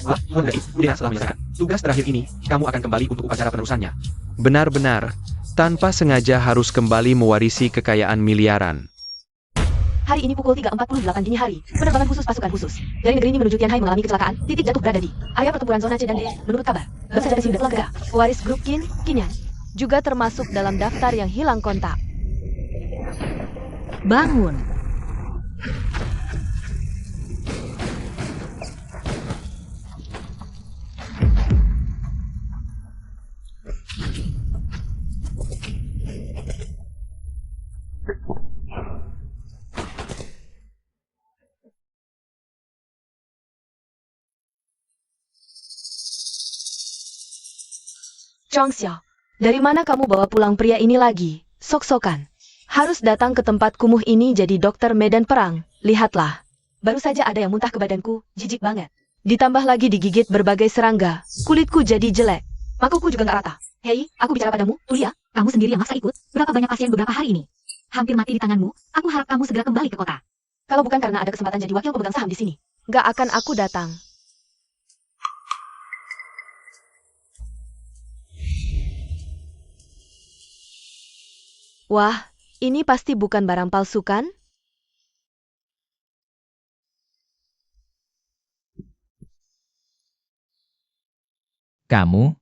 Setelah menyelesaikan tugas terakhir ini, kamu akan kembali untuk upacara penerusannya. Benar-benar, tanpa sengaja harus kembali mewarisi kekayaan miliaran. Hari ini pukul 3.48 dini hari, penerbangan khusus pasukan khusus dari negeri ini menuju Tianhai mengalami kecelakaan. Titik jatuh berada di area pertempuran zona C dan D. Menurut kabar, baru saja pensiun telah gerak. Pewaris grup Kinyan juga termasuk dalam daftar yang hilang kontak. Bangun. Zhang Xiao, dari mana kamu bawa pulang pria ini lagi? Sok-sokan. Harus datang ke tempat kumuh ini jadi dokter medan perang. Lihatlah. Baru saja ada yang muntah ke badanku, jijik banget. Ditambah lagi digigit berbagai serangga. Kulitku jadi jelek. Makuku juga nggak rata. Hei, aku bicara padamu, Tulia. Kamu sendiri yang maksa ikut. Berapa banyak pasien beberapa hari ini? Hampir mati di tanganmu. Aku harap kamu segera kembali ke kota. Kalau bukan karena ada kesempatan jadi wakil pemegang saham di sini. Nggak akan aku datang. Wah, ini pasti bukan barang palsu kan? Kamu?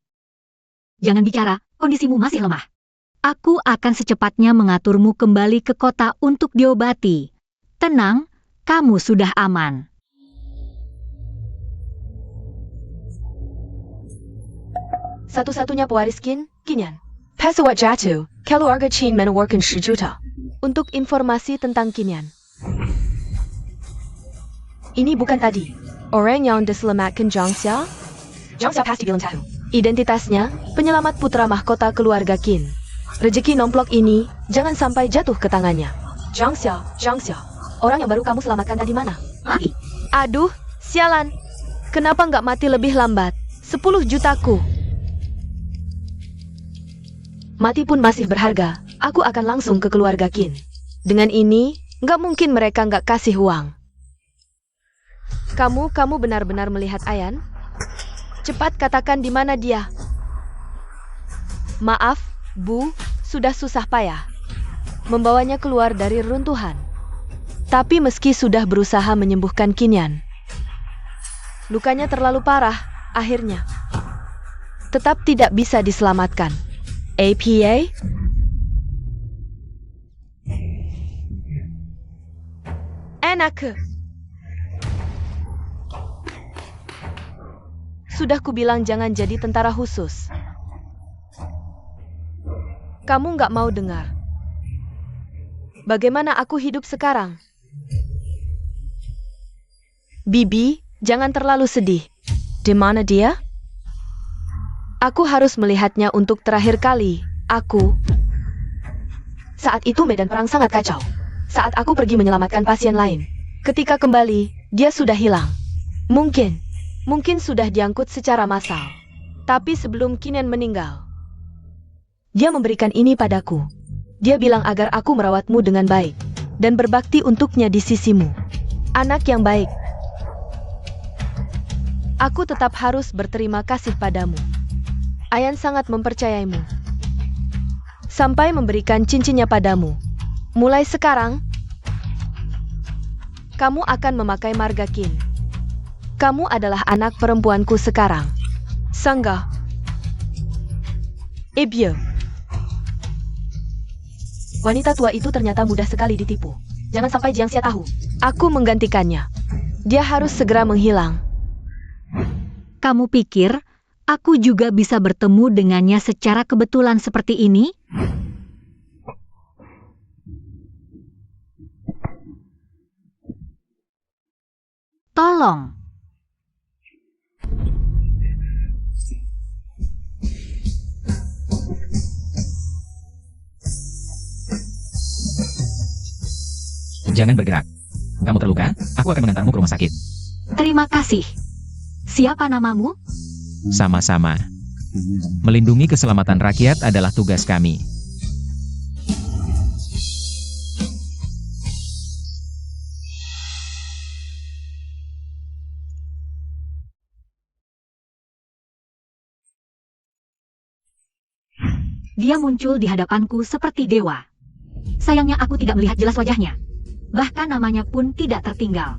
Jangan bicara, kondisimu masih lemah. Aku akan secepatnya mengaturmu kembali ke kota untuk diobati. Tenang, kamu sudah aman. Satu-satunya pewaris Kinyan. Pesawat jatuh, keluarga Qin menawarkan 10 juta. Untuk informasi tentang Kinyan. Ini bukan tadi. Orang yang diselamatkan Zhang Xiao? Zhang Xiao pasti belum tahu. Identitasnya, penyelamat putra mahkota keluarga Qin. Rezeki nomplok ini, jangan sampai jatuh ke tangannya. Zhang Xiao. Orang yang baru kamu selamatkan tadi mana? Mati. Aduh, sialan. Kenapa nggak mati lebih lambat? 10 jutaku. Mati pun masih berharga. Aku akan langsung ke keluarga Qin. Dengan ini, nggak mungkin mereka nggak kasih uang. Kamu benar-benar melihat Ayan? Cepat katakan di mana dia. Maaf, Bu, sudah susah payah membawanya keluar dari reruntuhan. Tapi meski sudah berusaha menyembuhkan Kinyan, lukanya terlalu parah, akhirnya tetap tidak bisa diselamatkan. APA? Enak. Sudah kubilang jangan jadi tentara khusus. Kamu nggak mau dengar. Bagaimana aku hidup sekarang? Bibi, jangan terlalu sedih. Di mana dia? Aku harus melihatnya untuk terakhir kali. Saat itu medan perang sangat kacau. Saat aku pergi menyelamatkan pasien lain. Ketika kembali, dia sudah hilang. Mungkin sudah diangkut secara massal. Tapi sebelum Kinyan meninggal, dia memberikan ini padaku. Dia bilang agar aku merawatmu dengan baik dan berbakti untuknya di sisimu. Anak yang baik. Aku tetap harus berterima kasih padamu. Ayan sangat mempercayaimu. Sampai memberikan cincinnya padamu. Mulai sekarang, kamu akan memakai marga Qin. Kamu adalah anak perempuanku sekarang. Sangga. Ebye. Wanita tua itu ternyata mudah sekali ditipu. Jangan sampai Jiang Xia tahu. Aku menggantikannya. Dia harus segera menghilang. Kamu pikir aku juga bisa bertemu dengannya secara kebetulan seperti ini? Tolong. Jangan bergerak. Kamu terluka? Aku akan mengantarmu ke rumah sakit. Terima kasih. Siapa namamu? Sama-sama. Melindungi keselamatan rakyat adalah tugas kami. Dia muncul di hadapanku seperti dewa. Sayangnya aku tidak melihat jelas wajahnya. Bahkan namanya pun tidak tertinggal.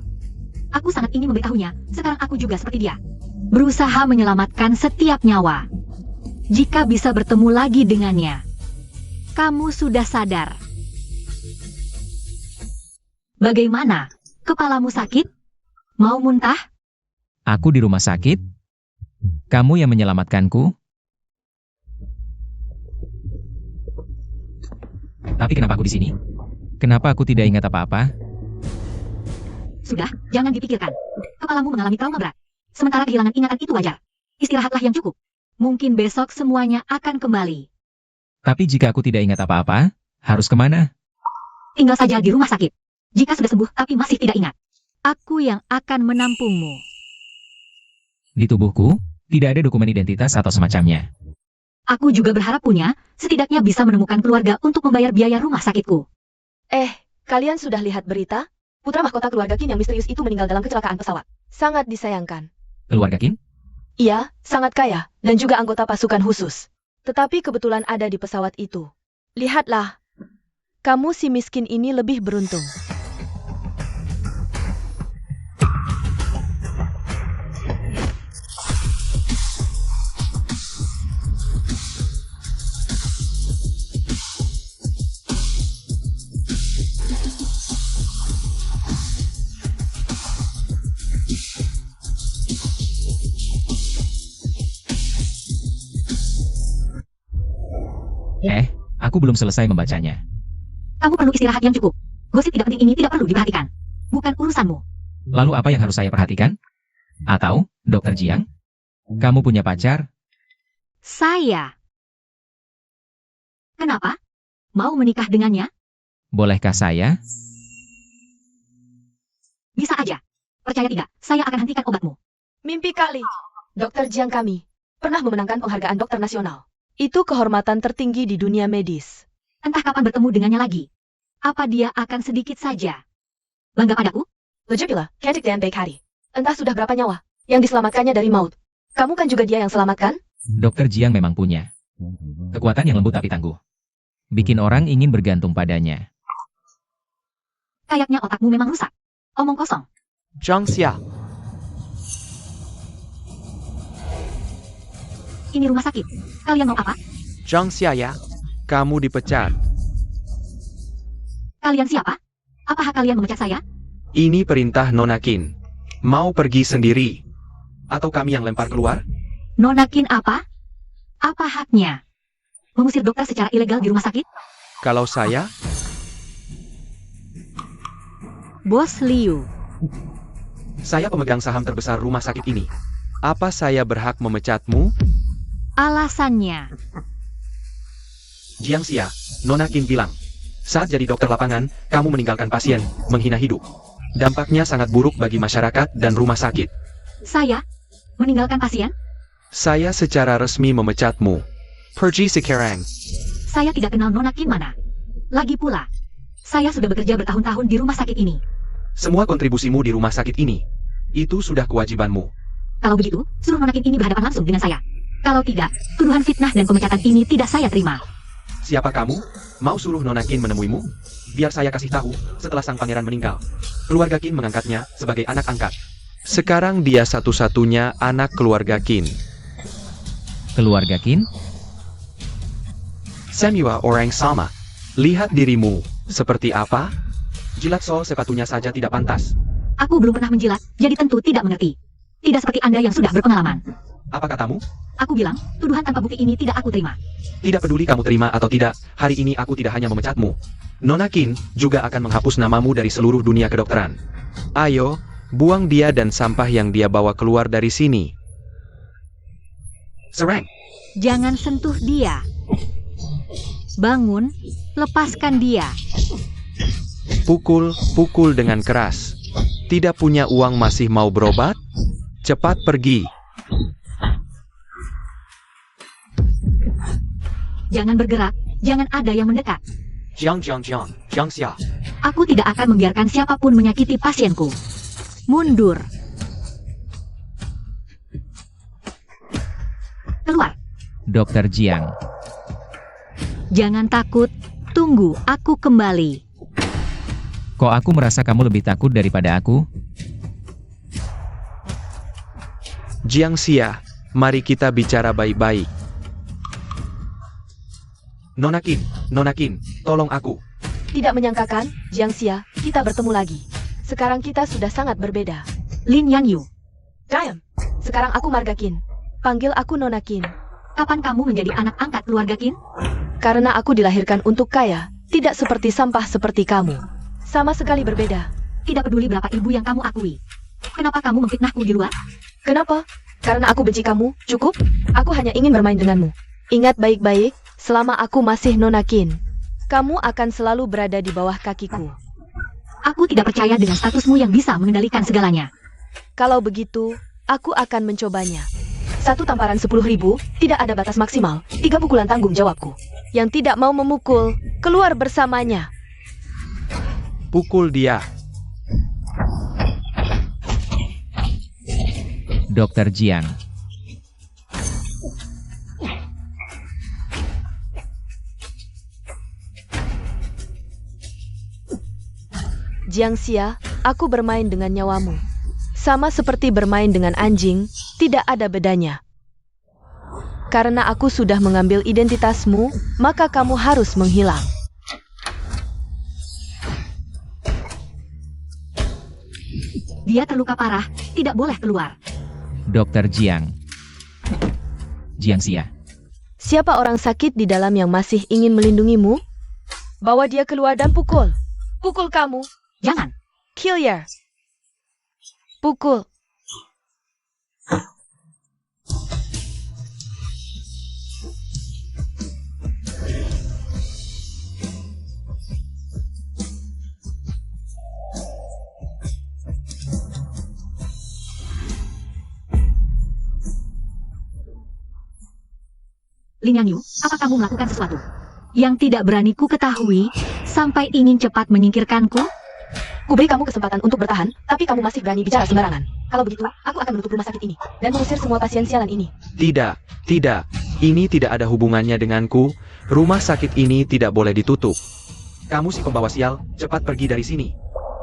Aku sangat ingin memberitahunya, sekarang aku juga seperti dia. Berusaha menyelamatkan setiap nyawa. Jika bisa bertemu lagi dengannya. Kamu sudah sadar. Bagaimana? Kepalamu sakit? Mau muntah? Aku di rumah sakit? Kamu yang menyelamatkanku? Tapi kenapa aku di sini? Kenapa aku tidak ingat apa-apa? Sudah, jangan dipikirkan. Kepalamu mengalami trauma berat. Sementara kehilangan ingatan itu wajar. Istirahatlah yang cukup. Mungkin besok semuanya akan kembali. Tapi jika aku tidak ingat apa-apa, harus kemana? Tinggal saja di rumah sakit. Jika sudah sembuh tapi masih tidak ingat, aku yang akan menampungmu. Di tubuhku, tidak ada dokumen identitas atau semacamnya. Aku juga berharap punya, setidaknya bisa menemukan keluarga untuk membayar biaya rumah sakitku. Kalian sudah lihat berita? Putra mahkota keluarga Qin yang misterius itu meninggal dalam kecelakaan pesawat. Sangat disayangkan. Keluarga Qin? Iya, sangat kaya, dan juga anggota pasukan khusus. Tetapi kebetulan ada di pesawat itu. Lihatlah, kamu si miskin ini lebih beruntung. Aku belum selesai membacanya. Kamu perlu istirahat yang cukup. Gosip tidak penting ini tidak perlu diperhatikan. Bukan urusanmu. Lalu apa yang harus saya perhatikan? Atau, Dr. Jiang? Kamu punya pacar? Saya. Kenapa? Mau menikah dengannya? Bolehkah saya? Bisa aja. Percaya tidak, saya akan hentikan obatmu. Mimpi kali. Dr. Jiang kami pernah memenangkan penghargaan dokter nasional. Itu kehormatan tertinggi di dunia medis. Entah kapan bertemu dengannya lagi. Apa dia akan sedikit saja bangga padaku? Lejupila, cantik dan baik hati. Entah sudah berapa nyawa yang diselamatkannya dari maut. Kamu kan juga dia yang selamatkan? Dr. Jiang memang punya kekuatan yang lembut tapi tangguh. Bikin orang ingin bergantung padanya. Kayaknya otakmu memang rusak. Omong kosong. Zhang Xia, Ini rumah sakit. Kalian mau apa? Zhang Xia ya. Kamu dipecat. Kalian siapa? Apa hak kalian memecat saya? Ini perintah Nona Qin. Mau pergi sendiri? Atau kami yang lempar keluar? Nona Qin apa? Apa haknya? Mengusir dokter secara ilegal di rumah sakit? Kalau saya, Bos Liu. saya pemegang saham terbesar rumah sakit ini. Apa saya berhak memecatmu? Alasannya. Jiang Xia, Nona Qin bilang. Saat jadi dokter lapangan, kamu meninggalkan pasien, menghina hidup. Dampaknya sangat buruk bagi masyarakat dan rumah sakit. Saya? Meninggalkan pasien? Saya secara resmi memecatmu. Pergi sekarang. Saya tidak kenal Nona Qin mana. Lagi pula, saya sudah bekerja bertahun-tahun di rumah sakit ini. Semua kontribusimu di rumah sakit ini. Itu sudah kewajibanmu. Kalau begitu, suruh Nona Qin ini berhadapan langsung dengan saya. Kalau tidak, tuduhan fitnah dan pemecatan ini tidak saya terima. Siapa kamu? Mau suruh Nona Qin menemuimu? Biar saya kasih tahu, setelah sang pangeran meninggal, keluarga Qin mengangkatnya sebagai anak angkat. Sekarang dia satu-satunya anak keluarga Qin. Keluarga Qin? Semua orang sama. Lihat dirimu, seperti apa? Jilat sol sepatunya saja tidak pantas. Aku belum pernah menjilat, jadi tentu tidak mengerti. Tidak seperti Anda yang sudah berpengalaman. Apa katamu? Aku bilang, tuduhan tanpa bukti ini tidak aku terima. Tidak peduli kamu terima atau tidak, hari ini aku tidak hanya memecatmu. Nona Qin juga akan menghapus namamu dari seluruh dunia kedokteran. Ayo, buang dia dan sampah yang dia bawa keluar dari sini. Serang! Jangan sentuh dia. Bangun, lepaskan dia. Pukul dengan keras. Tidak punya uang masih mau berobat? Cepat pergi. Jangan bergerak, jangan ada yang mendekat. Jiang Xia. Aku tidak akan membiarkan siapapun menyakiti pasienku. Mundur. Keluar. Dr. Jiang. Jangan takut, tunggu aku kembali. Kok aku merasa kamu lebih takut daripada aku? Jiang Xia, mari kita bicara baik-baik. Nona Qin, tolong aku. Tidak menyangkakan, Jiang Xia, kita bertemu lagi. Sekarang kita sudah sangat berbeda. Lin Yanyu, Diam. Sekarang aku Marga Qin. Panggil aku Nona Qin. kapan kamu menjadi anak angkat keluarga Qin? Karena aku dilahirkan untuk kaya, tidak seperti sampah seperti kamu. Sama sekali berbeda. Tidak peduli berapa ibu yang kamu akui. Kenapa kamu memfitnahku di luar? Kenapa? Karena aku benci kamu, cukup? Aku hanya ingin bermain denganmu. Ingat baik-baik, selama aku masih Nona Qin, kamu akan selalu berada di bawah kakiku. Aku tidak percaya dengan statusmu yang bisa mengendalikan segalanya. Kalau begitu, aku akan mencobanya. 1 tamparan 10.000, tidak ada batas maksimal. 3 pukulan tanggung jawabku. Yang tidak mau memukul, keluar bersamanya. Pukul dia. Dokter Jiang. Jiang Xia, aku bermain dengan nyawamu. Sama seperti bermain dengan anjing, tidak ada bedanya. Karena aku sudah mengambil identitasmu, maka kamu harus menghilang. Dia terluka parah, tidak boleh keluar. Dokter Jiang. Jiang Xia. Siapa orang sakit di dalam yang masih ingin melindungimu? Bawa dia keluar dan pukul. Pukul kamu. Jangan. Kill ya. Pukul. Lin Yanyu, apa kamu melakukan sesuatu yang tidak berani ku ketahui sampai ingin cepat menyingkirkanku? Kuberi kamu kesempatan untuk bertahan, tapi kamu masih berani bicara sembarangan. Kalau begitu, aku akan menutup rumah sakit ini dan mengusir semua pasien sialan ini. Tidak. Ini tidak ada hubungannya denganku. Rumah sakit ini tidak boleh ditutup. Kamu si pembawa sial, cepat pergi dari sini.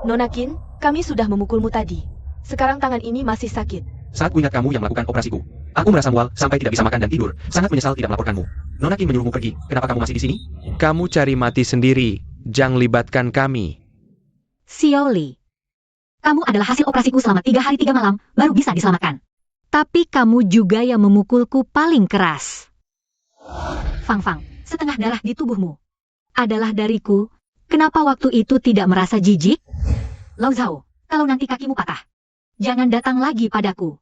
Nona Qin, kami sudah memukulmu tadi. Sekarang tangan ini masih sakit. Saat ku ingat kamu yang melakukan operasiku, aku merasa mual sampai tidak bisa makan dan tidur. Sangat menyesal tidak melaporkanmu. Nona Qin menyuruhmu pergi. Kenapa kamu masih di sini? Kamu cari mati sendiri. Jangan libatkan kami. Xiao Li, kamu adalah hasil operasiku selama 3 hari 3 malam, baru bisa diselamatkan. Tapi kamu juga yang memukulku paling keras. Fang Fang, setengah darah di tubuhmu adalah dariku. Kenapa waktu itu tidak merasa jijik? Lao Zhao, kalau nanti kakimu patah, jangan datang lagi padaku.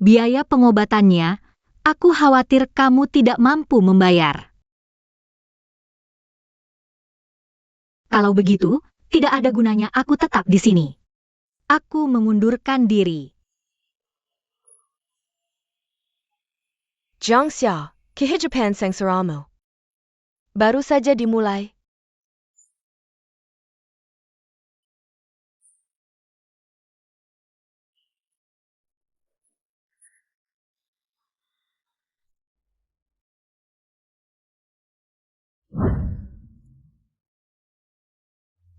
Biaya pengobatannya, aku khawatir kamu tidak mampu membayar. Kalau begitu, tidak ada gunanya aku tetap di sini. Aku mengundurkan diri. Jiang Xia, kehidupan sengsaramu baru saja dimulai.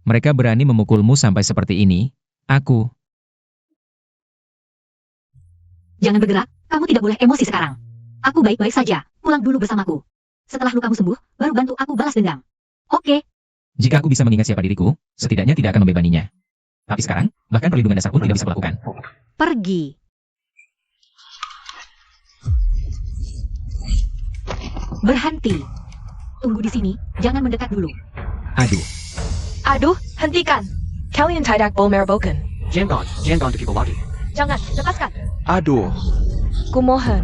Mereka berani memukulmu sampai seperti ini. Aku. Jangan bergerak, kamu tidak boleh emosi sekarang. Aku baik-baik saja, pulang dulu bersamaku. Setelah lukamu sembuh, baru bantu aku balas dendam. Oke? Jika aku bisa mengingat siapa diriku, setidaknya tidak akan membebaninya. Tapi sekarang, bahkan perlindungan dasar pun tidak bisa kulakukan. Pergi. Berhenti. Tunggu di sini, jangan mendekat dulu. Aduh. Aduh, hentikan. Kalian tidak boleh merebokan. Jangan to people lagi. Jangan, lepaskan. Aduh. Kumohon.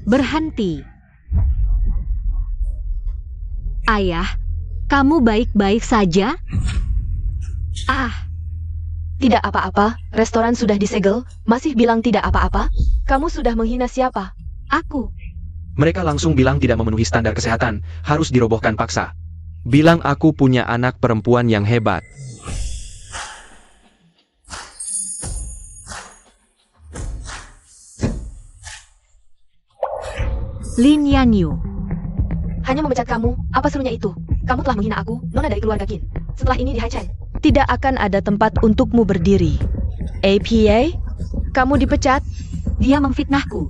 Berhenti. Ayah, kamu baik-baik saja? Tidak apa-apa, restoran sudah disegel, masih bilang tidak apa-apa? Kamu sudah menghina siapa? Aku. Mereka langsung bilang tidak memenuhi standar kesehatan, harus dirobohkan paksa. Bilang aku punya anak perempuan yang hebat. Lin Yanyu. hanya memecat kamu. Apa serunya itu? Kamu telah menghina aku, nona dari keluarga Qin. Setelah ini di Haichen. Tidak akan ada tempat untukmu berdiri. APA, kamu dipecat. Dia memfitnahku.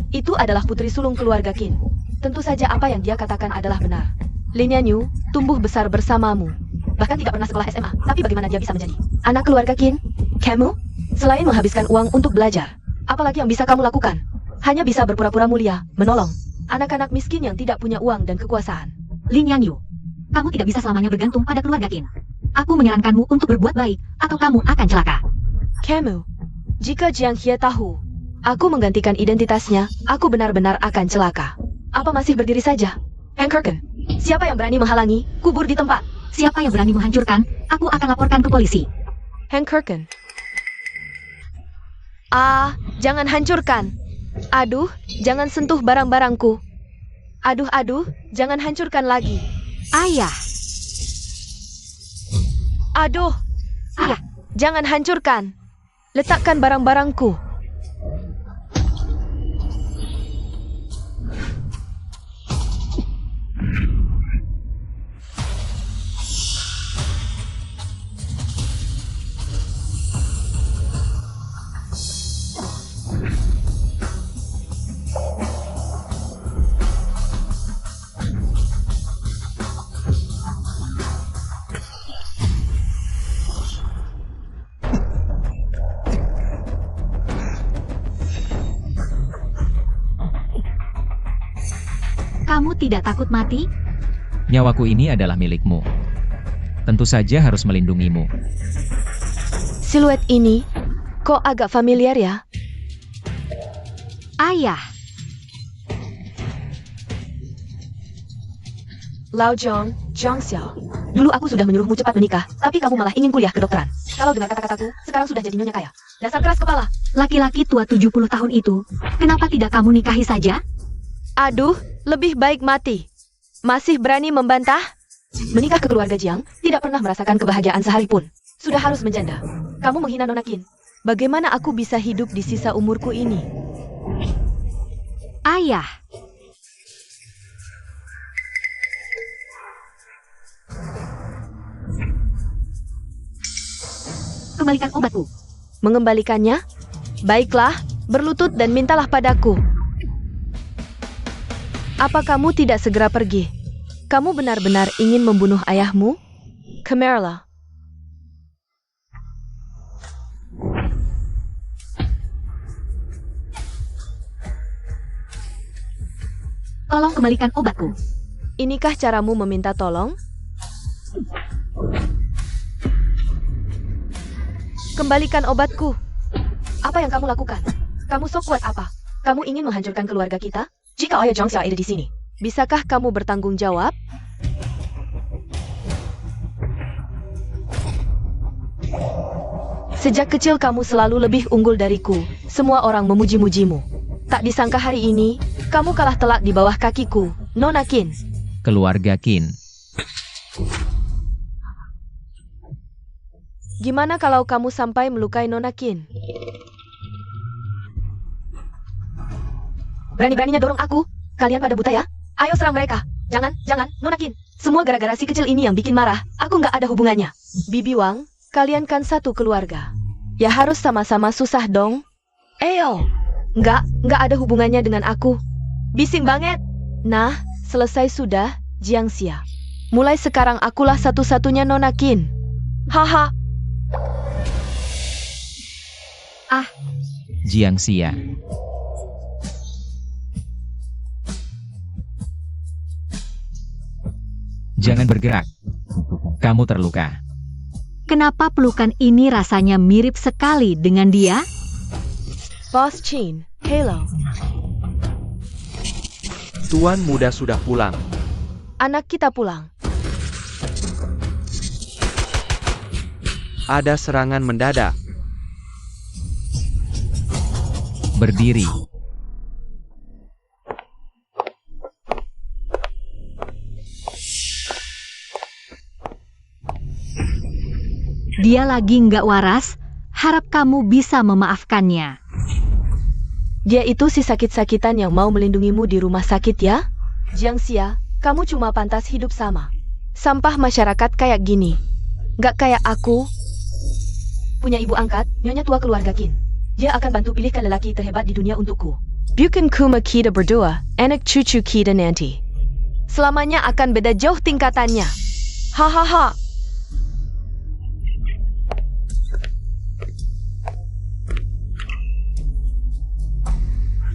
Itu adalah putri sulung keluarga Qin. Tentu saja apa yang dia katakan adalah benar. Lin Yanyu tumbuh besar bersamamu. Bahkan tidak pernah sekolah SMA, tapi bagaimana dia bisa menjadi anak keluarga Qin? Kamu? Selain menghabiskan uang untuk belajar, apalagi yang bisa kamu lakukan? Hanya bisa berpura-pura mulia, menolong anak-anak miskin yang tidak punya uang dan kekuasaan. Lin Yanyu, kamu tidak bisa selamanya bergantung pada keluarga Qin. Aku menyarankanmu untuk berbuat baik, atau kamu akan celaka. Kamu, jika Jiang Xie tahu aku menggantikan identitasnya, aku benar-benar akan celaka. Apa masih berdiri saja? Hankerken, siapa yang berani menghalangi? Kubur di tempat. Siapa yang berani menghancurkan, aku akan laporkan ke polisi. Hankerken. Jangan hancurkan. Aduh, jangan sentuh barang-barangku. Aduh, jangan hancurkan lagi. Ayah, Aduh, ayah, jangan hancurkan. Letakkan barang-barangku. kamu tidak takut mati? Nyawaku ini adalah milikmu. Tentu saja harus melindungimu. Siluet ini kok agak familiar ya? Ayah, Lao Zhong, Zhang Xiao. Dulu aku sudah menyuruhmu cepat menikah, tapi kamu malah ingin kuliah kedokteran. Kalau dengar kata-kataku, sekarang sudah jadi nyonya kaya. Dasar keras kepala. laki-laki tua 70 tahun itu, kenapa tidak kamu nikahi saja? Aduh, lebih baik mati. Masih berani membantah? Menikah ke keluarga Jiang, tidak pernah merasakan kebahagiaan sehalipun. Sudah harus menjanda. Kamu menghina Nona Qin. Bagaimana aku bisa hidup di sisa umurku ini? Ayah, kembalikan obatku. Mengembalikannya? Baiklah, berlutut dan mintalah padaku. Apa kamu tidak segera pergi? Kamu benar-benar ingin membunuh ayahmu? Kamerla. Tolong kembalikan obatku. Inikah caramu meminta tolong? Kembalikan obatku. Apa yang kamu lakukan? Kamu sok kuat apa? Kamu ingin menghancurkan keluarga kita? Jika ayah Zhang Xiao ada di sini. Bisakah kamu bertanggung jawab? Sejak kecil kamu selalu lebih unggul dariku. Semua orang memuji-mujimu. Tak disangka hari ini, kamu kalah telak di bawah kakiku, Nona Qin. Keluarga Qin. Gimana kalau kamu sampai melukai Nona Qin? Berani-beraninya dorong aku. Kalian pada buta ya? Ayo serang mereka. Jangan, Nona Qin. Semua gara-gara si kecil ini yang bikin marah. Aku nggak ada hubungannya. Bibi Wang, kalian kan satu keluarga. Ya harus sama-sama susah dong. Eyo. Nggak ada hubungannya dengan aku. Bising banget. Nah, selesai sudah, Jiang Xia. Mulai sekarang akulah satu-satunya Nona Qin. Haha. Jiang Xia. Jangan bergerak. Kamu terluka. Kenapa pelukan ini rasanya mirip sekali dengan dia? Boss Qin, hello. Tuan muda sudah pulang. Anak kita pulang. Ada serangan mendadak. Berdiri. Dia lagi nggak waras, harap kamu bisa memaafkannya. Dia itu si sakit-sakitan yang mau melindungimu di rumah sakit ya? Jiang Xia, Kamu cuma pantas hidup sama sampah masyarakat kayak gini. Nggak kayak aku. Punya ibu angkat, nyonya tua keluarga Qin. Dia akan bantu pilihkan lelaki terhebat di dunia untukku. Bukan cuma kita berdua, anak cucu kita nanti. Selamanya akan beda jauh tingkatannya. Hahaha.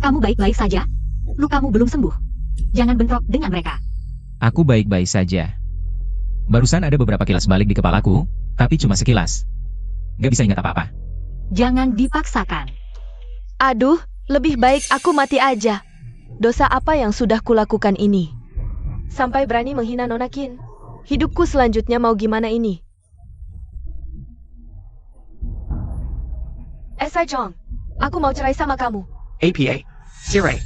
Kamu baik-baik saja? Lukamu belum sembuh. Jangan bentrok dengan mereka. Aku baik-baik saja. Barusan ada beberapa kilas balik di kepalaku, tapi cuma sekilas. Gak bisa ingat apa-apa. Jangan dipaksakan. Aduh, lebih baik aku mati aja. Dosa apa yang sudah kulakukan ini? Sampai berani menghina Nona Qin. Hidupku selanjutnya mau gimana ini? Sai Jong, aku mau cerai sama kamu. APA. Sirai.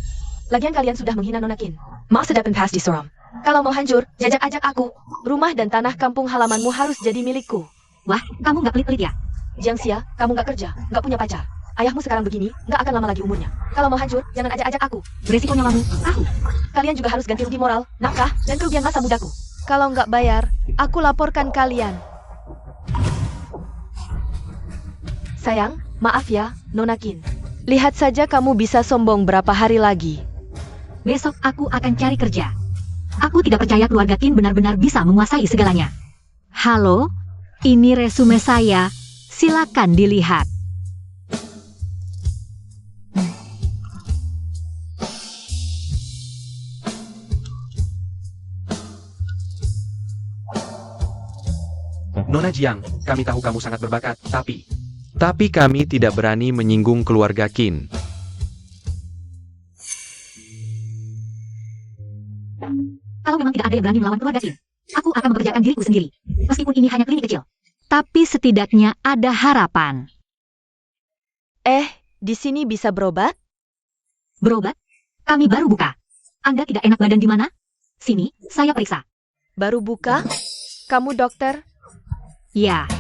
Lagian kalian sudah menghina Nona Qin. Masa depan pasti suram. Kalau mau hancur, jajak-ajak aku. Rumah dan tanah kampung halamanmu harus jadi milikku. Wah, kamu nggak pelit-pelit ya? Jiang Xia, kamu nggak kerja, nggak punya pacar. Ayahmu sekarang begini, nggak akan lama lagi umurnya. Kalau mau hancur, jangan ajak-ajak aku. Beresiko nyawamu, tahu. Kalian juga harus ganti rugi moral, nafkah, dan kerugian masa mudaku. Kalau nggak bayar, aku laporkan kalian. Sayang, maaf ya, Nona Qin. Lihat saja kamu bisa sombong berapa hari lagi. Besok aku akan cari kerja. Aku tidak percaya keluarga Qin benar-benar bisa menguasai segalanya. Halo, ini resume saya. Silakan dilihat. Nona Jiang, kami tahu kamu sangat berbakat, tapi kami tidak berani menyinggung keluarga Qin. Kalau memang tidak ada yang berani melawan keluarga Qin, aku akan mempekerjakan diriku sendiri. Meskipun ini hanya klinik kecil. Tapi setidaknya ada harapan. Di sini bisa berobat? Berobat? Kami baru buka. Anda tidak enak badan di mana? Sini, saya periksa. Baru buka? Kamu dokter? Ya,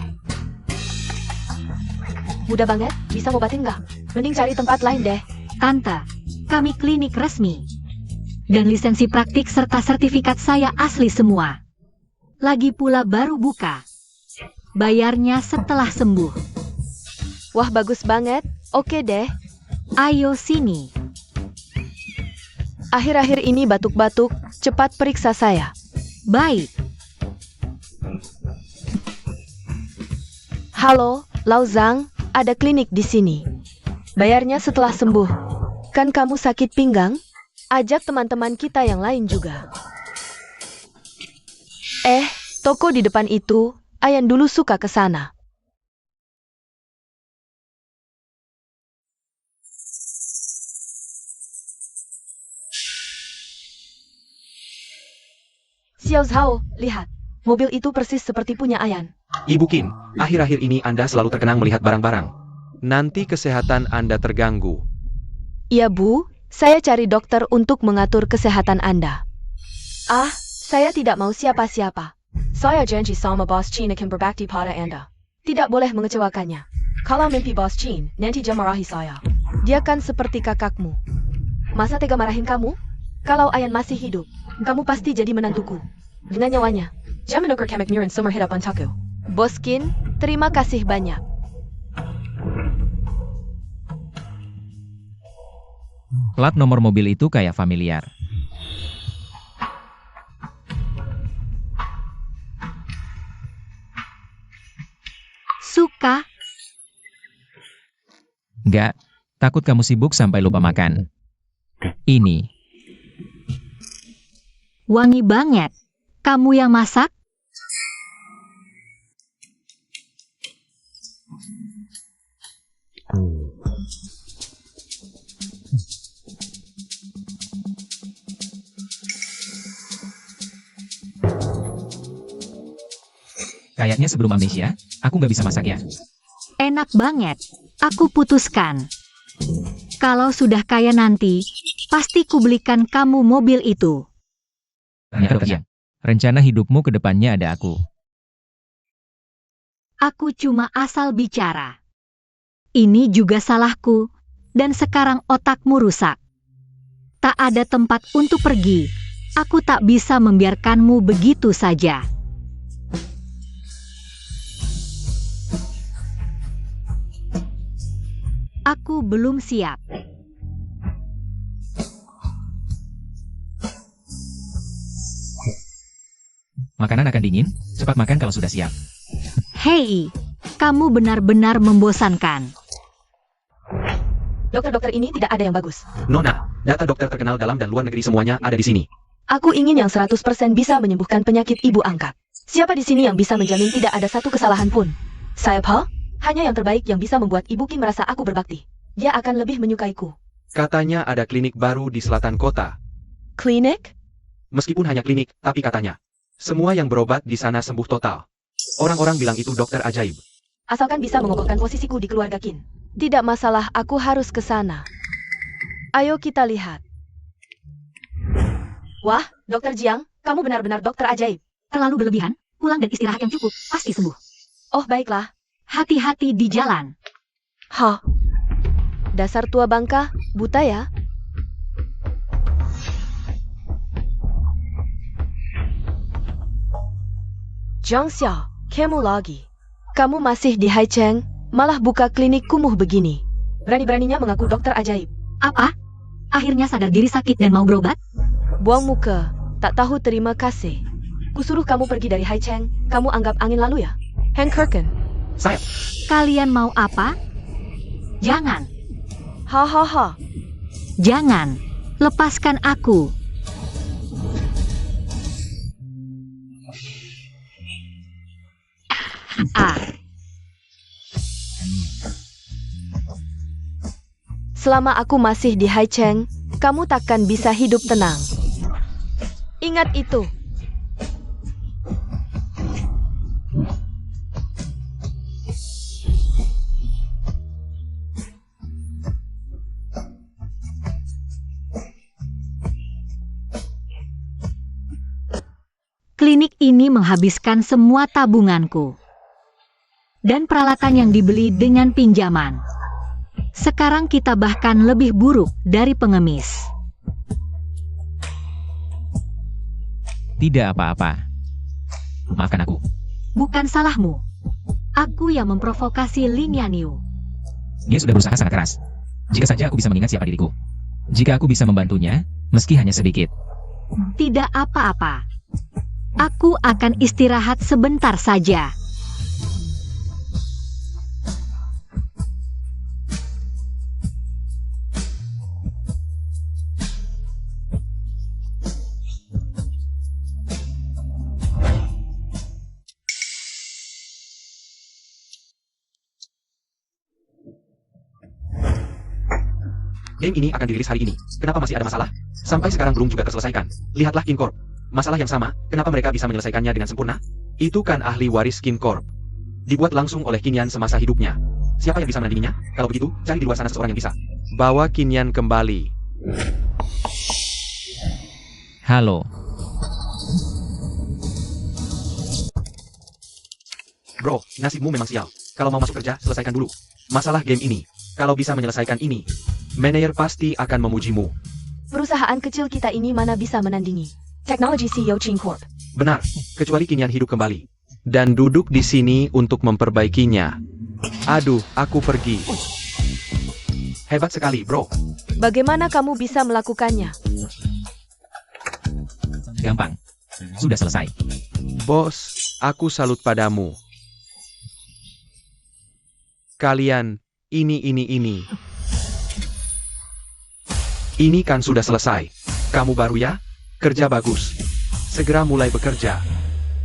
Mudah banget, bisa ngobatin nggak? Mending cari tempat lain deh. Tante, kami klinik resmi. Dan lisensi praktik serta sertifikat saya asli semua. Lagi pula baru buka. Bayarnya setelah sembuh. Wah, bagus banget. Oke deh. Ayo sini. Akhir-akhir ini batuk-batuk, cepat periksa saya. Baik. Halo, Lao Zhang, ada klinik di sini. Bayarnya setelah sembuh. Kan kamu sakit pinggang? Ajak teman-teman kita yang lain juga. Toko di depan itu, Ayan dulu suka ke sana. Xiao Zhao, lihat. Mobil itu persis seperti punya Ayan. Ibu Qin, akhir-akhir ini Anda selalu terkenang melihat barang-barang. Nanti kesehatan Anda terganggu. Iya Bu, saya cari dokter untuk mengatur kesehatan Anda. Saya tidak mau siapa-siapa. Saya janji sama Bos Qin akan berbakti pada Anda. Tidak boleh mengecewakannya. Kalau mimpi Bos Qin, nanti dia marahi saya. Dia kan seperti kakakmu. Masa tega marahin kamu? Kalau Ayan masih hidup, kamu pasti jadi menantuku. Dengan nyawanya. Jangan menukar kemek nyuran sumber hidup antaku. Bos Qin, terima kasih banyak. Plat nomor mobil itu kayak familiar. Suka? Nggak, takut kamu sibuk sampai lupa makan. Ini. Wangi banget. Kamu yang masak? Kayaknya sebelum amnesia, aku nggak bisa masak ya. Enak banget. Aku putuskan. Kalau sudah kaya nanti, pasti kubelikan kamu mobil itu. Kerja. Rencana hidupmu ke depannya ada aku. Aku cuma asal bicara. Ini juga salahku, dan sekarang otakmu rusak. Tak ada tempat untuk pergi, Aku tak bisa membiarkanmu begitu saja. Aku belum siap. Makanan akan dingin, cepat makan kalau sudah siap. Hei, kamu benar-benar membosankan. Dokter-dokter ini tidak ada yang bagus. Nona, data dokter terkenal dalam dan luar negeri semuanya ada di sini. Aku ingin yang 100% bisa menyembuhkan penyakit ibu angkat. Siapa di sini yang bisa menjamin tidak ada satu kesalahan pun? Saya Paul, hanya yang terbaik yang bisa membuat Ibu Kim merasa aku berbakti. Dia akan lebih menyukaiku. Katanya ada klinik baru di selatan kota. Klinik? Meskipun hanya klinik, tapi katanya, semua yang berobat di sana sembuh total. Orang-orang bilang itu dokter ajaib. Asalkan bisa mengokohkan posisiku di keluarga Kin. Tidak masalah, aku harus ke sana. Ayo kita lihat. Wah, Dokter Jiang, kamu benar-benar dokter ajaib. Terlalu berlebihan, pulang dan istirahat yang cukup, pasti sembuh. Oh baiklah. Hati-hati di jalan. Hah? Dasar tua bangka, buta ya? Jiang Xiao, kamu lagi. Kamu masih di Haicheng, malah buka klinik kumuh begini. Berani-beraninya mengaku dokter ajaib. Apa? Akhirnya sadar diri sakit dan mau berobat? Buang muka, tak tahu terima kasih. Kusuruh kamu pergi dari Haicheng, kamu anggap angin lalu ya? Heng Kirken. Saya, Kalian mau apa? Jangan, Hahaha. jangan. Lepaskan aku. Selama aku masih di Haicheng, kamu takkan bisa hidup tenang. Ingat itu. Klinik ini menghabiskan semua tabunganku. Dan peralatan yang dibeli dengan pinjaman. Sekarang kita bahkan lebih buruk dari pengemis. Tidak apa-apa. Maafkan aku. Bukan salahmu. Aku yang memprovokasi Lin Yanyu. Dia sudah berusaha sangat keras. Jika saja aku bisa mengingat siapa diriku. Jika aku bisa membantunya, meski hanya sedikit. Tidak apa-apa. Aku akan istirahat sebentar saja. game ini akan dirilis hari ini. Kenapa masih ada masalah? Sampai sekarang belum juga terselesaikan. Lihatlah Kin Corp. Masalah yang sama, kenapa mereka bisa menyelesaikannya dengan sempurna? Itu kan ahli waris Kin Corp. Dibuat langsung oleh Kinyan semasa hidupnya. Siapa yang bisa menandinginya? Kalau begitu, cari di luar sana seseorang yang bisa. Bawa Kinyan kembali. Halo. Bro, nasibmu memang sial. Kalau mau masuk kerja, selesaikan dulu masalah game ini. Kalau bisa menyelesaikan ini, Manajer pasti akan memujimu. Perusahaan kecil kita ini mana bisa menandingi teknologi CEO Qin Corp. benar, kecuali Kinyan hidup kembali. Dan duduk di sini untuk memperbaikinya. Aduh, aku pergi. Hebat sekali, bro. Bagaimana kamu bisa melakukannya? Gampang. Sudah selesai. Bos, aku salut padamu. Kalian, ini. Ini kan sudah selesai. Kamu baru ya? Kerja bagus. Segera mulai bekerja.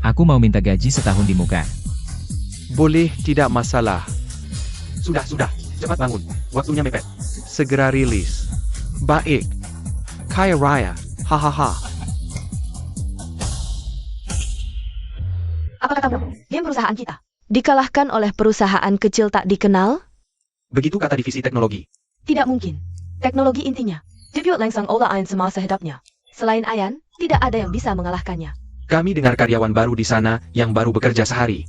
Aku mau minta gaji setahun di muka. Boleh, tidak masalah. Sudah. Cepat bangun. Waktunya mepet. Segera rilis. Baik. Kaya raya. Hahaha. Apakah kamu game perusahaan kita? Dikalahkan oleh perusahaan kecil tak dikenal? Begitu kata divisi teknologi. Tidak mungkin. Teknologi intinya. Debut langsung oleh Ayan semasa hidupnya. Selain Ayan, tidak ada yang bisa mengalahkannya. Kami dengar karyawan baru di sana yang baru bekerja sehari.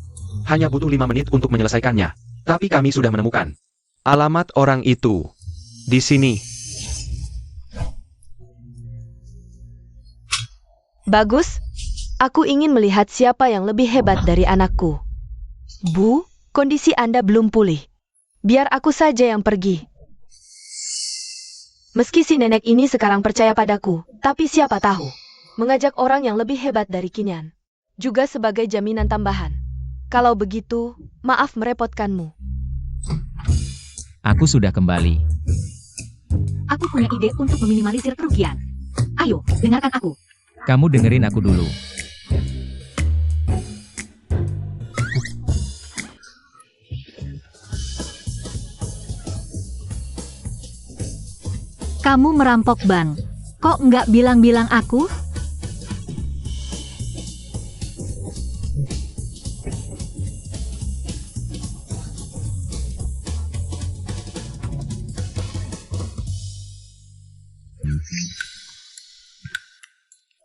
Hanya butuh 5 menit untuk menyelesaikannya. Tapi kami sudah menemukan. Alamat orang itu. Di sini. Bagus. Aku ingin melihat siapa yang lebih hebat dari anakku. Bu, kondisi Anda belum pulih. Biar aku saja yang pergi. Meski si nenek ini sekarang percaya padaku, tapi siapa tahu. Mengajak orang yang lebih hebat dari Kinyan. Juga sebagai jaminan tambahan. Kalau begitu, maaf merepotkanmu. Aku sudah kembali. Aku punya ide untuk meminimalisir kerugian. Ayo, dengarkan aku. Kamu dengerin aku dulu. Kamu merampok bank. Kok nggak bilang-bilang aku?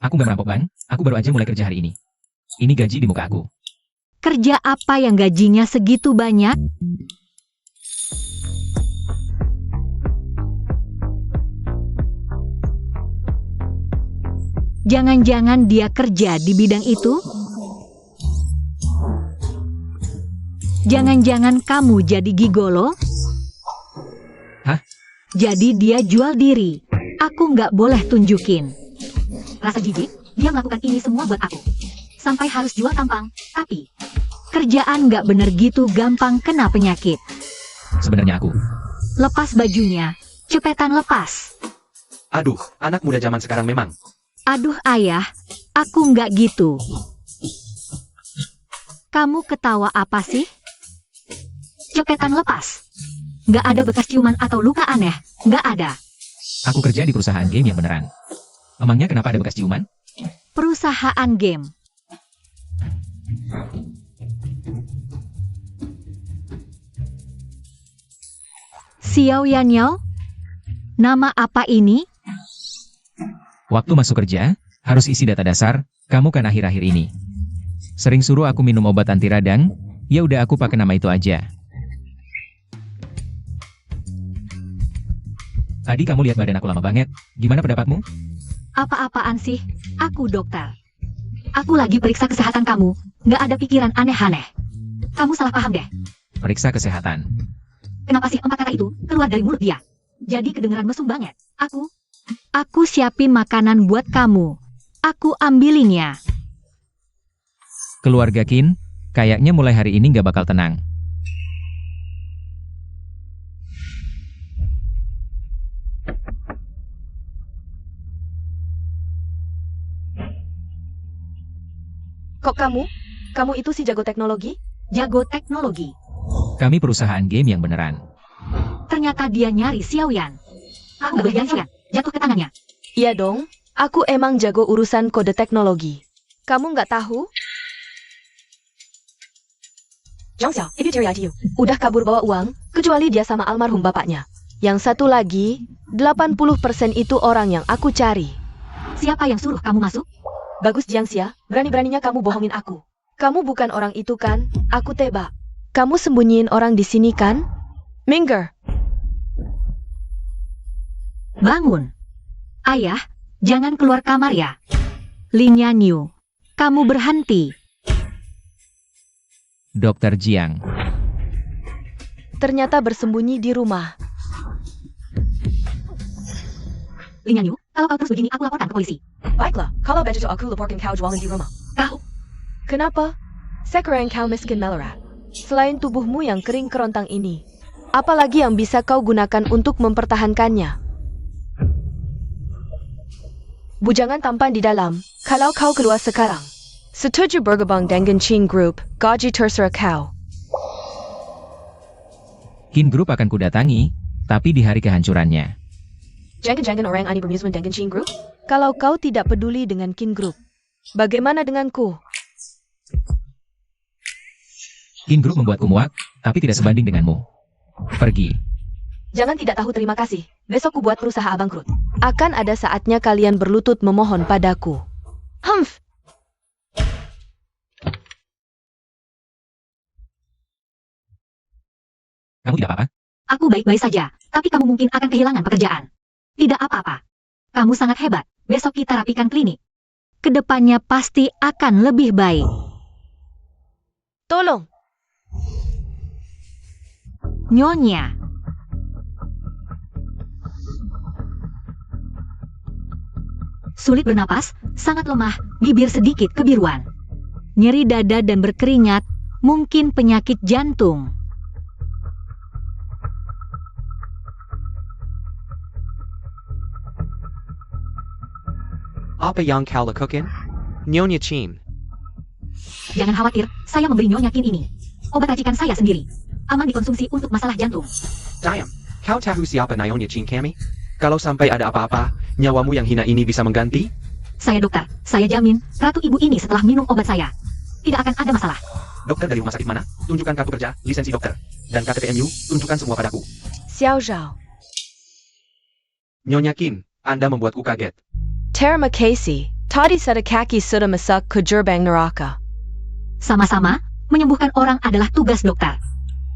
Aku nggak merampok ban, aku baru aja mulai kerja hari ini. Ini gaji di muka aku. Kerja apa yang gajinya segitu banyak? Jangan-jangan dia kerja di bidang itu? Jangan-jangan kamu jadi gigolo? Hah? Jadi dia jual diri. Aku nggak boleh tunjukin. Rasa jijik, dia melakukan ini semua buat aku. Sampai harus jual tampang. Tapi, kerjaan nggak bener gitu gampang kena penyakit. Sebenarnya aku. Lepas bajunya, cepetan lepas. Aduh, anak muda zaman sekarang memang. Aduh ayah, aku nggak gitu. Kamu ketawa apa sih? Cepetan lepas. Nggak ada bekas ciuman atau luka aneh, nggak ada. Aku kerja di perusahaan game yang beneran. Emangnya kenapa ada bekas ciuman? Perusahaan game. Xiao Yanyao? Nama apa ini? Waktu masuk kerja, harus isi data dasar, kamu kan akhir-akhir ini. Sering suruh aku minum obat anti radang, ya udah aku pakai nama itu aja. Tadi kamu lihat badan aku lama banget, gimana pendapatmu? Apa-apaan sih? Aku dokter. Aku lagi periksa kesehatan kamu, nggak ada pikiran aneh-aneh. Kamu salah paham deh. Periksa kesehatan. Kenapa sih 4 kata itu keluar dari mulut dia? Jadi kedengeran mesum banget. Aku siapin makanan buat kamu. Aku ambilin ya. Keluarga Qin, kayaknya mulai hari ini nggak bakal tenang. Kok kamu? Kamu itu si jago teknologi? Jago teknologi. Kami perusahaan game yang beneran. Ternyata dia nyari Xiaoyan. Aku nggak boleh bilang Xiaoyan. Jatuh ke tangannya. Iya dong, aku emang jago urusan kode teknologi. Kamu nggak tahu? Zhang Xiao, if you carry ITU. Udah kabur bawa uang, kecuali dia sama almarhum bapaknya. Yang satu lagi, 80% itu orang yang aku cari. Siapa yang suruh kamu masuk? Bagus Jiangxia, berani-beraninya kamu bohongin aku. Kamu bukan orang itu kan? Aku tebak. Kamu sembunyiin orang di sini kan? Minger. Bangun. Ayah, jangan keluar kamar ya. Lin Yanyu, kamu berhenti. Dokter Jiang. Ternyata bersembunyi di rumah. Lin Yanyu, kalau kau terus begini aku laporkan ke polisi. Baiklah, kalau begitu aku laporkan kau jualan di rumah. Kau, Kenapa? Sekarang kau miskin melarat. Selain tubuhmu yang kering kerontang ini, apalagi yang bisa kau gunakan untuk mempertahankannya? Bujangan tampan di dalam, kalau kau keluar sekarang. Setuju bergabung dengan Qin Group, gaji terserah kau. Qin Group akan kudatangi, tapi di hari kehancurannya. Jangan-jangan orang ini bermuslim dengan Qin Group? Kalau kau tidak peduli dengan Qin Group, bagaimana denganku? Qin Group membuatku muak, tapi tidak sebanding denganmu. Pergi. Jangan tidak tahu terima kasih. Besok ku buat perusahaan bangkrut. Akan ada saatnya kalian berlutut memohon padaku. Humph. Kamu tidak apa-apa? aku baik-baik saja, tapi kamu mungkin akan kehilangan pekerjaan. Tidak apa-apa. Kamu sangat hebat. Besok kita rapikan klinik. kedepannya pasti akan lebih baik. Tolong. Nyonya. Sulit bernapas, sangat lemah, bibir sedikit kebiruan. Nyeri dada dan berkeringat, mungkin penyakit jantung. Apa yang kau lakukan? Nyonya Chin. Jangan khawatir, saya memberi Nyonya Qin ini. Obat racikan saya sendiri. Aman dikonsumsi untuk masalah jantung. Damn, kau tahu siapa Nyonya Chin kami? Kalau sampai ada apa-apa, nyawamu yang hina ini bisa mengganti? Saya dokter, saya jamin, ratu ibu ini setelah minum obat saya, tidak akan ada masalah. Dokter dari rumah sakit mana? Tunjukkan kartu kerja, lisensi dokter. Dan KTP-MU, tunjukkan semua padaku. Xiao Zhao. Nyonya Qin, Anda membuatku kaget. Terima kasih. Tadi kaki sudah masuk ke gerbang neraka. Sama-sama, menyembuhkan orang adalah tugas dokter.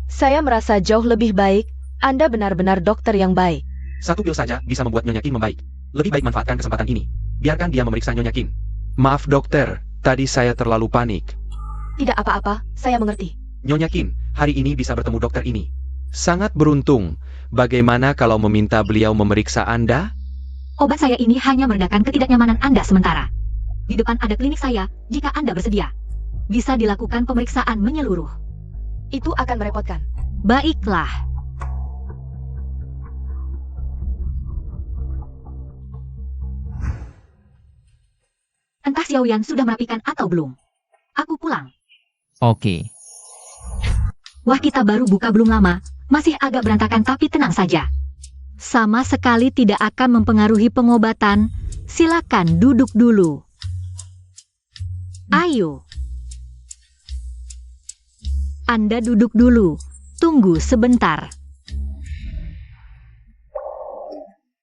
Saya merasa jauh lebih baik. Anda benar-benar dokter yang baik. Satu pil saja bisa membuat Nyonya Qin membaik. Lebih baik manfaatkan kesempatan ini. Biarkan dia memeriksa Nyonya Qin. Maaf dokter, tadi saya terlalu panik. Tidak apa-apa, saya mengerti. Nyonya Qin, hari ini bisa bertemu dokter ini. Sangat beruntung. Bagaimana kalau meminta beliau memeriksa Anda? Obat saya ini hanya meredakan ketidaknyamanan Anda sementara. Di depan ada klinik saya, jika Anda bersedia. Bisa dilakukan pemeriksaan menyeluruh. Itu akan merepotkan. Baiklah. Entah Xiaoyan sudah merapikan atau belum. Aku pulang. Oke. Wah, kita baru buka belum lama, masih agak berantakan tapi tenang saja. Sama sekali tidak akan mempengaruhi pengobatan. Silakan duduk dulu. Ayo. Anda duduk dulu. Tunggu sebentar.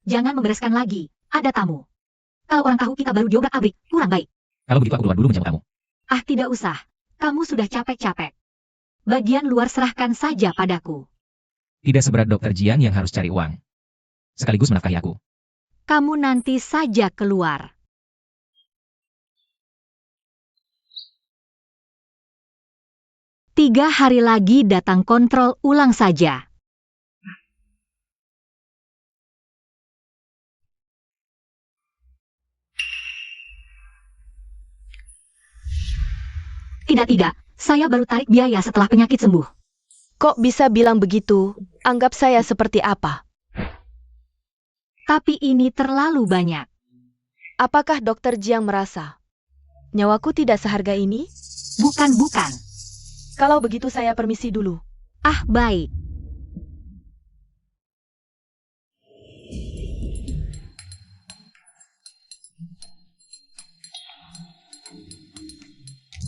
Jangan membereskan lagi. Ada tamu. Kalau orang tahu kita baru diobrak-abrik, kurang baik. Kalau begitu aku keluar dulu menjamu kamu. Ah, tidak usah. Kamu sudah capek-capek. Bagian luar serahkan saja padaku. Tidak seberat dokter Jiang yang harus cari uang. Sekaligus menafkahi aku. Kamu nanti saja keluar. Tiga hari lagi datang kontrol ulang saja. Tidak, saya baru tarik biaya setelah penyakit sembuh. Kok bisa bilang begitu? Anggap saya seperti apa? Tapi ini terlalu banyak. Apakah dokter Jiang merasa nyawaku tidak seharga ini? Bukan. Kalau begitu saya permisi dulu. Ah, baik.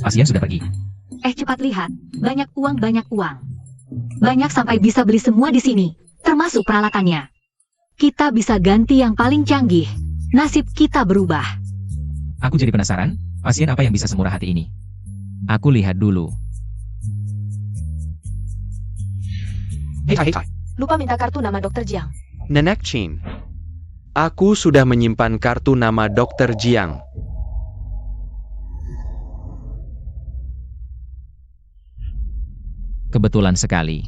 Pasien sudah pergi. Cepat lihat, banyak uang. Banyak sampai bisa beli semua di sini, termasuk peralatannya. Kita bisa ganti yang paling canggih. Nasib kita berubah. Aku jadi penasaran, pasien apa yang bisa semurah hati ini? Aku lihat dulu. Hei. Lupa minta kartu nama dokter Jiang. Nenek Chin. Aku sudah menyimpan kartu nama dokter Jiang. Kebetulan sekali.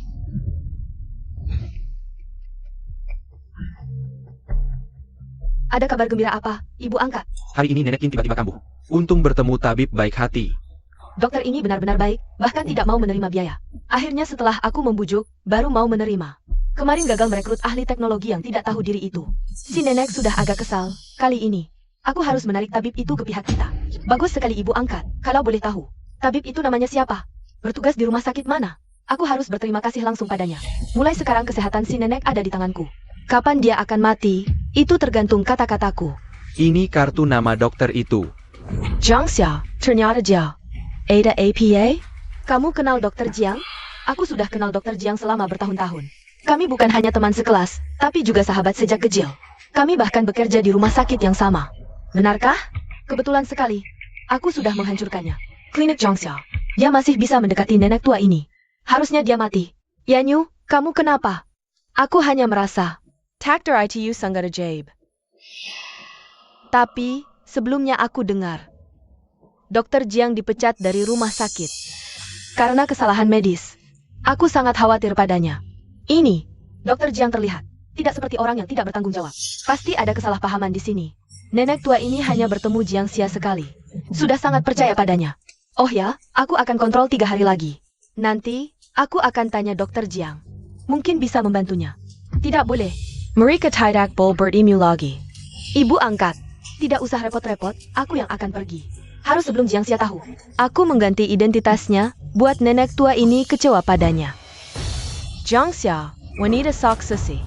Ada kabar gembira apa, Ibu angkat? Hari ini Nenek Qin tiba-tiba kambuh. Untung bertemu tabib baik hati. Dokter ini benar-benar baik, bahkan tidak mau menerima biaya. Akhirnya setelah aku membujuk, baru mau menerima. Kemarin gagal merekrut ahli teknologi yang tidak tahu diri itu. Si nenek sudah agak kesal. Kali ini, aku harus menarik tabib itu ke pihak kita. Bagus sekali Ibu angkat, kalau boleh tahu. Tabib itu namanya siapa? Bertugas di rumah sakit mana? Aku harus berterima kasih langsung padanya. Mulai sekarang kesehatan si nenek ada di tanganku. Kapan dia akan mati, itu tergantung kata-kataku. Ini kartu nama dokter itu. Jiang Xiao, ternyata dia. Ada APA? Kamu kenal dokter Jiang? Aku sudah kenal dokter Jiang selama bertahun-tahun. Kami bukan hanya teman sekelas, tapi juga sahabat sejak kecil. Kami bahkan bekerja di rumah sakit yang sama. Benarkah? Kebetulan sekali. Aku sudah menghancurkannya. Klinik Jiang Xiao. Dia masih bisa mendekati nenek tua ini. Harusnya dia mati. Yanyu, kamu kenapa? Aku hanya merasa Takdir ITU sangat ajaib. Tapi, sebelumnya aku dengar Dr. Jiang dipecat dari rumah sakit karena kesalahan medis. Aku sangat khawatir padanya. Ini, Dr. Jiang terlihat tidak seperti orang yang tidak bertanggung jawab. Pasti ada kesalahpahaman di sini. Nenek tua ini hanya bertemu Jiang Xia sekali. Sudah sangat percaya padanya. Oh ya, aku akan kontrol 3 hari lagi. Nanti, aku akan tanya Dr. Jiang. Mungkin bisa membantunya. Tidak boleh. Mereka tidak boleh berimu lagi. Ibu angkat. Tidak usah repot-repot, aku yang akan pergi. Harus sebelum Jiang Xia tahu. Aku mengganti identitasnya, buat nenek tua ini kecewa padanya. Jiang Xia, wanita saksesi.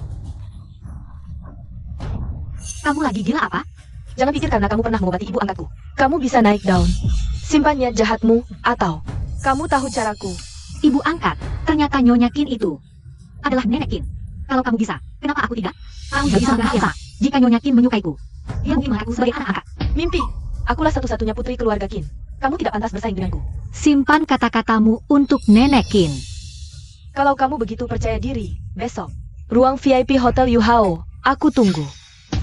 Kamu lagi gila apa? Jangan pikir karena kamu pernah mengobati ibu angkatku. Kamu bisa naik daun. Simpannya jahatmu, atau Kamu tahu caraku. Ibu angkat, ternyata Nyonya Qin itu adalah Nenek Qin. Kalau kamu bisa, kenapa aku tidak? Kamu tidak bisa berhasil jika Nyonya Qin menyukaiku. Dia mungkin mengaku sebagai anak angkat. mimpi. Akulah satu-satunya putri keluarga Qin. Kamu tidak pantas bersaing denganku. Simpan kata-katamu untuk Nenek Qin. Kalau kamu begitu percaya diri, besok, ruang VIP Hotel Yuhao, aku tunggu.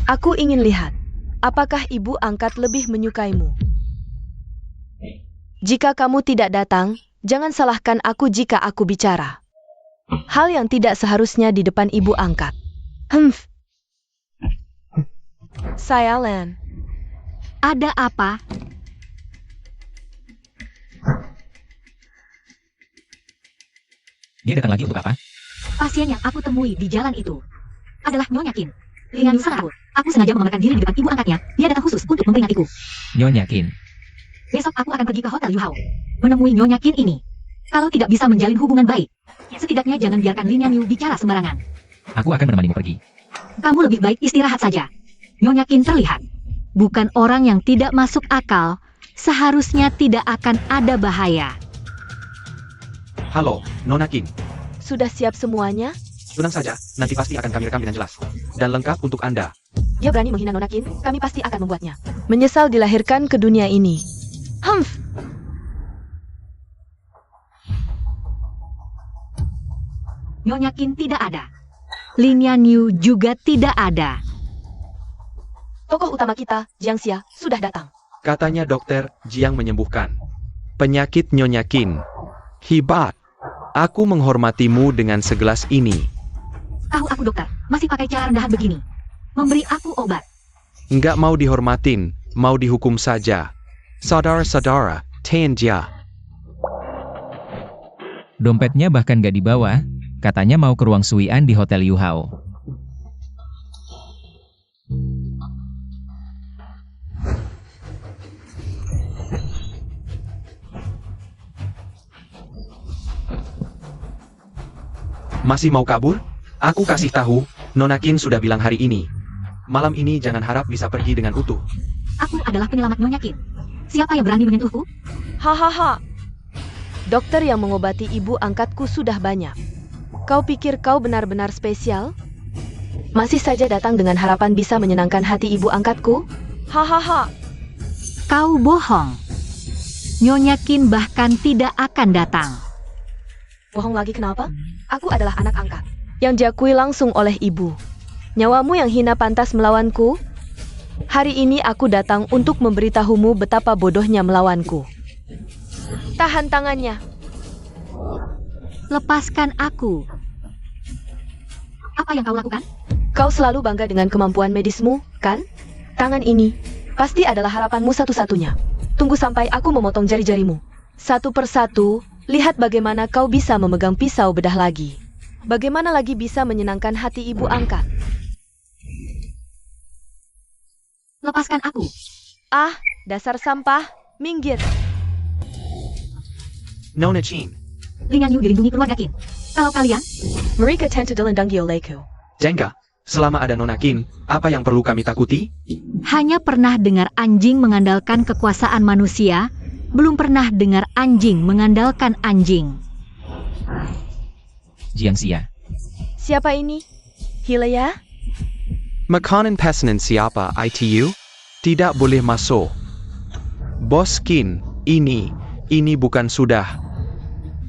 Aku ingin lihat, apakah ibu angkat lebih menyukaimu. Jika kamu tidak datang, jangan salahkan aku jika aku bicara. Hal yang tidak seharusnya di depan ibu angkat. Saya Lan. Ada apa? Dia datang lagi untuk apa? Pasien yang aku temui di jalan itu adalah Nyonya Qin. Dengan sangat aku sengaja memamerkan diri di depan ibu angkatnya. Dia datang khusus untuk memperingatiku. Nyonya Qin. Besok aku akan pergi ke Hotel Yuhao, menemui Nyonya Qin ini. Kalau tidak bisa menjalin hubungan baik, setidaknya jangan biarkan Lin Yanyu bicara sembarangan. Aku akan menemanimu pergi. Kamu lebih baik istirahat saja. Nyonya Qin terlihat bukan orang yang tidak masuk akal. Seharusnya tidak akan ada bahaya. Halo, Nona Qin. Sudah siap semuanya? Tenang saja, nanti pasti akan kami rekam dengan jelas. Dan lengkap untuk Anda. Dia berani menghina Nona Qin, kami pasti akan membuatnya. Menyesal dilahirkan ke dunia ini. Nyonya Qin tidak ada. Lin Yanyu juga tidak ada. Tokoh utama kita, Jiang Xia, sudah datang. Katanya dokter Jiang menyembuhkan penyakit Nyonya Qin. Hebat. Aku menghormatimu dengan segelas ini. Tahu aku dokter, masih pakai cara rendahan begini. Memberi aku obat. Nggak mau dihormatin, mau dihukum saja. Saudara-saudara, Tianjia. Dompetnya bahkan gak dibawa, katanya mau ke ruang Suian di Hotel Yuhao. Masih mau kabur? Aku kasih tahu, Nona Qin sudah bilang hari ini. Malam ini jangan harap bisa pergi dengan utuh. Aku adalah penyelamat Nyonya Qin. Siapa yang berani menyentuhku? Hahaha. Dokter yang mengobati ibu angkatku sudah banyak. Kau pikir kau benar-benar spesial? Masih saja datang dengan harapan bisa menyenangkan hati ibu angkatku? Hahaha. Kau bohong. Nyonya Qin bahkan tidak akan datang. Bohong lagi kenapa? Aku adalah anak angkat. Yang diakui langsung oleh ibu. Nyawamu yang hina pantas melawanku? Hari ini aku datang untuk memberitahumu betapa bodohnya melawanku. Tahan tangannya. Lepaskan aku. Apa yang kau lakukan? Kau selalu bangga dengan kemampuan medismu, kan? Tangan ini pasti adalah harapanmu satu-satunya. Tunggu sampai aku memotong jari-jarimu. Satu persatu, lihat bagaimana kau bisa memegang pisau bedah lagi. Bagaimana lagi bisa menyenangkan hati ibu angkat? Lepaskan aku. Ah, dasar sampah, minggir. Nona Qin. Lin Yanyu dilindungi keluarga Qin. Kalau kalian, Mereka tend to dilindungi olehku. Jengga, selama ada Nona Qin, apa yang perlu kami takuti? hanya pernah dengar anjing mengandalkan kekuasaan manusia, belum pernah dengar anjing mengandalkan anjing. Jiang Xia. Siapa ini? Hilya? Makanan pesanan siapa ITU? Tidak boleh masuk. Bos Qin, ini bukan sudah.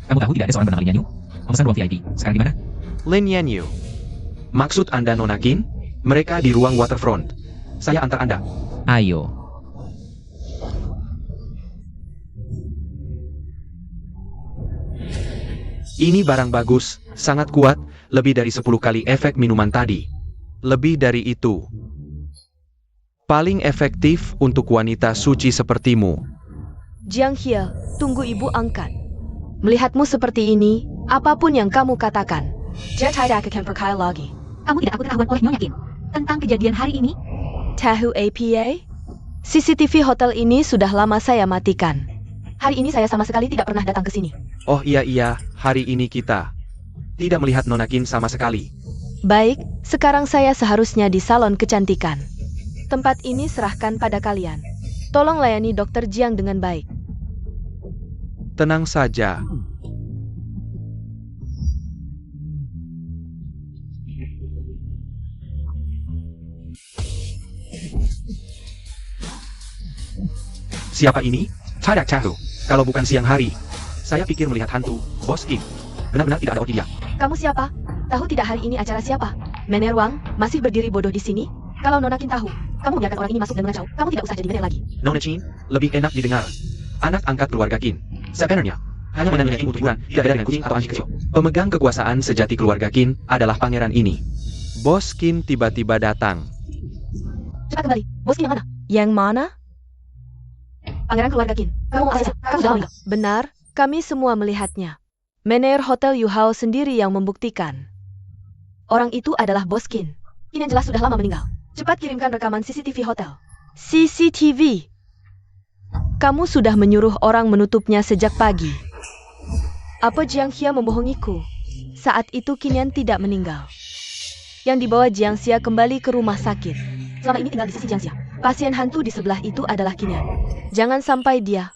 Kamu tahu tidak ada seorang bernama Lin Yanyu? Pemesan ruang VIP. Sekarang di mana? Lin Yanyu. Maksud Anda Nona Qin? Mereka di ruang waterfront. Saya antar Anda. Ayo. Ini barang bagus, sangat kuat, lebih dari 10 kali efek minuman tadi. Lebih dari itu. Paling efektif untuk wanita suci sepertimu. Jiang Hie, tunggu ibu angkat. Melihatmu seperti ini, apapun yang kamu katakan, dia tidak akan percaya lagi. Kamu tidak aku ketahuan oleh Nyonya Qin tentang kejadian hari ini? Tahu apa? CCTV hotel ini sudah lama saya matikan. Hari ini saya sama sekali tidak pernah datang ke sini. Oh iya, hari ini kita tidak melihat Nona Qin sama sekali. Baik, sekarang saya seharusnya di salon kecantikan. Tempat ini serahkan pada kalian. Tolong layani Dr. Jiang dengan baik. Tenang saja. Siapa ini? Tidak tahu. Kalau bukan siang hari. Saya pikir melihat hantu, Bos Kim. Benar-benar tidak ada orkidia. Kamu siapa? Tahu tidak hari ini acara siapa? Mener Wang masih berdiri bodoh di sini? Kalau Nona Qin tahu, kamu biarkan orang ini masuk dan mengacau. Kamu tidak usah jadi Mener lagi. Nona Qin, lebih enak didengar. Anak angkat keluarga Qin. Sebenarnya, hanya menanyai untuk hiburan, tidak beda dengan kucing atau anjing kecil. Pemegang kekuasaan sejati keluarga Qin adalah pangeran ini. Bos Kim tiba-tiba datang. Cepat kembali. Bos Qin yang mana? Yang mana? Pangeran keluarga Qin. Kamu mau saja. Kamu sudah meninggal. Benar, kami semua melihatnya. Manajer Hotel Yuhao sendiri yang membuktikan. Orang itu adalah Bos Qin. Qin yang jelas sudah lama meninggal. Cepat kirimkan rekaman CCTV hotel. CCTV? Kamu sudah menyuruh orang menutupnya sejak pagi. Apa Jiang Xia membohongiku? Saat itu Qin tidak meninggal. Yang dibawa Jiang Xia kembali ke rumah sakit. Selama ini tinggal di sisi Jiang Xia. Pasien hantu di sebelah itu adalah Qin. Jangan sampai dia.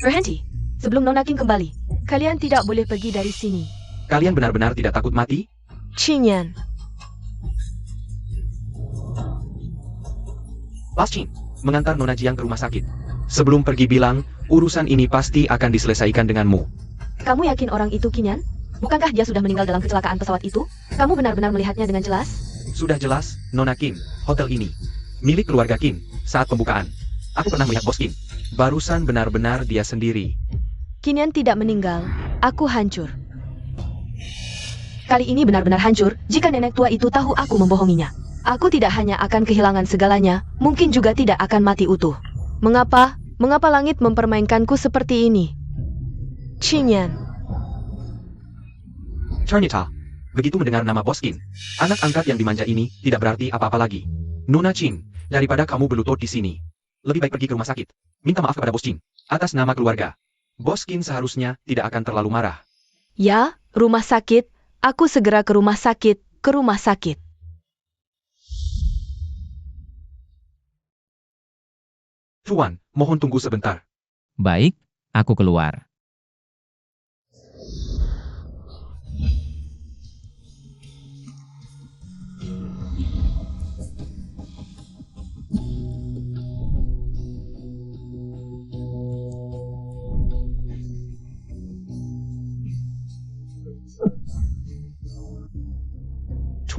Berhenti. Sebelum Nona Qin kembali, kalian tidak boleh pergi dari sini. Kalian benar-benar tidak takut mati? Qin. Bos Qin, mengantar Nona Jiang ke rumah sakit. Sebelum pergi bilang, urusan ini pasti akan diselesaikan denganmu. Kamu yakin orang itu Qin? Bukankah dia sudah meninggal dalam kecelakaan pesawat itu? Kamu benar-benar melihatnya dengan jelas? Sudah jelas, Nona Qin, hotel ini milik keluarga Qin. Saat pembukaan, aku pernah melihat Bos Qin. Barusan benar-benar dia sendiri. Qin tidak meninggal, aku hancur. Kali ini benar-benar hancur jika nenek tua itu tahu aku membohonginya. Aku tidak hanya akan kehilangan segalanya, mungkin juga tidak akan mati utuh. Mengapa? Mengapa langit mempermainkanku seperti ini? Qin. Ternyata, begitu mendengar nama Bos Qin, anak angkat yang dimanja ini tidak berarti apa-apa lagi. Nona Qin, daripada kamu berlutut di sini, lebih baik pergi ke rumah sakit. Minta maaf kepada Bos Qin, atas nama keluarga. Bos Qin seharusnya tidak akan terlalu marah. Ya, rumah sakit. Aku segera ke rumah sakit, ke rumah sakit. Tuan, mohon tunggu sebentar. Baik, aku keluar.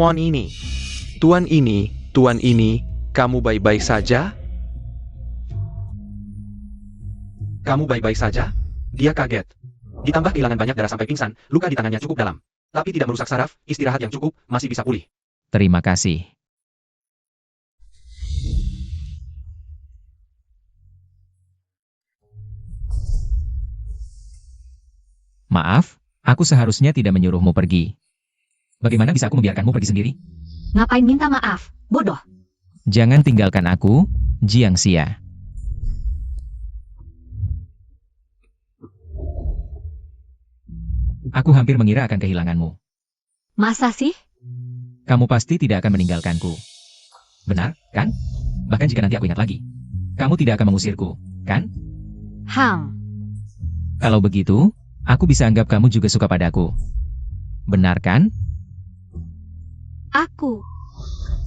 Tuan ini, kamu baik-baik saja? Kamu baik-baik saja? Dia kaget. Ditambah kehilangan banyak darah sampai pingsan, luka di tangannya cukup dalam. Tapi tidak merusak saraf, istirahat yang cukup, masih bisa pulih. Terima kasih. Maaf, aku seharusnya tidak menyuruhmu pergi. Bagaimana bisa aku membiarkanmu pergi sendiri? Ngapain minta maaf? Bodoh. Jangan tinggalkan aku, Jiang Xia. Aku hampir mengira akan kehilanganmu. Masa sih? Kamu pasti tidak akan meninggalkanku. Benar, kan? Bahkan jika nanti aku ingat lagi. Kamu tidak akan mengusirku, kan? Kalau begitu, aku bisa anggap kamu juga suka padaku. Benar kan?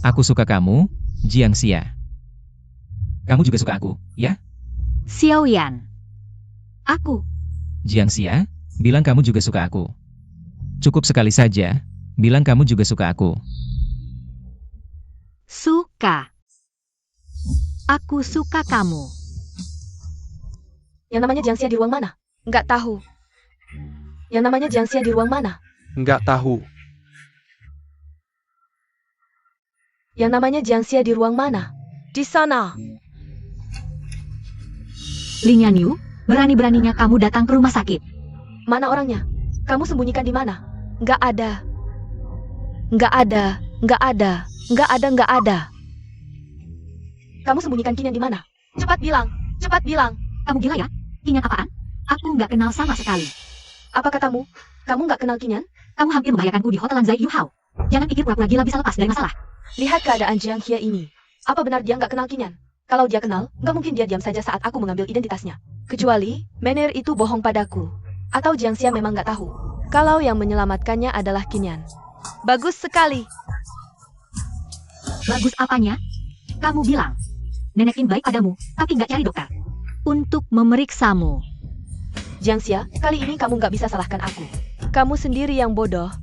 Aku suka kamu, Jiang Xia. Kamu juga suka aku, ya? Xiaoyan. Aku. Jiang Xia, bilang kamu juga suka aku. Cukup sekali saja, bilang kamu juga suka aku. Suka. Aku suka kamu. Yang namanya Jiang Xia di ruang mana? Nggak tahu. Yang namanya Jiangxia di ruang mana? Nggak tahu. Yang namanya Jiangxia di ruang mana? Di sana. Lin Yanyu, berani-beraninya kamu datang ke rumah sakit. Mana orangnya? Kamu sembunyikan di mana? Nggak ada. Nggak ada. Nggak ada. Nggak ada. Nggak ada. Kamu sembunyikan Kinyan di mana? Cepat bilang, cepat bilang. Kamu gila ya? Kinyan apaan? Aku nggak kenal sama sekali. Apa katamu? Kamu nggak kenal Kinyan? Kamu hampir membahayakanku di hotel Lanzai Yuhao. Jangan pikir pura-pura gila bisa lepas dari masalah. Lihat keadaan Jiangxia ini. Apa benar dia nggak kenal Kinyan? Kalau dia kenal, nggak mungkin dia diam saja saat aku mengambil identitasnya. Kecuali, Menir itu bohong padaku. Atau Jiangxia memang nggak tahu. Kalau yang menyelamatkannya adalah Kinyan. Bagus sekali. Bagus apanya? Kamu bilang. Nenek Qin baik padamu, tapi nggak cari dokter. Untuk memeriksamu. Jiangxia, kali ini kamu nggak bisa salahkan aku. Kamu sendiri yang bodoh.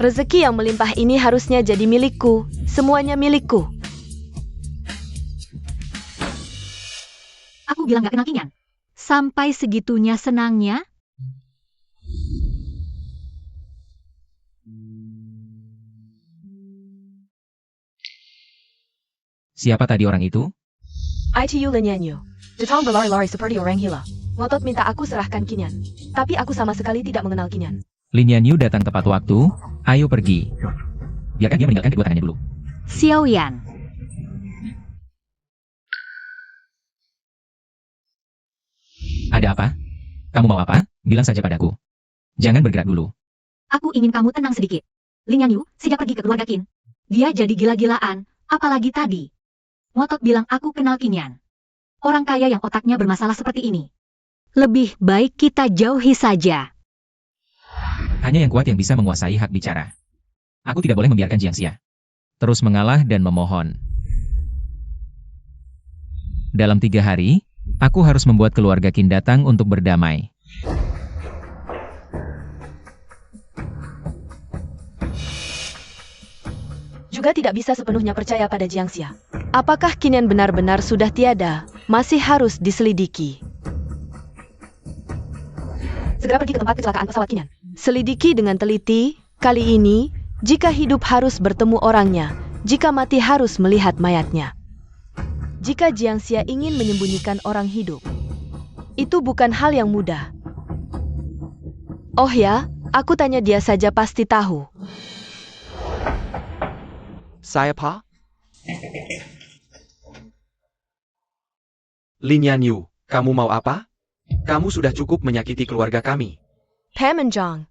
Rezeki yang melimpah ini harusnya jadi milikku. Semuanya milikku. Aku bilang nggak kenal Kinyan. Sampai segitunya senangnya. Siapa tadi orang itu? ITU Lin Yanyu. Detang berlari-lari seperti orang gila. Ngotot minta aku serahkan Kinyan. Tapi aku sama sekali tidak mengenal Kinyan. Lin Yanyu datang tepat waktu. Ayo pergi. Biarkan dia meninggalkan kedua tangannya dulu. Xiao Yan. Ada apa? Kamu mau apa? Bilang saja padaku. Jangan bergerak dulu. Aku ingin kamu tenang sedikit. Lin Yanyu, sejak pergi ke keluarga Qin, dia jadi gila-gilaan, apalagi tadi. Ngotot bilang aku kenal Kinyan. Orang kaya yang otaknya bermasalah seperti ini. Lebih baik kita jauhi saja. Hanya yang kuat yang bisa menguasai hak bicara. Aku tidak boleh membiarkan Jiangxia terus mengalah dan memohon. Dalam 3 hari, aku harus membuat keluarga Qin datang untuk berdamai. Juga tidak bisa sepenuhnya percaya pada Jiangxia. Apakah Kinyan benar-benar sudah tiada? Masih harus diselidiki. Segera pergi ke tempat kecelakaan pesawat Kinyan. Selidiki dengan teliti. Kali ini, jika hidup harus bertemu orangnya, jika mati harus melihat mayatnya. Jika Jiangxia ingin menyembunyikan orang hidup, itu bukan hal yang mudah. Oh ya, aku tanya dia saja pasti tahu. Saya Pa? Lin Yanyu, kamu mau apa? Kamu sudah cukup menyakiti keluarga kami. Pemenjong,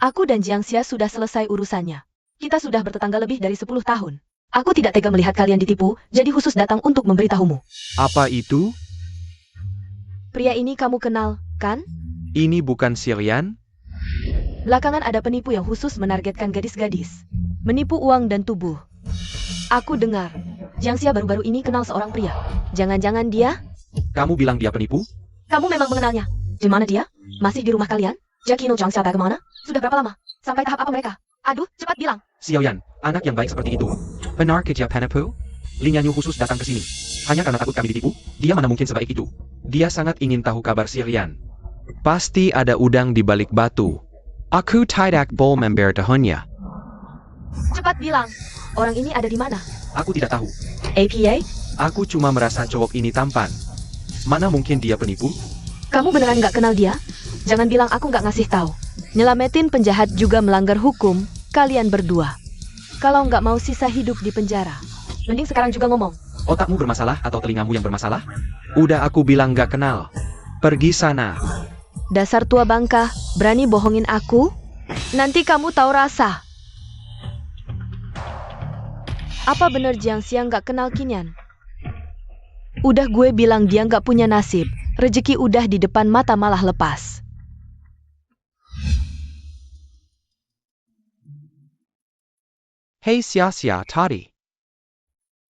Aku dan Jiangxia sudah selesai urusannya. Kita sudah bertetangga lebih dari 10 tahun. Aku tidak tega melihat kalian ditipu, jadi khusus datang untuk memberitahumu. Apa itu? pria ini kamu kenal, kan? Ini bukan Silian? Belakangan ada penipu yang khusus menargetkan gadis-gadis. Menipu uang dan tubuh. Aku dengar, Jiangxia baru-baru ini kenal seorang pria. Jangan-jangan dia? Kamu bilang dia penipu? Kamu memang mengenalnya. Di mana dia? Masih di rumah kalian? Jackie No Jiangxia bagaimana? Sudah berapa lama? Sampai tahap apa mereka? Aduh, cepat bilang. Xiaoyan, anak yang baik seperti itu. Benar kerja penipu? Lin Yanyu khusus datang ke sini. Hanya karena takut kami ditipu, dia mana mungkin sebaik itu. Dia sangat ingin tahu kabar Silian. Pasti ada udang di balik batu. Aku tidak boleh memberitahunya. Cepat bilang. Orang ini ada di mana? Aku tidak tahu. APA? Aku cuma merasa cowok ini tampan. Mana mungkin dia penipu? Kamu beneran nggak kenal dia? Jangan bilang aku nggak ngasih tahu. Nyelamatin penjahat juga melanggar hukum, kalian berdua. Kalau nggak mau sisa hidup di penjara. Mending sekarang juga ngomong. Otakmu bermasalah atau telingamu yang bermasalah? Udah aku bilang gak kenal. Pergi sana. Dasar tua bangka, berani bohongin aku? Nanti kamu tahu rasa. Apa bener Jiangxia nggak kenal Kinyan? Udah gue bilang dia nggak punya nasib. Rezeki udah di depan mata malah lepas. Hei Xia tadi.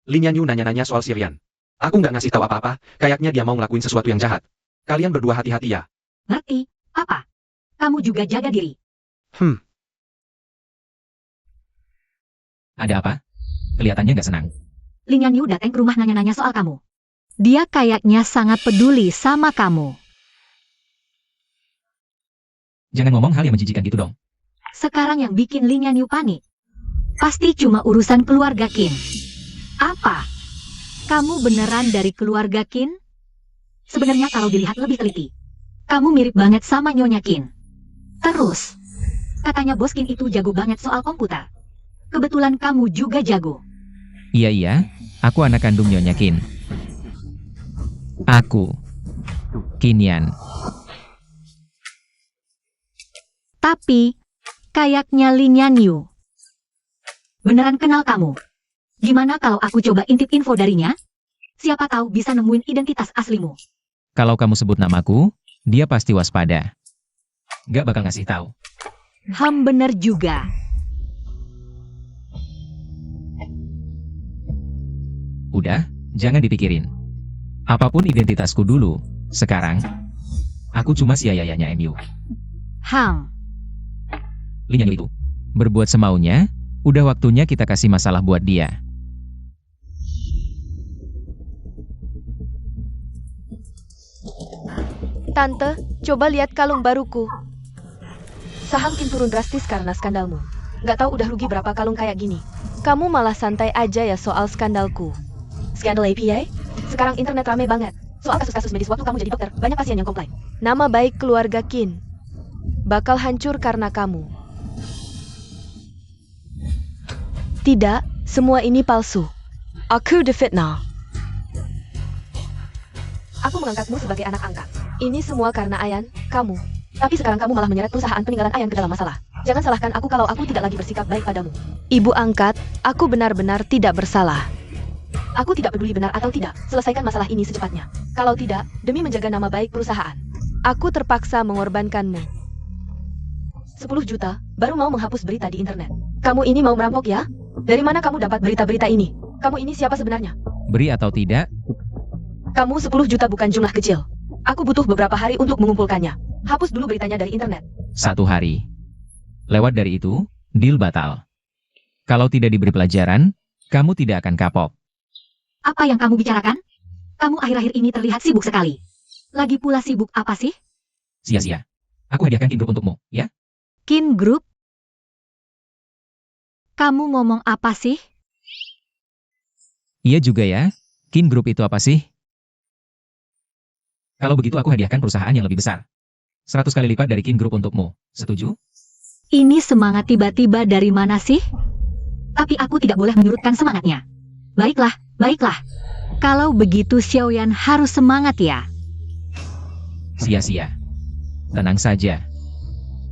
Lin Yanyu nanya-nanya soal Silian. Aku nggak ngasih tahu apa-apa, kayaknya dia mau ngelakuin sesuatu yang jahat. Kalian berdua hati-hati ya. Ngerti? Apa? Kamu juga jaga diri. Ada apa? Kelihatannya nggak senang. Lin Yanyu datang ke rumah nanya-nanya soal kamu. Dia kayaknya sangat peduli sama kamu. Jangan ngomong hal yang menjijikan gitu dong. Sekarang yang bikin Lin Yanyu panik, pasti cuma urusan keluarga Qin. Apa? Kamu beneran dari keluarga Qin? Sebenarnya kalau dilihat lebih teliti, kamu mirip banget sama Nyonya Qin. Terus, katanya bos Qin itu jago banget soal komputer. Kebetulan kamu juga jago. Iya, aku anak kandung Nyonya Qin. Aku, Qin Yan. Tapi, kayaknya Lin Yanyu beneran kenal kamu. Gimana kalau aku coba intip info darinya? Siapa tahu bisa nemuin identitas aslimu. Kalau kamu sebut namaku, dia pasti waspada. Gak bakal ngasih tahu. Bener juga. Udah, jangan dipikirin. Apapun identitasku dulu, sekarang, aku cuma si ayahnya MU. Lin Yanyu itu berbuat semaunya, udah waktunya kita kasih masalah buat dia. Tante, coba lihat kalung baruku. Saham Qin turun drastis karena skandalmu. Gak tahu udah rugi berapa kalung kayak gini. Kamu malah santai aja ya soal skandalku. Skandal APA? Sekarang internet rame banget. Soal kasus-kasus medis waktu kamu jadi dokter, banyak pasien yang komplain. Nama baik keluarga Qin bakal hancur karena kamu. Tidak, semua ini palsu. Aku difitnah. Aku mengangkatmu sebagai anak angkat. Ini semua karena Ayan, kamu. Tapi sekarang kamu malah menyeret perusahaan peninggalan Ayan ke dalam masalah. Jangan salahkan aku kalau aku tidak lagi bersikap baik padamu. Ibu angkat, aku benar-benar tidak bersalah. Aku tidak peduli benar atau tidak, selesaikan masalah ini secepatnya. Kalau tidak, demi menjaga nama baik perusahaan, aku terpaksa mengorbankanmu. 10 juta, baru mau menghapus berita di internet. Kamu ini mau merampok ya? Dari mana kamu dapat berita-berita ini? Kamu ini siapa sebenarnya? Beri atau tidak, Kamu 10 juta bukan jumlah kecil. Aku butuh beberapa hari untuk mengumpulkannya. Hapus dulu beritanya dari internet. 1 hari. Lewat dari itu, deal batal. Kalau tidak diberi pelajaran, kamu tidak akan kapok. Apa yang kamu bicarakan? Kamu akhir-akhir ini terlihat sibuk sekali. Lagi pula sibuk apa sih? Sia-sia. Aku hadiahkan Qin Group untukmu, ya? Qin Group? Kamu ngomong apa sih? Iya juga ya. Qin Group itu apa sih? Kalau begitu aku hadiahkan perusahaan yang lebih besar. 100 kali lipat dari Qin Group untukmu. Setuju? Ini semangat tiba-tiba dari mana sih? Tapi aku tidak boleh menyurutkan semangatnya. Baiklah, baiklah. Kalau begitu Xiaoyan harus semangat ya. Sia-sia. Tenang saja.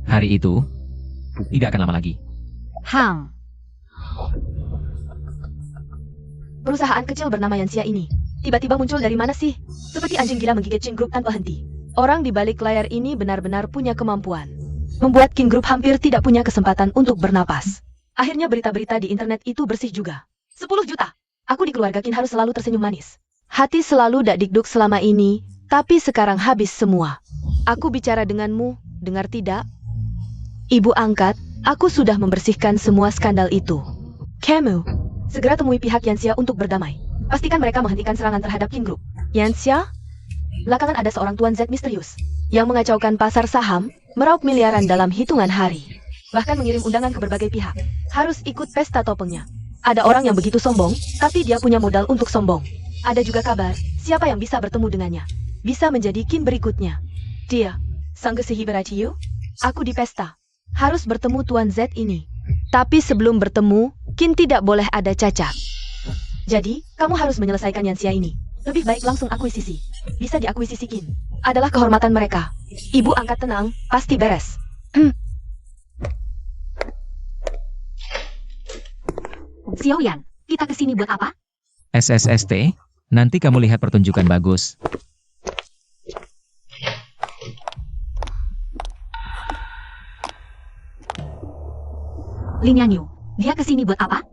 Hari itu tidak akan lama lagi. Perusahaan kecil bernama Yanxia ini tiba-tiba muncul dari mana sih? Seperti anjing gila menggigit Qin Group tanpa henti. Orang di balik layar ini benar-benar punya kemampuan membuat Qin Group hampir tidak punya kesempatan untuk bernapas. Akhirnya berita-berita di internet itu bersih juga. 10 juta. Aku di keluarga Qin harus selalu tersenyum manis. Hati selalu dakdikduk selama ini, tapi sekarang habis semua. Aku bicara denganmu, dengar tidak? Ibu angkat, aku sudah membersihkan semua skandal itu. Kamu, segera temui pihak Yanxia untuk berdamai. Pastikan mereka menghentikan serangan terhadap Qin Group. Yanxia? Belakangan ada seorang Tuan Z misterius yang mengacaukan pasar saham, meraup miliaran dalam hitungan hari. Bahkan mengirim undangan ke berbagai pihak. Harus ikut pesta topengnya. Ada orang yang begitu sombong, tapi dia punya modal untuk sombong. Ada juga kabar, siapa yang bisa bertemu dengannya. Bisa menjadi Qin berikutnya. Dia, Sanggesehi Beratiyu? Aku di pesta. Harus bertemu Tuan Z ini. Tapi sebelum bertemu, Qin tidak boleh ada cacat. Jadi, kamu harus menyelesaikan Yanxia ini. Lebih baik langsung akuisisi. Bisa diakuisisi Qin. Adalah kehormatan mereka. Ibu angkat tenang, pasti beres. Xiaoyan, kita kesini buat apa? SSST, nanti kamu lihat pertunjukan bagus. Lin Yanyu, dia kesini buat apa?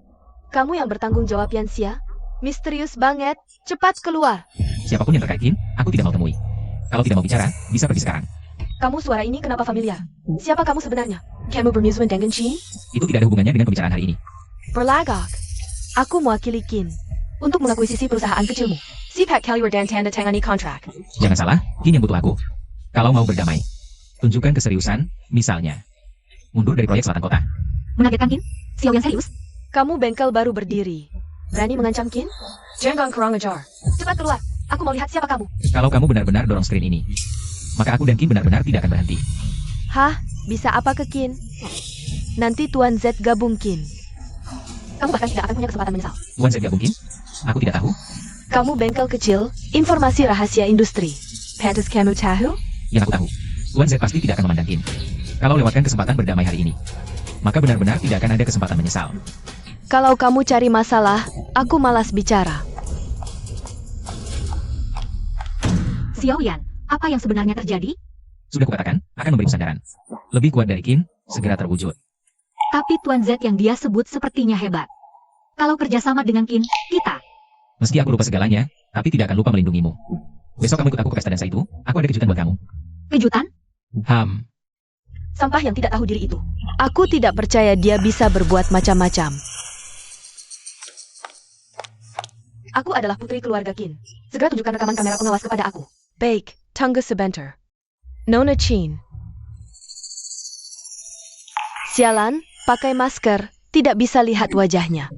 Kamu yang bertanggung jawab Yanxia? Misterius banget. Cepat keluar. Siapapun yang terkait Qin, aku tidak mau temui. Kalau tidak mau bicara, bisa pergi sekarang. Kamu suara ini kenapa familiar? Siapa kamu sebenarnya? Kamu bermuslim dengan Qin? Itu tidak ada hubungannya dengan pembicaraan hari ini. Berlagak. Aku mewakili Qin untuk mengakuisisi perusahaan kecilmu. Sipak Kaliur dan tanda tangani kontrak. Jangan salah, Qin yang butuh aku. Kalau mau berdamai. Tunjukkan keseriusan, misalnya. Mundur dari proyek selatan kota. Mengagetkan, Kin? Xiao yang serius? Kamu bengkel baru berdiri. Berani mengancam Qin? Jangan kurang ajar. Cepat keluar. Aku mau lihat siapa kamu. Kalau kamu benar-benar dorong screen ini, maka aku dan Qin benar-benar tidak akan berhenti. Hah? Bisa apa ke Qin? Nanti Tuan Z gabung Qin. Kamu bahkan tidak akan punya kesempatan menyesal. Tuan Z gabung Qin? Aku tidak tahu. Kamu bengkel kecil, informasi rahasia industri. Pantas kamu tahu? Yang aku tahu, Tuan Z pasti tidak akan memandang Qin. Kalau lewatkan kesempatan berdamai hari ini, maka benar-benar tidak akan ada kesempatan menyesal. Kalau kamu cari masalah, aku malas bicara. Xiao Yan, apa yang sebenarnya terjadi? Sudah kukatakan, akan memberi sandaran. Lebih kuat dari Qin, segera terwujud. Tapi Tuan Z yang dia sebut sepertinya hebat. Kalau kerjasama dengan Qin, kita. Meski aku lupa segalanya, tapi tidak akan lupa melindungimu. Besok kamu ikut aku ke pesta dansa itu, aku ada kejutan buat kamu. Kejutan? Sampah yang tidak tahu diri itu. Aku tidak percaya dia bisa berbuat macam-macam. Aku adalah putri keluarga Qin. Segera tunjukkan rekaman kamera pengawas kepada aku. Baik, tunggu sebentar. Nona Qin. Sialan, pakai masker, tidak bisa lihat wajahnya.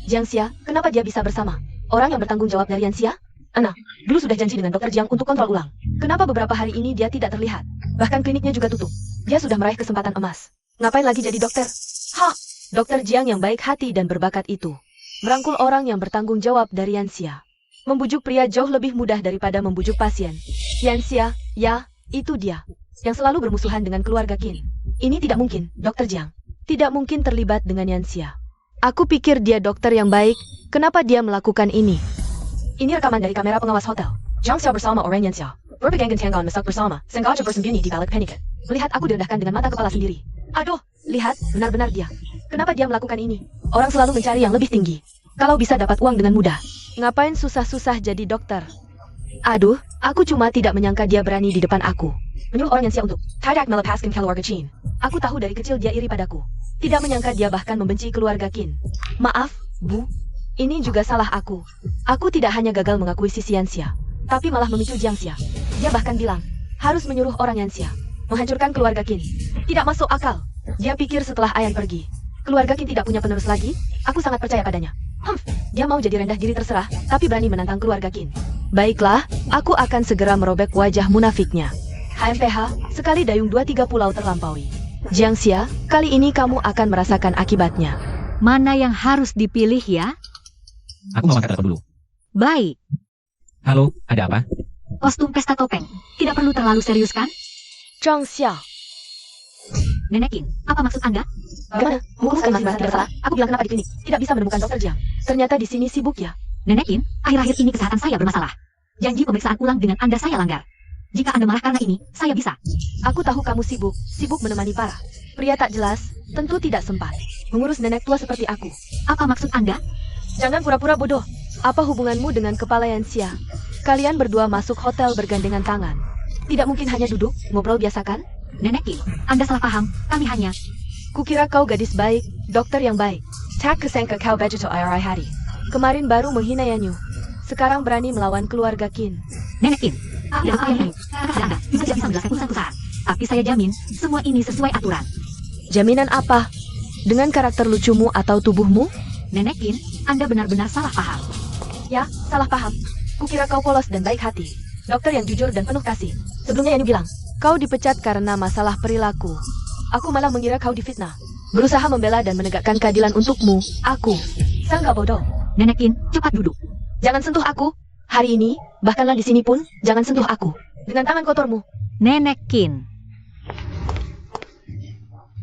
Jiang Xia, kenapa dia bisa bersama? Orang yang bertanggung jawab dari Yan Xia? Anak, dulu sudah janji dengan Dr. Jiang untuk kontrol ulang. Kenapa beberapa hari ini dia tidak terlihat? Bahkan kliniknya juga tutup. Dia sudah meraih kesempatan emas. Ngapain lagi jadi dokter? Hah! Dr. Jiang yang baik hati dan berbakat itu. Merangkul orang yang bertanggung jawab dari Yan Xia. Membujuk pria jauh lebih mudah daripada membujuk pasien. Yan Xia, ya, itu dia. Yang selalu bermusuhan dengan keluarga Qin. Ini tidak mungkin, Dr. Jiang. Tidak mungkin terlibat dengan Yan Xia. Aku pikir dia dokter yang baik, kenapa dia melakukan ini? Ini rekaman dari kamera pengawas hotel. Jiang Xia bersama orang Yan Xia. Berpegangan tangan masak bersama, sengaja bersembunyi di balik paniket. Melihat aku direndahkan dengan mata kepala sendiri. Aduh, lihat, benar-benar dia. Kenapa dia melakukan ini? Orang selalu mencari yang lebih tinggi. Kalau bisa dapat uang dengan mudah. Ngapain susah-susah jadi dokter? Aduh, aku cuma tidak menyangka dia berani di depan aku. Menyuruh orang Yan Xia untuk tidak melepaskan keluarga Qin. Aku tahu dari kecil dia iri padaku. Tidak menyangka dia bahkan membenci keluarga Qin. Maaf, Bu. Ini juga salah aku. Aku tidak hanya gagal mengakui sisi Yan Xia, tapi malah memicu Jiang Xia. Dia bahkan bilang, harus menyuruh orang Yan Xia menghancurkan keluarga Qin. Tidak masuk akal. Dia pikir setelah Ayan pergi, keluarga Qin tidak punya penerus lagi. Aku sangat percaya padanya. Dia mau jadi rendah diri terserah, tapi berani menantang keluarga Qin. Baiklah, aku akan segera merobek wajah munafiknya. HMPH, sekali dayung 2-3 pulau terlampaui. Jiang Xia, kali ini kamu akan merasakan akibatnya. Mana yang harus dipilih ya? Aku mau angkat telepon dulu. Baik. Halo, ada apa? Kostum pesta topeng. Tidak perlu terlalu serius kan? Zhang Xia, Nenek Qin, apa maksud Anda? bagaimana? Mumpung sekali masih merasa bersalah, aku bilang kenapa di klinik tidak bisa menemukan Dr. Jiang. Ternyata di sini sibuk ya. Nenek Qin, akhir-akhir ini kesehatan saya bermasalah. Janji pemeriksaan ulang dengan Anda saya langgar. Jika Anda marah karena ini, saya bisa. Aku tahu kamu sibuk menemani para pria tak jelas, tentu tidak sempat mengurus nenek tua seperti aku. Apa maksud Anda? Jangan pura-pura bodoh. Apa hubunganmu dengan kepala Yan Xia? Kalian berdua masuk hotel bergandengan tangan. Tidak mungkin hanya duduk, ngobrol biasa kan? Nenek Qin, Anda salah paham. Kami hanya... Kukira kau gadis baik, dokter yang baik. Tak kesangka kau begitu iri hati. Kemarin baru menghina Yanyu. Sekarang berani melawan keluarga Qin. Nenek Qin, dalam ayam ini, kakak Anda juga tidak bisa menjelaskan urusan perusahaan. Tapi saya jamin, semua ini sesuai aturan. Jaminan apa? Dengan karakter lucumu atau tubuhmu? Nenek Qin, Anda benar-benar salah paham. Ya, salah paham. Kukira kau polos dan baik hati. Dokter yang jujur dan penuh kasih. Sebelumnya Yanyu bilang, kau dipecat karena masalah perilaku. Aku malah mengira kau difitnah. Berusaha membela dan menegakkan keadilan untukmu, aku. Sangka bodoh. Nenek Qin, cepat duduk. Jangan sentuh aku. Hari ini, bahkanlah di sini pun, jangan sentuh aku. Dengan tangan kotormu. Nenek Qin.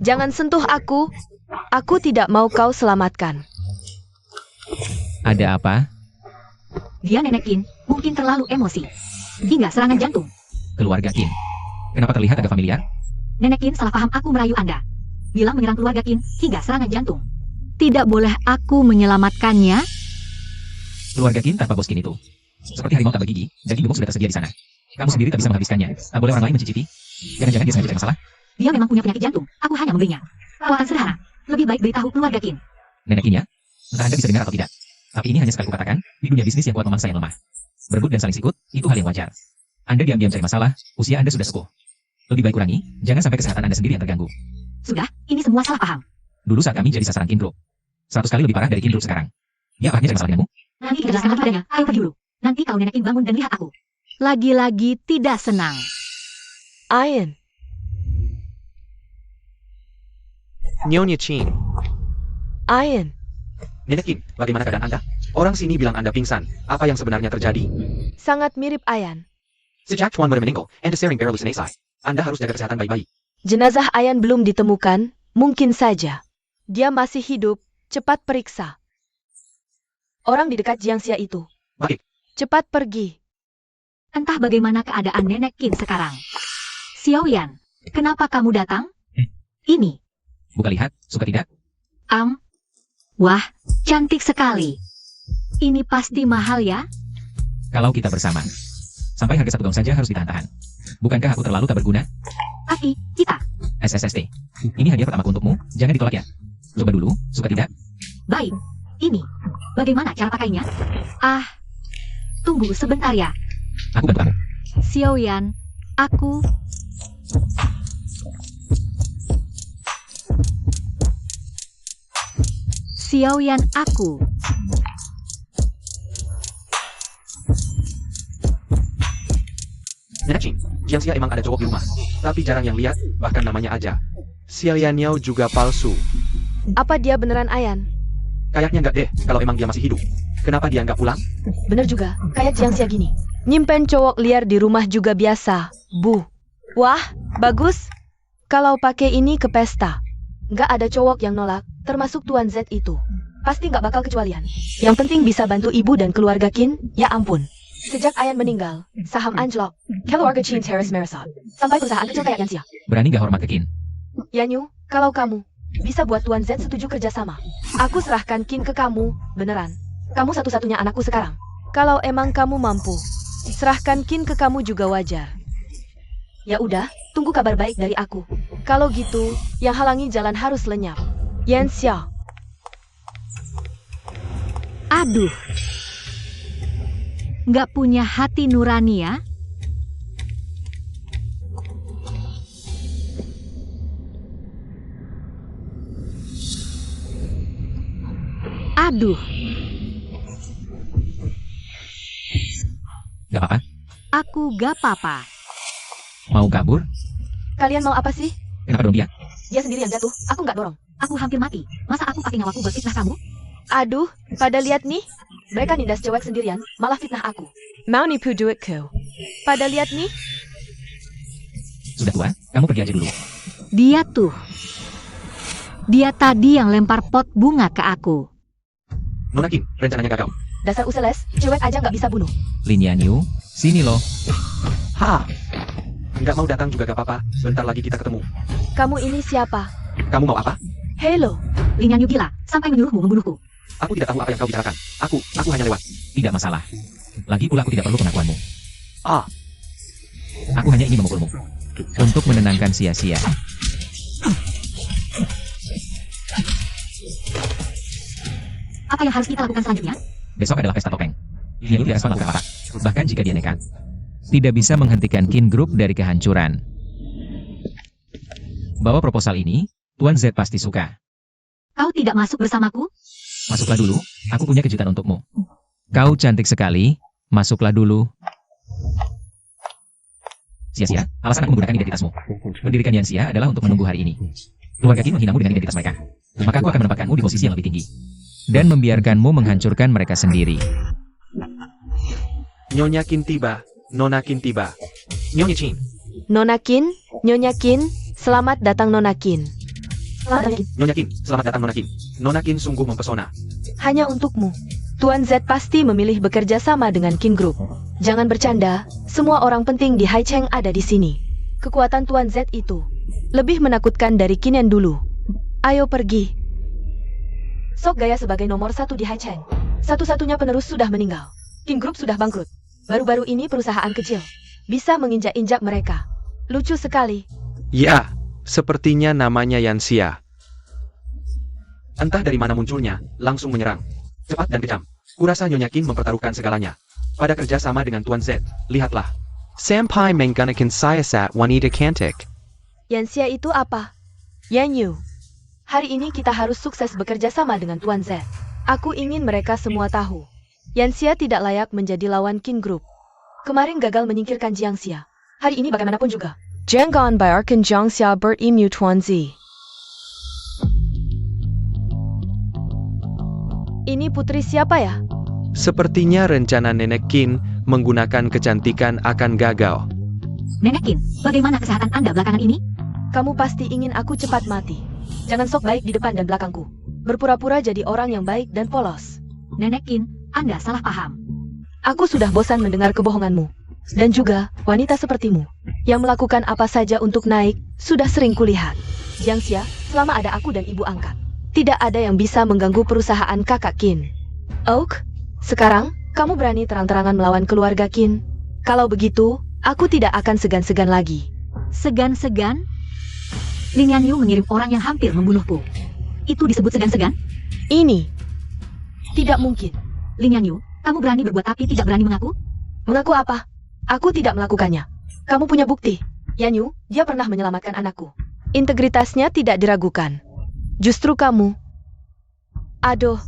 Jangan sentuh aku. Aku tidak mau kau selamatkan. Ada apa? Dia Nenek Qin, mungkin terlalu emosi. Hingga serangan jantung. Keluarga Qin. Kenapa terlihat agak familiar? Nenek Qin salah paham aku merayu Anda. Bilang menyerang keluarga Qin hingga serangan jantung. Tidak boleh aku menyelamatkannya? Keluarga Qin tanpa bos Qin itu. Seperti harimau tanpa gigi, daging gemuk sudah tersedia di sana. Kamu sendiri tak bisa menghabiskannya. Tak boleh orang lain mencicipi. Jangan-jangan dia sengaja cari masalah. Dia memang punya penyakit jantung. Aku hanya membelinya. Perawatan sederhana. Lebih baik beritahu keluarga Qin. Nenek Qin ya? Entah Anda bisa dengar atau tidak. Tapi ini hanya sekali kukatakan, di dunia bisnis yang kuat memaksa yang lemah. Berebut dan saling sikut, itu hal yang wajar. Anda diam-diam cari masalah, usia Anda sudah sepuh. Lebih baik kurangi, jangan sampai kesehatan Anda sendiri yang terganggu. Sudah, ini semua salah paham. Dulu saat kami jadi sasaran Kin Group, 100 kali lebih parah dari Kin Group sekarang. Ya apanya cari masalah denganmu? Nanti kita jelaskan lagi padanya. Ayo pergi dulu. Nanti kau nenekin bangun dan lihat aku. Lagi-lagi tidak senang. Ian, Nyonya Chin, Ian, Nenek Kin, bagaimana keadaan Anda? Orang sini bilang Anda pingsan. Apa yang sebenarnya terjadi? sangat mirip Ayan. Sejak Tuan Muda meninggal, Anda sering berhalusinasi. Anda harus jaga kesehatan baik-baik. Jenazah Ayan belum ditemukan, mungkin saja. Dia masih hidup, cepat periksa. Orang di dekat Jiangxia itu. Baik. Cepat pergi. Entah bagaimana keadaan Nenek Qin sekarang. Xiaoyan, kenapa kamu datang? Ini. Buka lihat, suka tidak? Wah, cantik sekali. Ini pasti mahal ya? Kalau kita bersama. Sampai harga 1 gaun saja harus ditahan-tahan. Bukankah aku terlalu tak berguna? Tapi, kita. SSST. Ini hadiah pertamaku untukmu, jangan ditolak ya. Coba dulu, suka tidak? Baik. Ini. Bagaimana cara pakainya? Tunggu sebentar ya. Aku bantu kamu. Xiaoyan, aku... Xiaoyan, aku... Nenek Chin, Jiangxia emang ada cowok di rumah. Tapi jarang yang lihat, bahkan namanya aja. Xiaoyan Yao juga palsu. Apa dia beneran Ayan? Kayaknya nggak deh, kalau emang dia masih hidup. Kenapa dia nggak pulang? Bener juga, kayak Jiangxia gini. Nyimpen cowok liar di rumah juga biasa, Bu. Wah, bagus. Kalau pakai ini ke pesta. Nggak ada cowok yang nolak, termasuk Tuan Z itu. Pasti nggak bakal kecualian. Yang penting bisa bantu ibu dan keluarga Qin, ya ampun. Sejak Ayan meninggal, saham anjlok. Keluarga Qin terus meresot. Sampai perusahaan kecil kayak Jiangxia. Berani gak hormat ke Qin? Yanyu, kalau kamu bisa buat Tuan Z setuju kerjasama, aku serahkan Qin ke kamu, beneran. Kamu satu-satunya anakku sekarang. Kalau emang kamu mampu, serahkan Qin ke kamu juga wajar. Ya udah, tunggu kabar baik dari aku. Kalau gitu, yang halangi jalan harus lenyap. Yan Xia. Aduh. Nggak punya hati nurani ya? Aduh, Gak apa-apa? aku gak apa-apa. Mau kabur? Kalian mau apa sih? Kenapa dong dia? Dia sendiri yang jatuh, aku nggak dorong. Aku hampir mati. Masa aku pakai nyawaku buat fitnah kamu? Aduh, pada lihat nih. Mereka nindas cewek sendirian, malah fitnah aku. Mau nipu duitku. Pada lihat nih. Sudah tua, kamu pergi aja dulu. Dia tuh. Dia tadi yang lempar pot bunga ke aku. Nona Qin, rencananya gagal. Dasar useles, cewek aja nggak bisa bunuh. Lin Yanyu, sini loh. Ha! Nggak mau datang juga gak apa-apa, sebentar lagi kita ketemu. Kamu ini siapa? Kamu mau apa? Hello. Lin Yanyu gila, sampai menyuruhmu membunuhku. Aku tidak tahu apa yang kau bicarakan. Aku hanya lewat. Tidak masalah. Lagi pula aku tidak perlu pengakuanmu. Ah, Aku hanya ingin memukulmu. Untuk menenangkan sia-sia. Apa yang harus kita lakukan selanjutnya? Besok adalah pesta topeng. Dia tidak respon apa-apa. Bahkan jika dia nekat. Tidak bisa menghentikan Qin Group dari kehancuran. Bawa proposal ini, Tuan Z pasti suka. Kau tidak masuk bersamaku? Masuklah dulu, aku punya kejutan untukmu. Kau cantik sekali, masuklah dulu. Sia-sia, alasan aku menggunakan identitasmu. Mendirikan Yanxia adalah untuk menunggu hari ini. Keluarga Qin menghinamu dengan identitas mereka. Maka aku akan menempatkanmu di posisi yang lebih tinggi. Dan membiarkanmu menghancurkan mereka sendiri. Nyonya Qin tiba, Nona Qin tiba. Nyonya Qin. Nona Qin, Nyonya Qin, selamat datang Nona Qin. Nyonya Qin, selamat datang Nona Qin. Nona Qin sungguh mempesona. Hanya untukmu. Tuan Z pasti memilih bekerja sama dengan Qin Group. Jangan bercanda, semua orang penting di Haicheng ada di sini. Kekuatan Tuan Z itu lebih menakutkan dari Qin yang dulu. Ayo pergi. Sok Gaya sebagai nomor 1 di Haicheng. Satu-satunya penerus sudah meninggal. Qin Group sudah bangkrut. Baru-baru ini perusahaan kecil. Bisa menginjak-injak mereka. Lucu sekali. Ya, sepertinya namanya Yanxia. Entah dari mana munculnya, langsung menyerang. Cepat dan kejam. Kurasa Nyonya Qin mempertaruhkan segalanya. Pada kerja sama dengan Tuan Z, lihatlah. Sampai menggunakan siasat wanita cantik. Yanxia itu apa? Yan Yu. Hari ini kita harus sukses bekerja sama dengan Tuan Z. Aku ingin mereka semua tahu. Yanxia tidak layak menjadi lawan King Group. Kemarin gagal menyingkirkan Jiangxia. Hari ini bagaimanapun juga. Jangan biarkan Jiangxia berimu Tuan Z. Ini putri siapa ya? Sepertinya rencana Nenek Qin menggunakan kecantikan akan gagal. Nenek Qin, bagaimana kesehatan Anda belakangan ini? Kamu pasti ingin aku cepat mati. Jangan sok baik di depan dan belakangku. Berpura-pura jadi orang yang baik dan polos. Nenek Qin, Anda salah paham. Aku sudah bosan mendengar kebohonganmu. Dan juga wanita sepertimu yang melakukan apa saja untuk naik sudah sering kulihat. Jiangxia, selama ada aku dan ibu angkat, tidak ada yang bisa mengganggu perusahaan kakak Qin. Oak, sekarang kamu berani terang-terangan melawan keluarga Qin. Kalau begitu, aku tidak akan segan-segan lagi. Segan-segan? Lin Yanyu mengirim orang yang hampir membunuhku. Itu disebut segan-segan? Ini tidak mungkin. Lin Yanyu, kamu berani berbuat tapi tidak berani mengaku? Mengaku apa? Aku tidak melakukannya. Kamu punya bukti. Yanyu, dia pernah menyelamatkan anakku. Integritasnya tidak diragukan. Justru kamu. Aduh.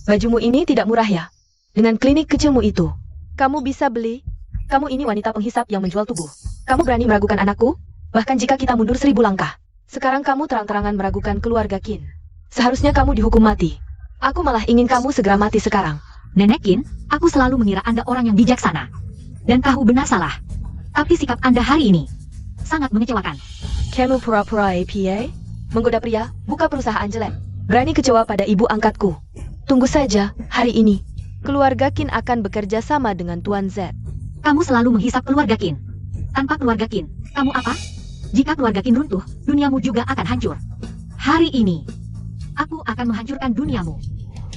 Bajumu ini tidak murah ya? Dengan klinik kecilmu itu. Kamu bisa beli. Kamu ini wanita penghisap yang menjual tubuh. Kamu berani meragukan anakku? Bahkan jika kita mundur 1000 langkah. Sekarang kamu terang-terangan meragukan keluarga Qin. Seharusnya kamu dihukum mati. Aku malah ingin kamu segera mati sekarang. Nenek Qin, aku selalu mengira Anda orang yang bijaksana. Dan tahu benar salah. Tapi sikap Anda hari ini sangat mengecewakan. Kamu pura-pura APA? Menggoda pria, buka perusahaan jelek. Berani kecewa pada ibu angkatku. Tunggu saja, hari ini. Keluarga Qin akan bekerja sama dengan Tuan Z. Kamu selalu menghisap keluarga Qin. Tanpa keluarga Qin, kamu apa? Jika keluarga Qin runtuh, duniamu juga akan hancur. Hari ini, aku akan menghancurkan duniamu.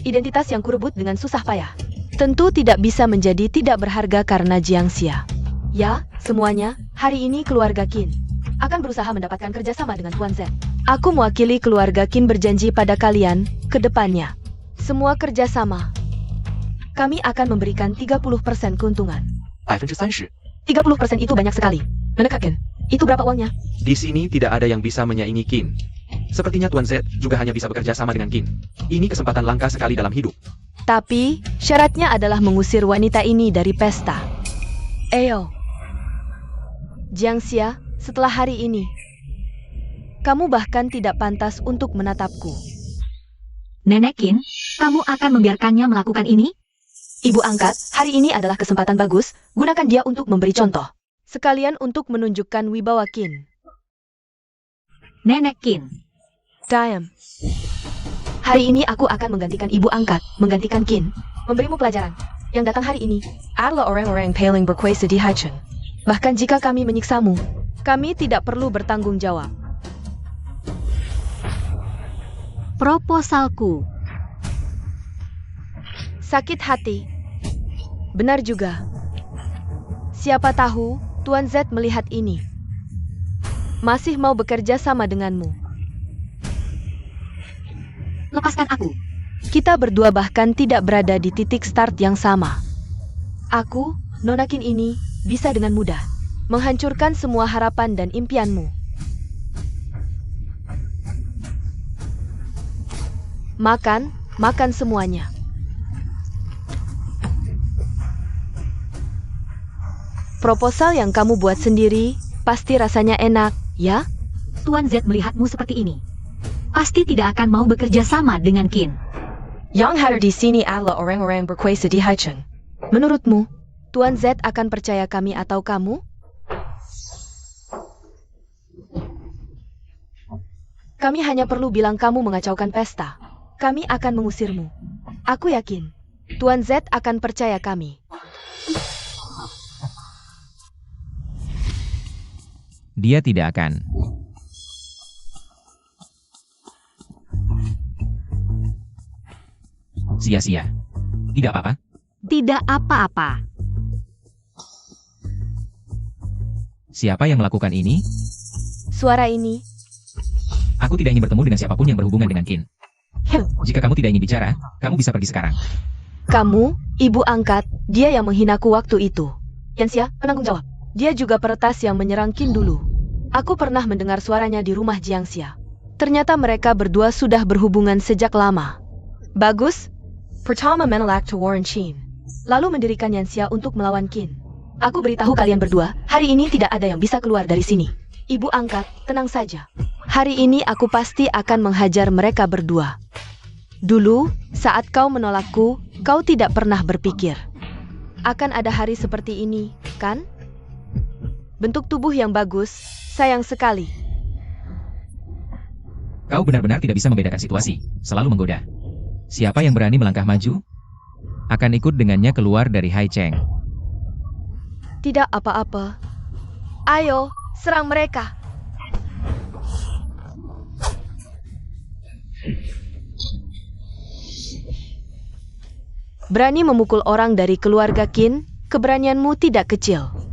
Identitas yang kurebut dengan susah payah. Tentu tidak bisa menjadi tidak berharga karena Jiangxia. Ya, semuanya, hari ini keluarga Qin akan berusaha mendapatkan kerjasama dengan Tuan Z. Aku mewakili keluarga Qin berjanji pada kalian, ke depannya. Semua kerjasama. Kami akan memberikan 30% keuntungan. 30%。 30% itu banyak sekali. Menekatkan. Itu berapa uangnya? Di sini tidak ada yang bisa menyaingi Qin. Sepertinya Tuan Z juga hanya bisa bekerja sama dengan Qin. Ini kesempatan langka sekali dalam hidup. Tapi, syaratnya adalah mengusir wanita ini dari pesta. Ayo. Jiangxia, setelah hari ini, kamu bahkan tidak pantas untuk menatapku. Nenek Qin, kamu akan membiarkannya melakukan ini? Ibu angkat, hari ini adalah kesempatan bagus, gunakan dia untuk memberi contoh. Sekalian untuk menunjukkan wibawa Qin. Nenek Qin. Diam. Hari ini aku akan menggantikan ibu angkat, menggantikan Qin, memberimu pelajaran. Yang datang hari ini adalah orang-orang paling berkuasa di Haicheng. Bahkan jika kami menyiksamu, kami tidak perlu bertanggung jawab. Proposalku. Sakit hati. Benar juga. Siapa tahu Tuan Z melihat ini. Masih mau bekerja sama denganmu. Lepaskan aku. Kita berdua bahkan tidak berada di titik start yang sama. Aku, Nona Qin ini, bisa dengan mudah menghancurkan semua harapan dan impianmu. Makan semuanya. Proposal yang kamu buat sendiri, pasti rasanya enak, ya? Tuan Z melihatmu seperti ini. Pasti tidak akan mau bekerja sama dengan Qin. Yang hadir di sini adalah orang-orang berkuasa di Haicheng. Menurutmu, Tuan Z akan percaya kami atau kamu? Kami hanya perlu bilang kamu mengacaukan pesta. Kami akan mengusirmu. Aku yakin, Tuan Z akan percaya kami. Dia tidak akan. Sia-sia. Tidak apa-apa. Tidak apa-apa. Siapa yang melakukan ini? Suara ini, Aku tidak ingin bertemu dengan siapapun yang berhubungan dengan Qin. Jika kamu tidak ingin bicara, kamu bisa pergi sekarang. kamu, ibu angkat, dia yang menghinaku waktu itu. Yanxia, penanggung jawab. Dia juga peretas yang menyerang Qin dulu. Aku pernah mendengar suaranya di rumah Jiangxia. Ternyata mereka berdua sudah berhubungan sejak lama. Bagus. Pertama menolak to Warren Qin. Lalu mendirikan Yanxia untuk melawan Qin. Aku beritahu kalian berdua, hari ini tidak ada yang bisa keluar dari sini. Ibu angkat, tenang saja. Hari ini aku pasti akan menghajar mereka berdua. Dulu, saat kau menolakku, kau tidak pernah berpikir akan ada hari seperti ini, kan? Bentuk tubuh yang bagus, sayang sekali. Kau benar-benar tidak bisa membedakan situasi, selalu menggoda. Siapa yang berani melangkah maju, akan ikut dengannya keluar dari Hai Cheng. Tidak apa-apa. Ayo, serang mereka. Berani memukul orang dari keluarga Qin, keberanianmu tidak kecil.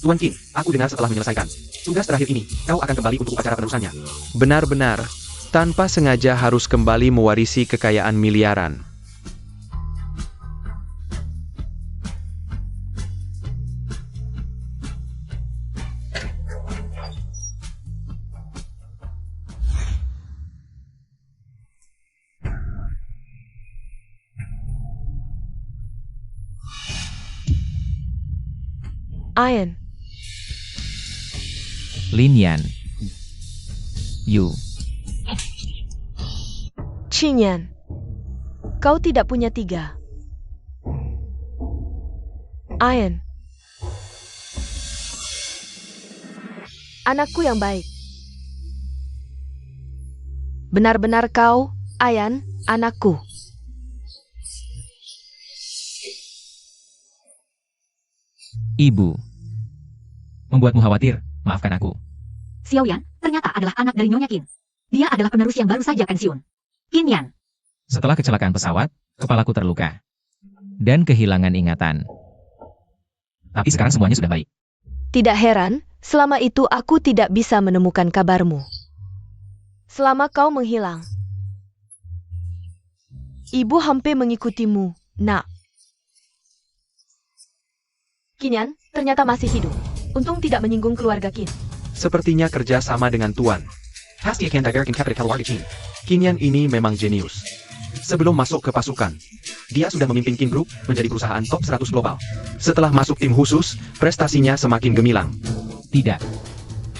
Tuan Qin, aku dengar setelah menyelesaikan tugas terakhir ini, kau akan kembali untuk upacara penerusannya. Benar-benar, tanpa sengaja harus kembali mewarisi kekayaan miliaran. Ian. Lin Yan. Yu. Qinyan. Kau tidak punya 3. Ian. Anakku yang baik. Benar-benar kau, Ian, anakku. Ibu. Membuatmu khawatir, maafkan aku. Xiaoyan ternyata adalah anak dari Nyonya Qin. Dia adalah penerus yang baru saja pensiun. Qin Yan. Setelah kecelakaan pesawat, kepalaku terluka. Dan kehilangan ingatan. Tapi sekarang semuanya sudah baik. Tidak heran, selama itu aku tidak bisa menemukan kabarmu. Selama kau menghilang. Ibu hampir mengikutimu, nak. Qinyan, ternyata masih hidup. Untung tidak menyinggung keluarga Qin. Sepertinya kerja sama dengan Tuan. Pasti akan dagangkan capital keluarga Qin. Qinyan ini memang jenius. Sebelum masuk ke pasukan, dia sudah memimpin Qin Group menjadi perusahaan top 100 global. Setelah masuk tim khusus, prestasinya semakin gemilang. Tidak.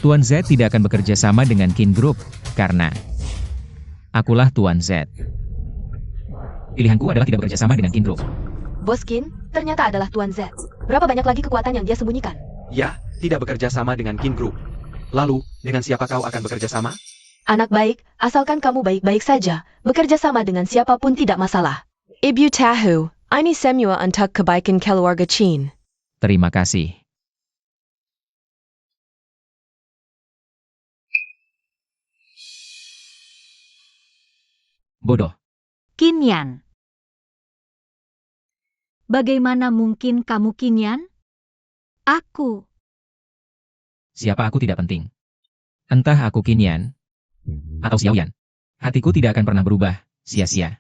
Tuan Z tidak akan bekerja sama dengan Qin Group, karena akulah Tuan Z. Pilihanku adalah tidak bekerja sama dengan Qin Group. Bos Qin, ternyata adalah Tuan Z. Berapa banyak lagi kekuatan yang dia sembunyikan? Ya, tidak bekerja sama dengan Qin Group. Lalu, dengan siapa kau akan bekerja sama? Anak baik, asalkan kamu baik-baik saja, bekerja sama dengan siapapun tidak masalah. Ibu tahu, ini semua untuk kebaikan keluarga Qin. Terima kasih. Bodoh. Qin Yan. Bagaimana mungkin kamu Qin Yan? Aku. Siapa aku tidak penting. Entah aku Qin Yan atau Xiaoyan. Hatiku tidak akan pernah berubah, sia-sia.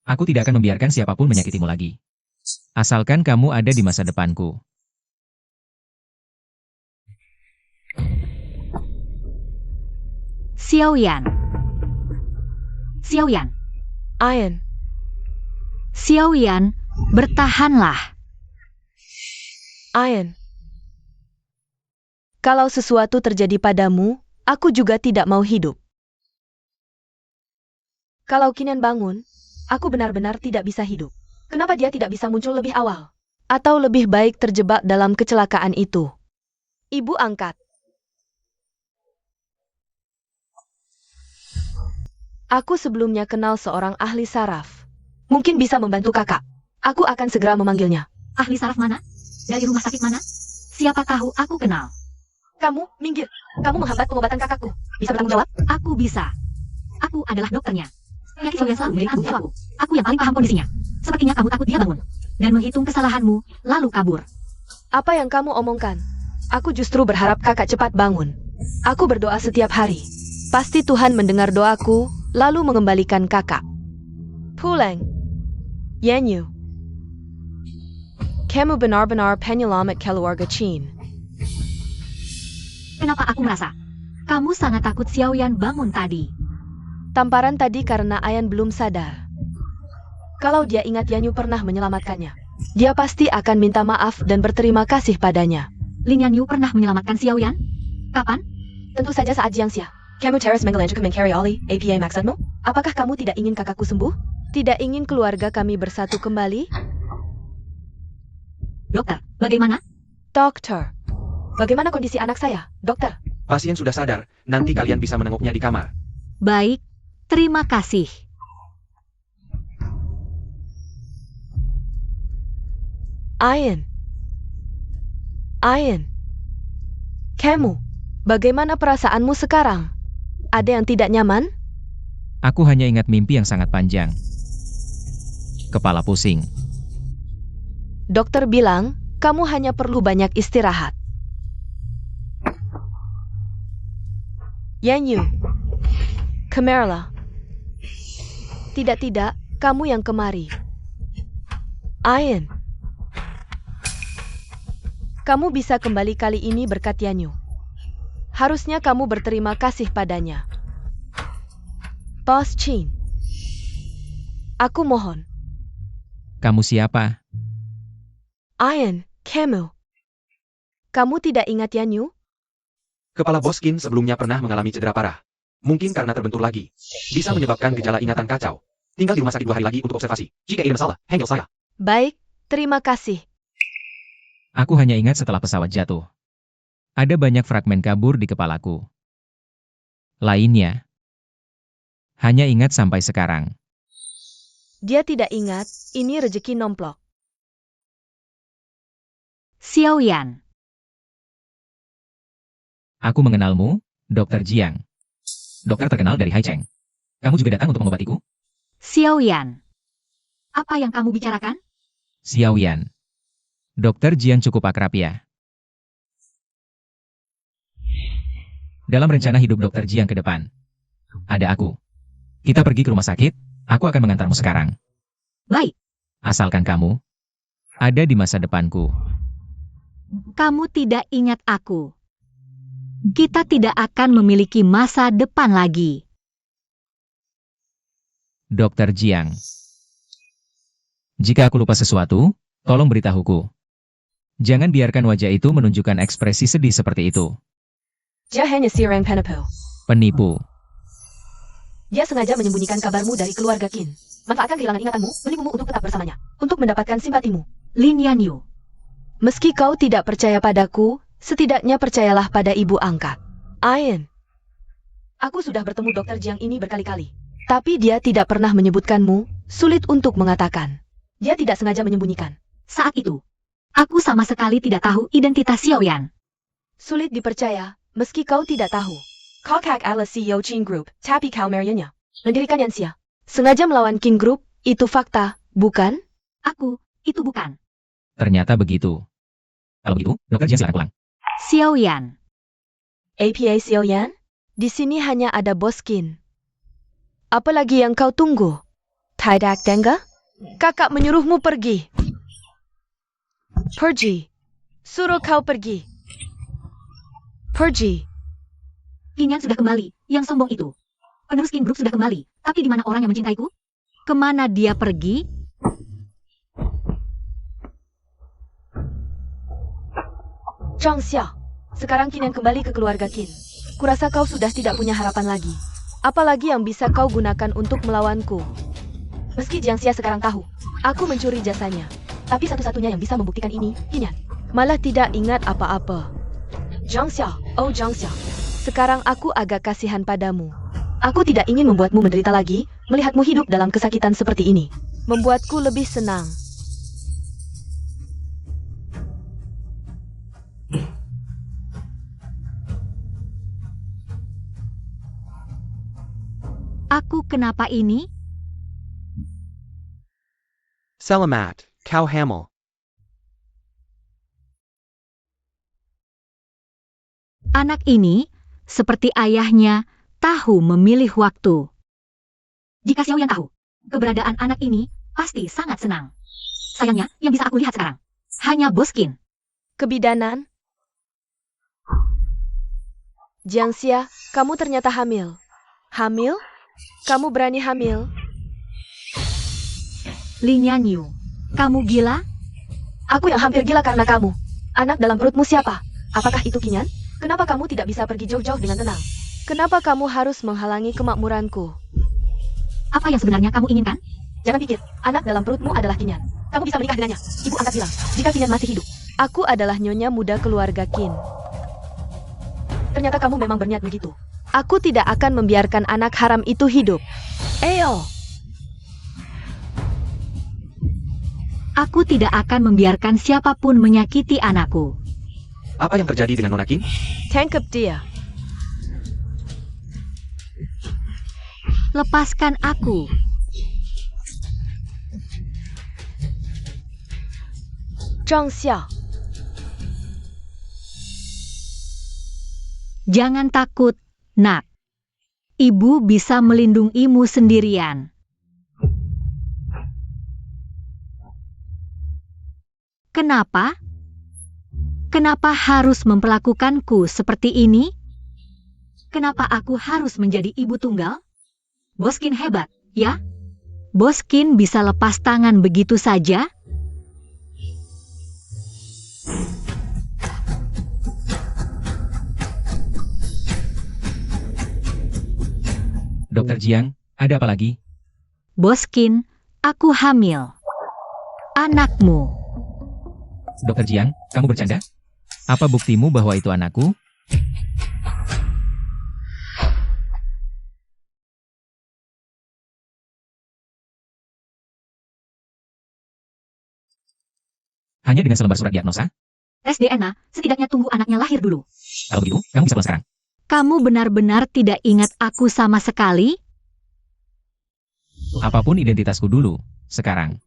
Aku tidak akan membiarkan siapapun menyakitimu lagi. Asalkan kamu ada di masa depanku. Xiaoyan. Xiaoyan. Ian. Xiaoyan, bertahanlah. Ian. Kalau sesuatu terjadi padamu, aku juga tidak mau hidup. Kalau Qinyan bangun, aku benar-benar tidak bisa hidup. Kenapa dia tidak bisa muncul lebih awal? Atau lebih baik terjebak dalam kecelakaan itu? Ibu angkat. Aku sebelumnya kenal seorang ahli saraf. Mungkin bisa membantu kakak. Aku akan segera memanggilnya. Ahli saraf mana? Dari rumah sakit mana? Siapa tahu aku kenal. Kamu, minggir. Kamu menghambat pengobatan kakakku. Bisa bertanggung jawab? Aku bisa. Aku adalah dokternya. Yaki Xiaoyan selalu menjadi tanggung jawabku. Aku yang paling paham kondisinya. Sepertinya kamu takut dia bangun. Dan menghitung kesalahanmu, lalu kabur. Apa yang kamu omongkan? Aku justru berharap kakak cepat bangun. Aku berdoa setiap hari. Pasti Tuhan mendengar doaku, lalu mengembalikan kakak. Pulang. Yanyu. Kamu benar-benar penyelamat keluarga Qin. Kenapa aku merasa? Kamu sangat takut Xiaoyan bangun tadi. Tamparan tadi karena Ayan belum sadar. Kalau dia ingat Yanyu pernah menyelamatkannya, dia pasti akan minta maaf dan berterima kasih padanya. Lin Yanyu pernah menyelamatkan Xiaoyan? Kapan? Tentu saja saat Jiangxia. Kamu terus mengelanjutkan mencari oleh APA maksudmu? Apakah kamu tidak ingin kakakku sembuh? Tidak ingin keluarga kami bersatu kembali? Dokter, bagaimana? Dokter. Bagaimana kondisi anak saya, dokter? Pasien sudah sadar, nanti kalian bisa menengoknya di kamar. Baik, terima kasih. Ayan. Ayan. Kamu, bagaimana perasaanmu sekarang? Ada yang tidak nyaman? Aku hanya ingat mimpi yang sangat panjang. Kepala pusing. Dokter bilang, kamu hanya perlu banyak istirahat. Yanyu. Kemerla. Tidak, kamu yang kemari. Ayan. Kamu bisa kembali kali ini berkat Yanyu. Harusnya kamu berterima kasih padanya. Bos Qin. Aku mohon. Kamu siapa? Ayan, kamu. Kamu tidak ingat Yanyu? Kepala Bos Qin sebelumnya pernah mengalami cedera parah. Mungkin karena terbentur lagi. Bisa menyebabkan gejala ingatan kacau. Tinggal di rumah sakit 2 hari lagi untuk observasi. Jika ada masalah, handle saya. Baik, terima kasih. Aku hanya ingat setelah pesawat jatuh. Ada banyak fragmen kabur di kepalaku. Lainnya, hanya ingat sampai sekarang. Dia tidak ingat, ini rezeki nomplok. Xiaoyan. Aku mengenalmu, Dr. Jiang. Dokter terkenal dari Haicheng. Kamu juga datang untuk mengobatiku? Xiaoyan. Apa yang kamu bicarakan? Xiaoyan. Dr. Jiang cukup akrab ya. Dalam rencana hidup Dr. Jiang ke depan, ada aku. Kita pergi ke rumah sakit, aku akan mengantarmu sekarang. Baik. Asalkan kamu ada di masa depanku. Kamu tidak ingat aku. Kita tidak akan memiliki masa depan lagi. Dr. Jiang. Jika aku lupa sesuatu, tolong beritahuku. Jangan biarkan wajah itu menunjukkan ekspresi sedih seperti itu. Dia hanya seorang penipu. Penipu. Dia sengaja menyembunyikan kabarmu dari keluarga Qin. Manfaatkan kehilangan ingatanmu, menipumu untuk tetap bersamanya. Untuk mendapatkan simpatimu. Lin Yanyu. Meski kau tidak percaya padaku, setidaknya percayalah pada ibu angkat. Ayan. Aku sudah bertemu Dr. Jiang ini berkali-kali. Tapi dia tidak pernah menyebutkanmu, sulit untuk mengatakan. Dia tidak sengaja menyembunyikan. Saat itu, aku sama sekali tidak tahu identitas Xiaoyan. Sulit dipercaya, meski kau tidak tahu. Kau adalah CEO Qin Group, tapi kau Marianya. Mendirikan Yanxia. Sengaja melawan Qin Group, itu fakta, bukan? Aku, itu bukan. Ternyata begitu. Kalau begitu, Dr. Jiang silakan pulang. Xiaoyan. APA Xiaoyan? Di sini hanya ada Bos Qin. Apalagi yang kau tunggu? Tidak Dengga? Kakak menyuruhmu pergi. Pergi. Suruh kau pergi. Pergi. Qinyan sudah kembali, yang sombong itu. Penerus Qin Group sudah kembali, tapi di mana orang yang mencintaiku? Kemana dia pergi? Zhang Xia, sekarang Qinyan kembali ke keluarga Qin. Kurasa kau sudah tidak punya harapan lagi. Apalagi yang bisa kau gunakan untuk melawanku. Meski Jiang Xia sekarang tahu, aku mencuri jasanya. Tapi satu-satunya yang bisa membuktikan ini, Qinyan. Malah tidak ingat apa-apa. Zhang Xia, oh Zhang Xia. Sekarang aku agak kasihan padamu. Aku tidak ingin membuatmu menderita lagi, melihatmu hidup dalam kesakitan seperti ini. Membuatku lebih senang. Aku kenapa ini? Selamat, kau hamil. Anak ini, seperti ayahnya, tahu memilih waktu. Jika Xiaoyan tahu, keberadaan anak ini pasti sangat senang. Sayangnya, yang bisa aku lihat sekarang, hanya Boskin. Kebidanan? Jiangxia, kamu ternyata hamil. Hamil? Kamu berani hamil? Li Nianyu, kamu gila? Aku yang hampir gila karena kamu. Anak dalam perutmu siapa? Apakah itu Kinyan? Kenapa kamu tidak bisa pergi jauh-jauh dengan tenang? Kenapa kamu harus menghalangi kemakmuranku? Apa yang sebenarnya kamu inginkan? Jangan pikir, anak dalam perutmu adalah Kinyan. Kamu bisa menikah dengannya. Ibu angkat bilang, jika Kinyan masih hidup. Aku adalah nyonya muda keluarga Qin. Ternyata kamu memang berniat begitu. Aku tidak akan membiarkan anak haram itu hidup. Eyo! Aku tidak akan membiarkan siapapun menyakiti anakku. Apa yang terjadi dengan Nona Qin? Tangkap dia. Lepaskan aku. Zhang Xia, Jangan takut, nak. Ibu bisa melindungimu sendirian. Kenapa? Kenapa harus memperlakukanku seperti ini? Kenapa aku harus menjadi ibu tunggal? Boskin hebat, ya? Boskin bisa lepas tangan begitu saja? Dokter Jiang, ada apa lagi? Boskin, aku hamil. Anakmu. Dokter Jiang, kamu bercanda? Apa buktimu bahwa itu anakku? Hanya dengan selembar surat diagnosa? Tes DNA, setidaknya tunggu anaknya lahir dulu. Kalau begitu, kamu bisa pulang sekarang. Kamu benar-benar tidak ingat aku sama sekali? Apapun identitasku dulu, sekarang.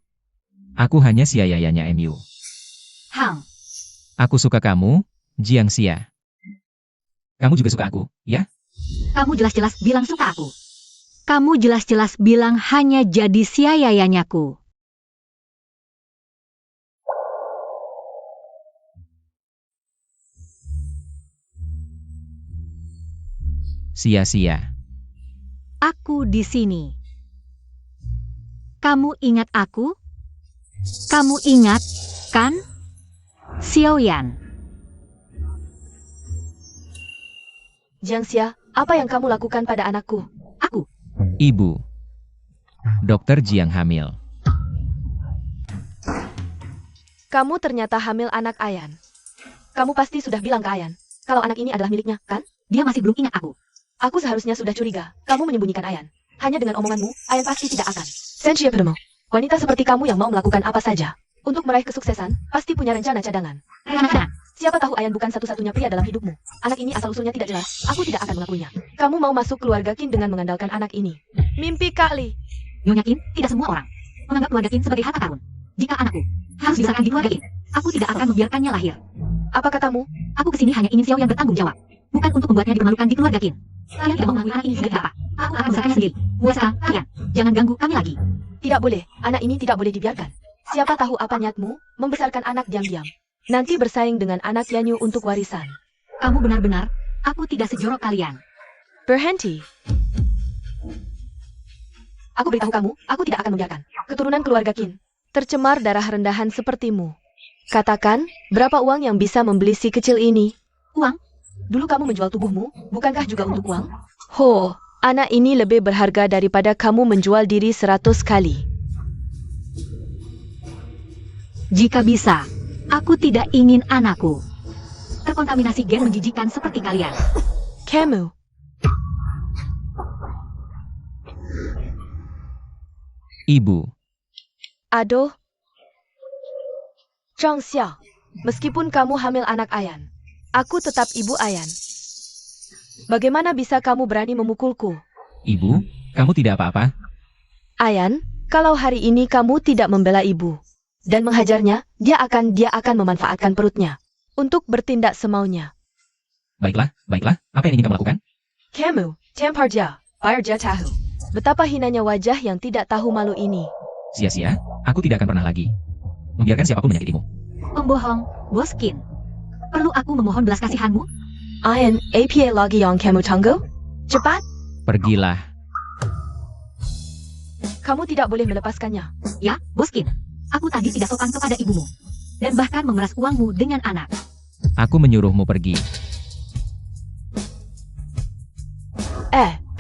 Aku hanya si ayahnya MU. Hang, Aku suka kamu, Jiangxia. Kamu juga suka aku, ya? kamu jelas-jelas bilang suka aku. Kamu jelas-jelas bilang hanya jadi siayayanyaku. Sia-sia. Aku di sini. Kamu ingat aku? Kamu ingat, kan? Xiaoyan. Jiangxia, apa yang kamu lakukan pada anakku? Aku. Ibu. Dokter Jiang hamil. Kamu ternyata hamil anak Ayan. Kamu pasti sudah bilang ke Ayan, kalau anak ini adalah miliknya, kan? Dia masih belum ingat aku. Aku seharusnya sudah curiga, kamu menyembunyikan Ayan. Hanya dengan omonganmu, Ayan pasti tidak akan. Sensia Permo, wanita seperti kamu yang mau melakukan apa saja untuk meraih kesuksesan, pasti punya rencana cadangan. Rencana. Siapa tahu Ayan bukan satu-satunya pria dalam hidupmu. Anak ini asal-usulnya tidak jelas, aku tidak akan mengakuinya. Kamu mau masuk keluarga Qin dengan mengandalkan anak ini. Mimpi kali. Nyonya Qin, tidak semua orang menganggap keluarga Qin sebagai harta karun. Jika anakku harus dibesarkan di keluarga Qin, aku tidak akan membiarkannya lahir. Apa katamu? Aku kesini hanya ingin Xiao yang bertanggung jawab, bukan untuk membuatnya dipermalukan di keluarga Qin. Kalian tidak mau mengakui anak ini sebagai apa? Aku akan membesarkannya sendiri. Mulai sekarang, kalian jangan ganggu kami lagi. Tidak boleh, anak ini tidak boleh dibiarkan. Siapa tahu apa niatmu, membesarkan anak diam-diam. Nanti bersaing dengan anak Yanyu untuk warisan. Kamu benar-benar, aku tidak sejorok kalian. Berhenti. Aku beritahu kamu, aku tidak akan membiarkan keturunan keluarga Qin Tercemar darah rendahan sepertimu. Katakan, berapa uang yang bisa membeli si kecil ini? Uang? Dulu kamu menjual tubuhmu, bukankah juga untuk uang? Ho, anak ini lebih berharga daripada kamu menjual diri 100 kali. Jika bisa, aku tidak ingin anakku terkontaminasi gen menjijikan seperti kalian. Kamu. Ibu. Aduh. Zhang Xia, meskipun kamu hamil anak Ayan, aku tetap ibu Ayan. Bagaimana bisa kamu berani memukulku? Ibu, Kamu tidak apa-apa? Ayan, kalau hari ini kamu tidak membela ibu dan menghajarnya, dia akan memanfaatkan perutnya untuk bertindak semaunya. Baiklah, apa yang ingin kamu lakukan? Kamu, tampar dia, bayar dia tahu. Betapa hinanya wajah yang tidak tahu malu ini. Sia-sia, aku tidak akan pernah lagi membiarkan siapapun menyakitimu. Pembohong, Boskin. Perlu aku memohon belas kasihanmu? Ayan, apa lagi yang kamu tunggu? Cepat, Pergilah. kamu tidak boleh melepaskannya. Ya, Boskin. Aku tadi tidak sopan kepada ibumu. Dan bahkan memeras uangmu dengan anak. Aku menyuruhmu pergi.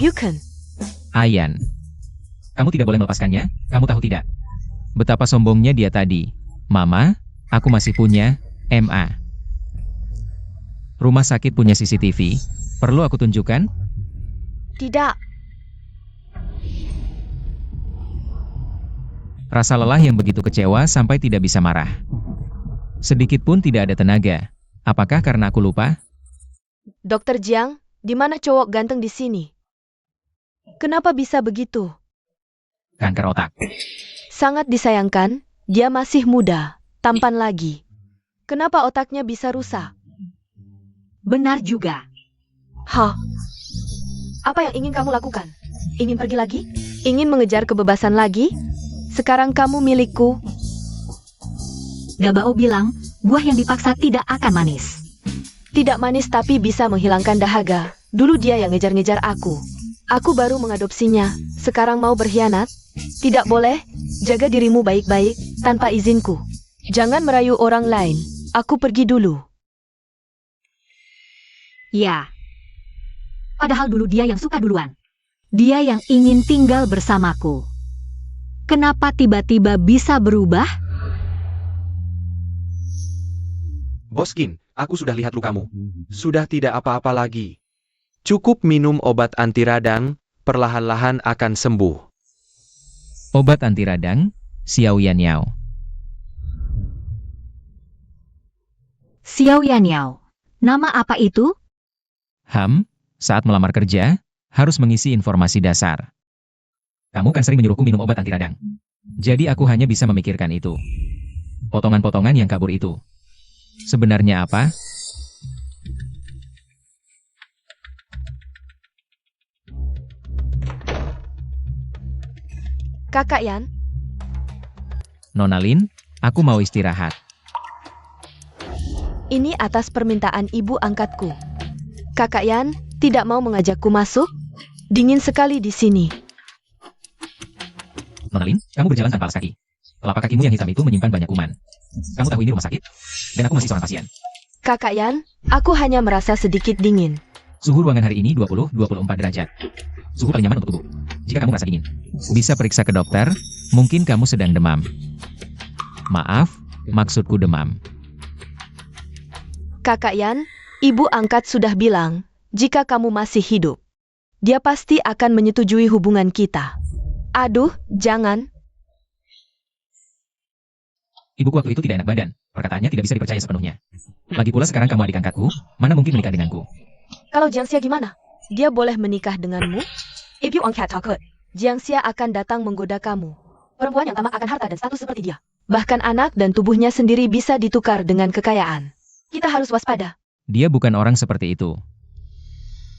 Bukan. Ayan. Kamu tidak boleh melepaskannya, kamu tahu tidak? Betapa sombongnya dia tadi. Mama, aku masih punya MA. Rumah sakit punya CCTV. Perlu aku tunjukkan? Tidak. Rasa lelah yang begitu kecewa sampai tidak bisa marah. Sedikit pun tidak ada tenaga. Apakah karena aku lupa? Dokter Jiang, di mana cowok ganteng di sini? Kenapa bisa begitu? Kanker otak. Sangat disayangkan, dia masih muda, tampan lagi. Kenapa otaknya bisa rusak? Benar juga. Hah? Apa yang ingin kamu lakukan? Ingin pergi lagi? Ingin mengejar kebebasan lagi? Sekarang kamu milikku. Gabao bilang, buah yang dipaksa tidak akan manis. Tidak manis tapi bisa menghilangkan dahaga. Dulu dia yang ngejar-ngejar aku. Aku baru mengadopsinya. Sekarang mau berkhianat? Tidak boleh. Jaga dirimu baik-baik, tanpa izinku. Jangan merayu orang lain. Aku pergi dulu. Ya. Padahal dulu dia yang suka duluan. Dia yang ingin tinggal bersamaku. Kenapa tiba-tiba bisa berubah? Boskin, aku sudah lihat lukamu. Sudah tidak apa-apa lagi. Cukup minum obat anti radang, perlahan-lahan akan sembuh. Obat anti radang, Xiao Yan Yao. Xiao Yanyao. Nama apa itu? Saat melamar kerja, harus mengisi informasi dasar. Kamu kan sering menyuruhku minum obat anti radang. Jadi aku hanya bisa memikirkan itu. Potongan-potongan yang kabur itu. Sebenarnya apa? Kakak Yan, Nona Lin, aku mau istirahat. ini atas permintaan ibu angkatku. Kakak Yan, tidak mau mengajakku masuk? Dingin sekali di sini. Nona Lin, kamu berjalan tanpa alas kaki. Telapak kakimu yang hitam itu menyimpan banyak kuman. Kamu tahu ini rumah sakit? Dan aku masih seorang pasien. Kakak Yan, aku hanya merasa sedikit dingin. Suhu ruangan hari ini 20-24 derajat. Suhu paling nyaman untuk tubuh. Jika kamu merasa dingin, bisa periksa ke dokter, mungkin kamu sedang demam. Maaf, maksudku demam. Kakak Yan, ibu angkat sudah bilang, jika kamu masih hidup, dia pasti akan menyetujui hubungan kita. Aduh, jangan. Ibuku waktu itu tidak enak badan. Perkataannya tidak bisa dipercaya sepenuhnya. Lagi pula sekarang kamu adik angkatku, mana mungkin menikah denganku? Kalau Jiang Xia gimana? Dia boleh menikah denganmu? Ibu angkat takut. Jiang Xia akan datang menggoda kamu. Perempuan yang tamak akan harta dan status seperti dia. Bahkan anak dan tubuhnya sendiri bisa ditukar dengan kekayaan. Kita harus waspada. Dia bukan orang seperti itu.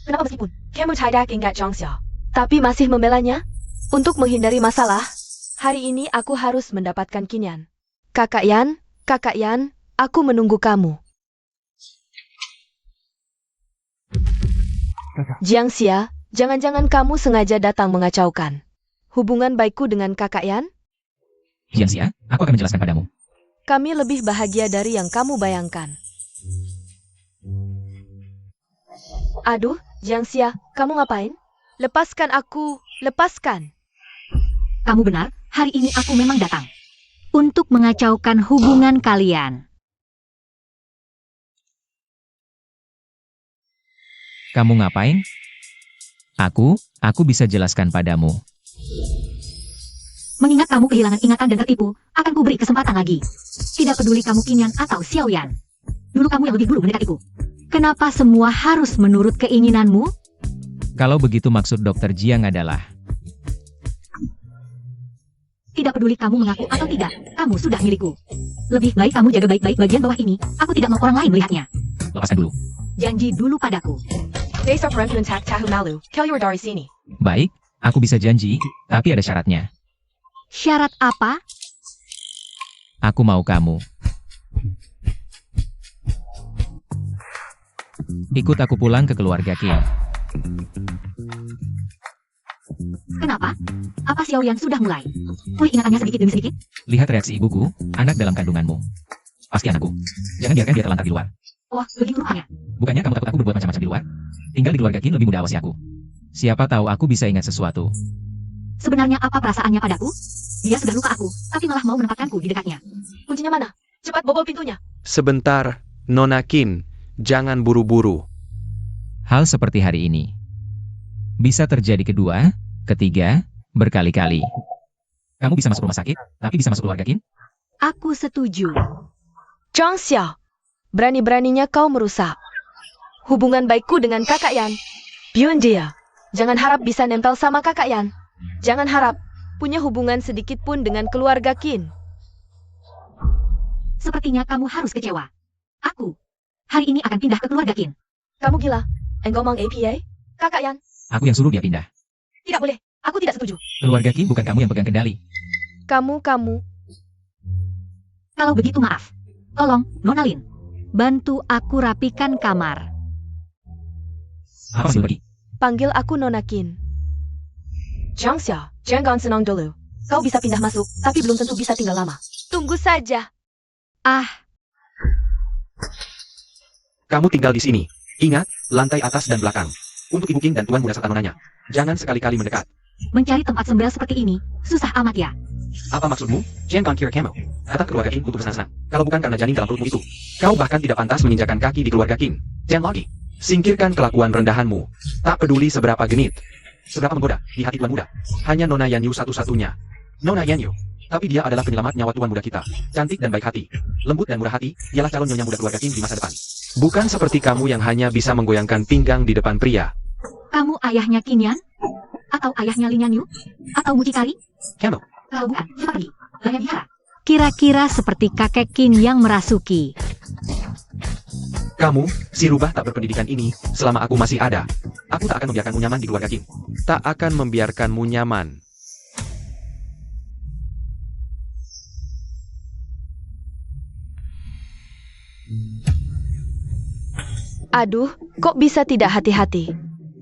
Kenapa meskipun kamu tidak ingat Jiang Xia, tapi masih membelanya? Untuk menghindari masalah, hari ini aku harus mendapatkan Kinyan. Kakak Yan, aku menunggu kamu. Jiang Xia, jangan-jangan kamu sengaja datang mengacaukan hubungan baikku dengan Kakak Yan? Jiang Xia, aku akan menjelaskan padamu. Kami lebih bahagia dari yang kamu bayangkan. Aduh, Jiang Xia, kamu ngapain? Lepaskan aku, lepaskan. Kamu benar, hari ini aku memang datang. Untuk mengacaukan hubungan kalian. Kamu ngapain? Aku bisa jelaskan padamu. Mengingat kamu kehilangan ingatan dan tertipu, akan kuberi kesempatan lagi. Tidak peduli kamu Kinyan atau Xiaoyan. Dulu kamu yang lebih dulu mendekatiku. Kenapa semua harus menurut keinginanmu? Kalau begitu maksud Dokter Jiang adalah, Tidak peduli kamu mengaku atau tidak, kamu sudah milikku. Lebih baik kamu jaga baik-baik bagian bawah ini, aku tidak mau orang lain melihatnya. Lepaskan dulu. Janji dulu padaku. Desa perempuan tak tahu malu, keluar dari sini. Baik, aku bisa janji, tapi ada syaratnya. Syarat apa? Aku mau kamu. Ikut aku pulang ke keluarga King. Kenapa? Apa Xiaoyan sudah mulai? Pulih ingatannya sedikit demi sedikit? Lihat reaksi ibuku, anak dalam kandunganmu. Pasti anakku. Jangan biarkan dia terlantar di luar. Wah, begitu rupanya. Bukannya kamu takut aku berbuat macam-macam di luar? Tinggal di keluarga King lebih mudah awasi aku. Siapa tahu aku bisa ingat sesuatu. Sebenarnya apa perasaannya padaku? Dia sudah lupa aku, tapi malah mau menempatkanku di dekatnya. Kuncinya mana? Cepat bobol pintunya. Sebentar, Nona Qin. Jangan buru-buru. Hal seperti hari ini bisa terjadi kedua, ketiga, berkali-kali. Kamu bisa masuk rumah sakit, tapi bisa masuk keluarga King? Aku setuju. Zhang Xiao, berani-beraninya kau merusak hubungan baikku dengan kakak Yan. Biun dia. Jangan harap bisa nempel sama kakak Yan. Jangan harap punya hubungan sedikit pun dengan keluarga Qin. Sepertinya kamu harus kecewa. Aku hari ini akan pindah ke keluarga Qin. Kamu gila? Engkau mang APA? Kakak Yan? Aku yang suruh dia pindah. Tidak boleh. Aku tidak setuju. Keluarga King bukan kamu yang pegang kendali. Kamu. Kalau begitu maaf. Tolong, Nona Lin, bantu aku rapikan kamar. Apa sih pergi? Panggil aku Nona Qin. Zhang Xiao, jangan senang dulu. Kau bisa pindah masuk, tapi belum tentu bisa tinggal lama. Tunggu saja. Kamu tinggal di sini. Ingat, lantai atas dan belakang. Untuk Ibu King dan Tuan Muda serta nonanya. Jangan sekali-kali mendekat. Mencari tempat sembel seperti ini, susah amat ya. Apa maksudmu? Jangan kira kamu. Datang ke keluarga King untuk bersenang-senang. Kalau bukan karena janin dalam perutmu itu. Kau bahkan tidak pantas menginjakan kaki di keluarga King. Jangan lagi. Singkirkan kelakuan rendahanmu. Tak peduli seberapa genit. Seberapa menggoda di hati Tuan Muda. Hanya Nona Yanyu satu-satunya. Nona Yanyu. Tapi dia adalah penyelamat nyawa Tuan Muda kita. Cantik dan baik hati. Lembut dan murah hati. Ialah calon nyonya muda keluarga King di masa depan. Bukan seperti kamu yang hanya bisa menggoyangkan pinggang di depan pria. Kamu ayahnya Qin Yan? Atau ayahnya Lin Yanyu? Atau mucikari? Kamu. Kalau bukan, kita pergi. Banyak bicara. Kira-kira seperti kakek Qin yang merasuki. Kamu, si rubah tak berpendidikan ini, selama aku masih ada. Aku tak akan membiarkanmu nyaman di keluarga King. Tak akan membiarkanmu nyaman. Aduh, kok bisa tidak hati-hati?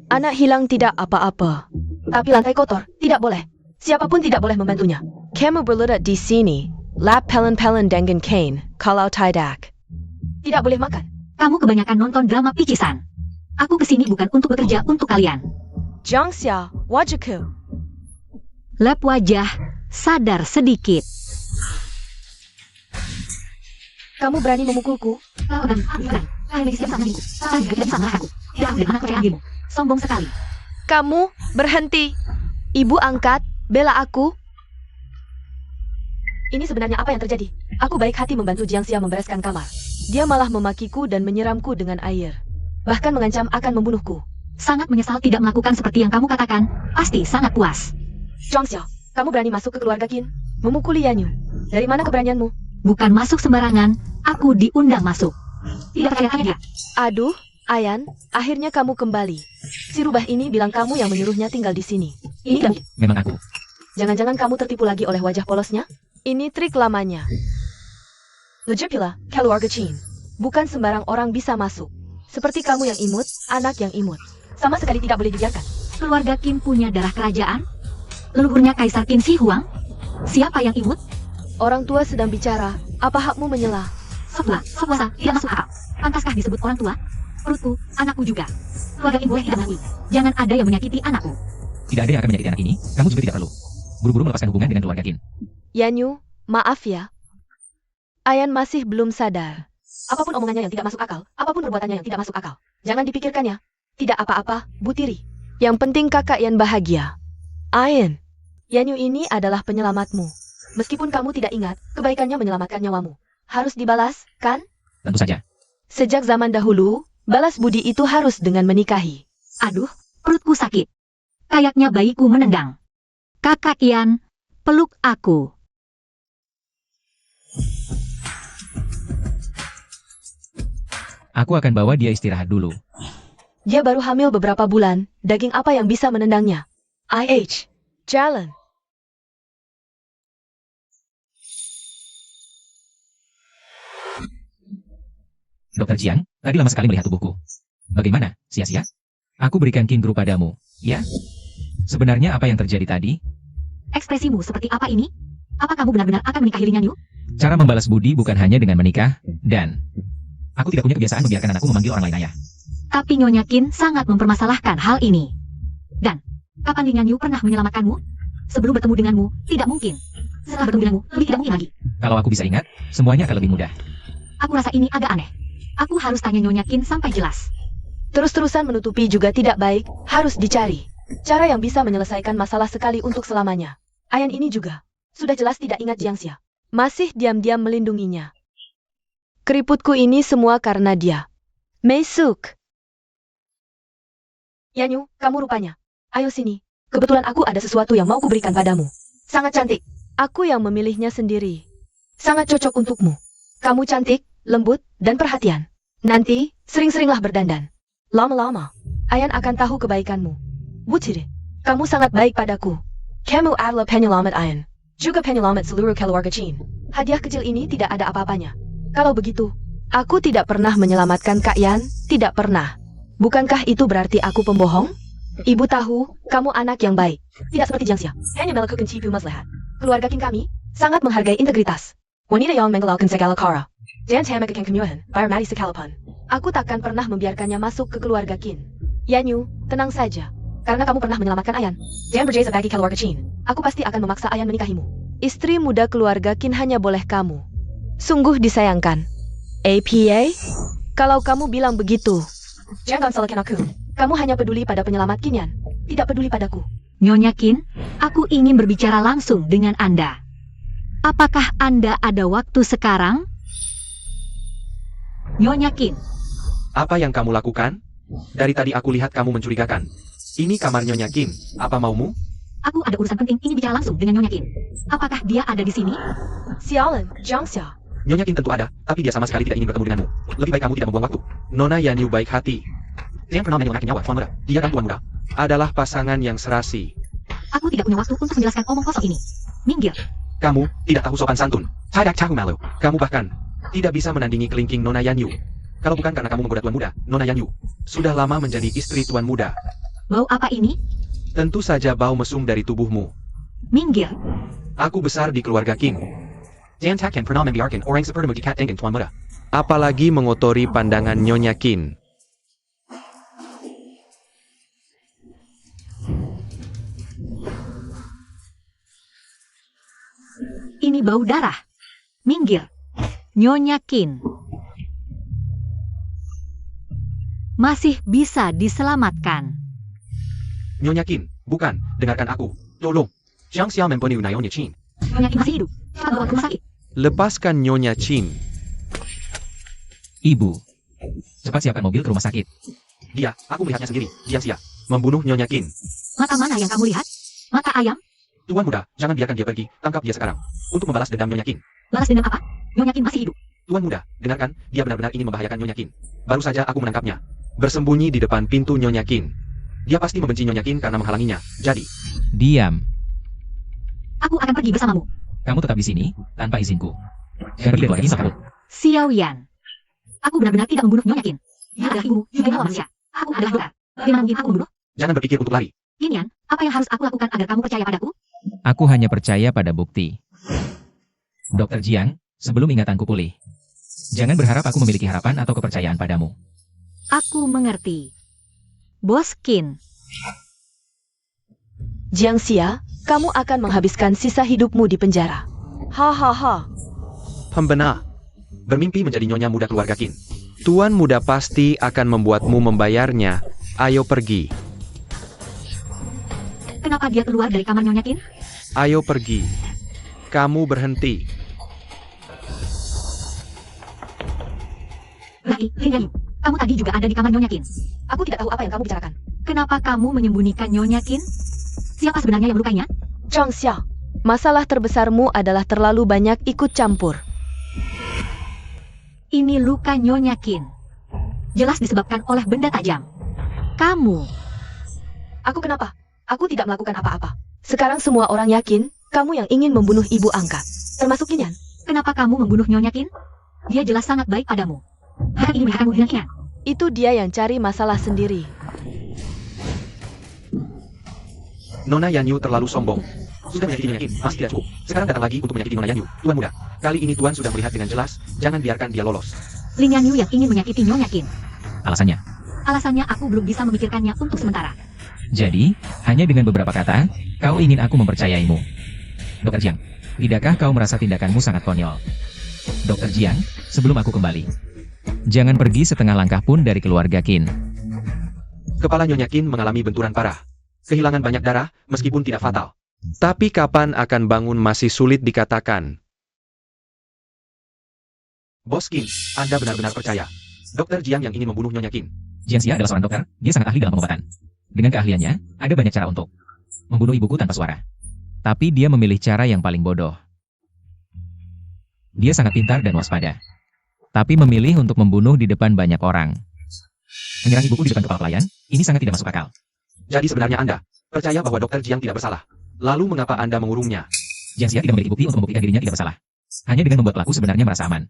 Anak hilang tidak apa-apa. Tapi lantai kotor, tidak boleh. Siapapun tidak boleh membantunya. Kamu berledak di sini. Lap pelen-pelen dengan Kane, kalau tidak. Tidak boleh makan. Kamu kebanyakan nonton drama picisan. Aku kesini bukan untuk bekerja untuk kalian. Zhang Xiao, wajahku. Lap wajah, sadar sedikit. Kamu berani memukulku? Kalau berani, aku berani. Kalian lagi siap sama diriku. Kalian juga tidak bisa mengalahkanku. Tidak aku dengan kepercayaan dirimu. Sombong sekali. Kamu berhenti. Ibu angkat, bela aku. Ini sebenarnya apa yang terjadi? Aku baik hati membantu Jiang Xia membereskan kamar. Dia malah memakiku dan menyiramku dengan air. Bahkan mengancam akan membunuhku. Sangat menyesal tidak melakukan seperti yang kamu katakan. Pasti sangat puas. Zhang Xiao, kamu berani masuk ke keluarga Qin? Memukuli Yanyu. Dari mana keberanianmu? Bukan masuk sembarangan. Aku diundang masuk. Tidak percaya tanya dia. Aduh, Ayan, akhirnya kamu kembali. Si rubah ini bilang kamu yang menyuruhnya tinggal di sini. Ini demi. Memang aku. Jangan-jangan kamu tertipu lagi oleh wajah polosnya? Ini trik lamanya. Lejepila, keluarga Qin. Bukan sembarang orang bisa masuk. Seperti kamu yang imut, anak yang imut. Sama sekali tidak boleh dibiarkan. Keluarga Qin punya darah kerajaan? Leluhurnya Kaisar Qin Shi Huang? Siapa yang imut? Orang tua sedang bicara. Apa hakmu menyela? Sepuasa, tidak masuk akal. Pantaskah disebut orang tua? Perutku, anakku juga. Keluarga Qin boleh tidak mengakui. Jangan ada yang menyakiti anakku. Tidak ada yang akan menyakiti anak ini, kamu juga tidak perlu. Buru-buru melepaskan hubungan dengan keluarga Qin. Yanyu, maaf ya. Ayan masih belum sadar. Apapun omongannya yang tidak masuk akal, apapun perbuatannya yang tidak masuk akal, jangan dipikirkannya. Tidak apa-apa, Bu Tiri. Yang penting kakak Yan bahagia. Ayan, Yanyu ini adalah penyelamatmu. Meskipun kamu tidak ingat, kebaikannya menyelamatkan nyawamu. Harus dibalas, kan? Tentu saja. Sejak zaman dahulu, balas budi itu harus dengan menikahi. Aduh, perutku sakit. Kayaknya bayiku menendang. Kakak Yan, peluk aku. Aku akan bawa dia istirahat dulu. Dia baru hamil beberapa bulan, daging apa yang bisa menendangnya? IH. Jalan. Dokter Jiang, tadi lama sekali melihat tubuhku. Bagaimana? Sia-sia? Aku berikan King Guru padamu, ya? Sebenarnya apa yang terjadi tadi? Ekspresimu seperti apa ini? Apa kamu benar-benar akan menikahi Lin Yanyu? Cara membalas budi bukan hanya dengan menikah, dan aku tidak punya kebiasaan membiarkan anakku memanggil orang lain ayah. Tapi Nyonya Qin sangat mempermasalahkan hal ini. Dan, kapan Lin Yanyu pernah menyelamatkanmu? Sebelum bertemu denganmu, tidak mungkin. Setelah bertemu denganmu, lebih tidak mungkin lagi. Kalau aku bisa ingat, semuanya akan lebih mudah. Aku rasa ini agak aneh. Aku harus tanya Nyonya Qin sampai jelas. Terus-terusan menutupi juga tidak baik, harus dicari cara yang bisa menyelesaikan masalah sekali untuk selamanya. Ayan ini juga sudah jelas tidak ingat Jiangxia. Masih diam-diam melindunginya. Keriputku ini semua karena dia. Meisuk. Yanyu, kamu rupanya. Ayo sini. Kebetulan aku ada sesuatu yang mau kuberikan padamu. Sangat cantik. Aku yang memilihnya sendiri. Sangat cocok untukmu. Kamu cantik, lembut, dan perhatian. Nanti, sering-seringlah berdandan. Lama-lama, Ayan akan tahu kebaikanmu. Wuciri, kamu sangat baik padaku. Kamu adalah penyelamat Ayan. Juga penyelamat seluruh keluarga Qin. Hadiah kecil ini tidak ada apa-apanya. Kalau begitu, aku tidak pernah menyelamatkan Kak Yan, tidak pernah. Bukankah itu berarti aku pembohong? Ibu tahu, kamu anak yang baik. Tidak seperti Jiangxia, hanya melakukan cipu maslahat. Keluarga Qin kami sangat menghargai integritas. Wanita yang menggalakkan segala cara. Dan memakai kemewahan, bayar mati sekalapan. Aku takkan pernah membiarkannya masuk ke keluarga Qin. Yanyu, tenang saja. Karena kamu pernah menyelamatkan Ayan. Jangan berjasa bagi keluarga Qin. Aku pasti akan memaksa Ayan menikahimu. Istri muda keluarga Qin hanya boleh kamu. Sungguh disayangkan. APA? Kalau kamu bilang begitu, jangan salahkan aku. Kamu hanya peduli pada penyelamat Qinyan, tidak peduli padaku. Nyonya Qin, aku ingin berbicara langsung dengan Anda. Apakah Anda ada waktu sekarang? Nyonya Qin, Apa yang kamu lakukan? Dari tadi aku lihat kamu mencurigakan. Ini kamar Nyonya Qin. Apa maumu? aku ada urusan penting ingin bicara langsung dengan Nyonya Qin. Apakah dia ada di sini? Sialan, Jiangxia. Nyonya Qin tentu ada, tapi dia sama sekali tidak ingin bertemu denganmu. Lebih baik kamu tidak membuang waktu. Nona Yanyu baik hati. Dia yang pernah menyelamatkan nyawa Tuan Muda. Dia kan Tuan Muda. Adalah pasangan yang serasi. Aku tidak punya waktu untuk menjelaskan omong kosong ini. Minggir. Kamu tidak tahu sopan santun. Tidak tahu malu. Kamu bahkan tidak bisa menandingi kelingking Nona Yanyu. Kalau bukan karena kamu menggoda Tuan Muda, Nona Yanyu sudah lama menjadi istri Tuan Muda. Bau apa ini? Tentu saja bau mesum dari tubuhmu. Minggir. Aku besar di keluarga Qin. Jangan takkan pernah membiarkan orang sepertimu dikat dengan Tuan Muda. Apalagi mengotori pandangan Nyonya Qin. Ini bau darah. Minggir. Nyonya Qin. Masih bisa diselamatkan. Nyonya Qin, bukan, dengarkan aku. Tolong. Jiangxia membunuh Nyonya Qin. Nyonya Qin masih hidup. Cepat bawa ke rumah sakit. Lepaskan Nyonya Qin. Ibu, cepat siapkan mobil ke rumah sakit. Dia, aku melihatnya sendiri. Jiangxia membunuh Nyonya Qin. Mata mana yang kamu lihat? Mata ayam? Tuan Muda, jangan biarkan dia pergi. Tangkap dia sekarang. Untuk membalas dendam Nyonya Qin. Balas dendam apa? Nyonya Qin masih hidup. Tuan Muda, dengarkan, dia benar-benar ingin membahayakan Nyonya Qin. Baru saja aku menangkapnya. Bersembunyi di depan pintu Nyonya Qin. Dia pasti membenci Nyonya Qin karena menghalanginya. Jadi, Diam. Aku akan pergi bersamamu. Kamu tetap di sini, tanpa izinku. Pergi dari lagi kamu. Xiao Yan. Aku benar-benar tidak membunuh Nyonya Qin. Dia adalah ibumu, juga nyawa manusia. Aku adalah dokter. Bagaimana mungkin aku membunuh? jangan berpikir untuk lari. Qin Yan, apa yang harus aku lakukan agar kamu percaya padaku? Aku hanya percaya pada bukti. Dokter Jiang, sebelum ingatanku pulih, jangan berharap aku memiliki harapan atau kepercayaan padamu. Aku mengerti. Bos Qin. Jiangxia, kamu akan menghabiskan sisa hidupmu di penjara. Hahaha. Pembenar. Bermimpi menjadi nyonya muda keluarga Qin. Tuan Muda pasti akan membuatmu membayarnya. Ayo pergi. Kenapa dia keluar dari kamar Nyonya Qin? Ayo pergi. Kamu berhenti. Berarti, Lin Yanyu, kamu tadi juga ada di kamar Nyonya Qin. Aku tidak tahu apa yang kamu bicarakan. Kenapa kamu menyembunyikan Nyonya Qin? Siapa sebenarnya yang melukainya? Jiangxia, Masalah terbesarmu adalah terlalu banyak ikut campur. Ini luka Nyonya Qin. Jelas disebabkan oleh benda tajam. Kamu, Aku kenapa? Aku tidak melakukan apa-apa. Sekarang semua orang yakin kamu yang ingin membunuh ibu angkat. Termasuk Kinyan. kenapa kamu membunuh Nyonya Qin? Dia jelas sangat baik padamu. Hanya ingin melihatmu dengan Kinyan. Itu dia yang cari masalah sendiri. Nona Yanyu terlalu sombong. Sudah menyakiti Nyonya Qin, masih tidak cukup. Sekarang datang lagi untuk menyakiti Nona Yanyu. Tuan muda, kali ini Tuan sudah melihat dengan jelas. Jangan biarkan dia lolos. Lin Yanyu yang ingin menyakiti Nyonya Qin. Alasannya. Alasannya aku belum bisa memikirkannya untuk sementara. Jadi, hanya dengan beberapa kata, kau ingin aku mempercayaimu. Dr. Jiang, tidakkah kau merasa tindakanmu sangat konyol? Dr. Jiang, sebelum aku kembali, jangan pergi setengah langkah pun dari keluarga Qin. Kepala Nyonya Qin mengalami benturan parah. Kehilangan banyak darah, meskipun tidak fatal. Tapi kapan akan bangun masih sulit dikatakan. Bos Qin, Anda benar-benar percaya. Dr. Jiang yang ingin membunuh Nyonya Qin. Jiang Xia adalah seorang dokter, dia sangat ahli dalam pengobatan. Dengan keahliannya, ada banyak cara untuk membunuh ibuku tanpa suara. Tapi dia memilih cara yang paling bodoh. Dia sangat pintar dan waspada. Tapi memilih untuk membunuh di depan banyak orang. Menyerang ibuku di depan kepala pelayan, ini sangat tidak masuk akal. Jadi sebenarnya Anda percaya bahwa Dr. Jiang tidak bersalah. Lalu mengapa Anda mengurungnya? Jiang Xia tidak memiliki bukti untuk membuktikan dirinya tidak bersalah. Hanya dengan membuat pelaku sebenarnya merasa aman.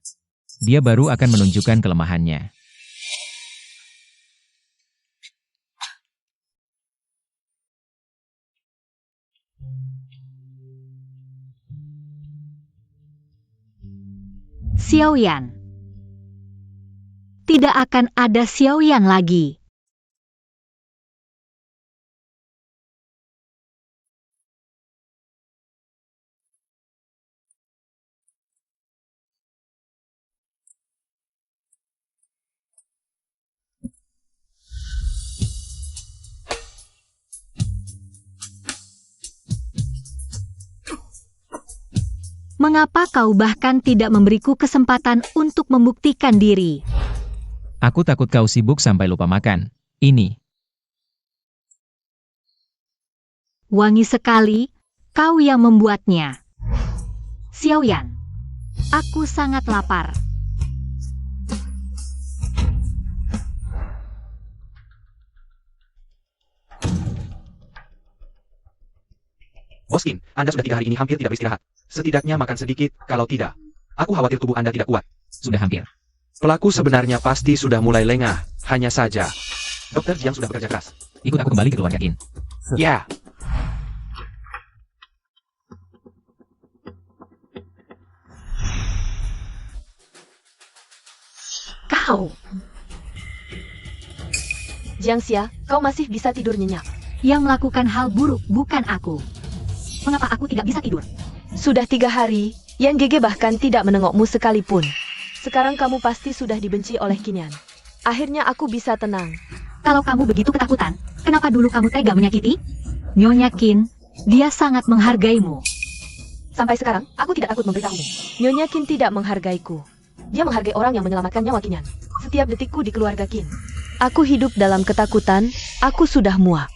Dia baru akan menunjukkan kelemahannya. Xiaoyan. Tidak akan ada Xiaoyan lagi. Mengapa kau bahkan tidak memberiku kesempatan untuk membuktikan diri? Aku takut kau sibuk sampai lupa makan. Ini. Wangi sekali, kau yang membuatnya. Xiaoyan, aku sangat lapar. Bos Qin, Anda sudah 3 hari ini hampir tidak beristirahat. Setidaknya makan sedikit, kalau tidak. Aku khawatir tubuh Anda tidak kuat. Sudah hampir. Pelaku sebenarnya pasti sudah mulai lengah, hanya saja. Dr. Jiang sudah bekerja keras. Ikut aku kembali ke keluarga Qin. Ya, Kau Jiang Xia, kau masih bisa tidur nyenyak. yang melakukan hal buruk, bukan aku. Mengapa aku tidak bisa tidur? Sudah 3 hari, Yan Gege bahkan tidak menengokmu sekalipun. Sekarang kamu pasti sudah dibenci oleh Kinyan. Akhirnya aku bisa tenang. Kalau kamu begitu ketakutan, kenapa dulu kamu tega menyakiti? Nyonya Qin, dia sangat menghargaimu. Sampai sekarang, aku tidak takut memberitahumu. Nyonya Qin tidak menghargaiku. Dia menghargai orang yang menyelamatkan nyawa Kinyan. Setiap detikku di keluarga Qin. Aku hidup dalam ketakutan, aku sudah muak.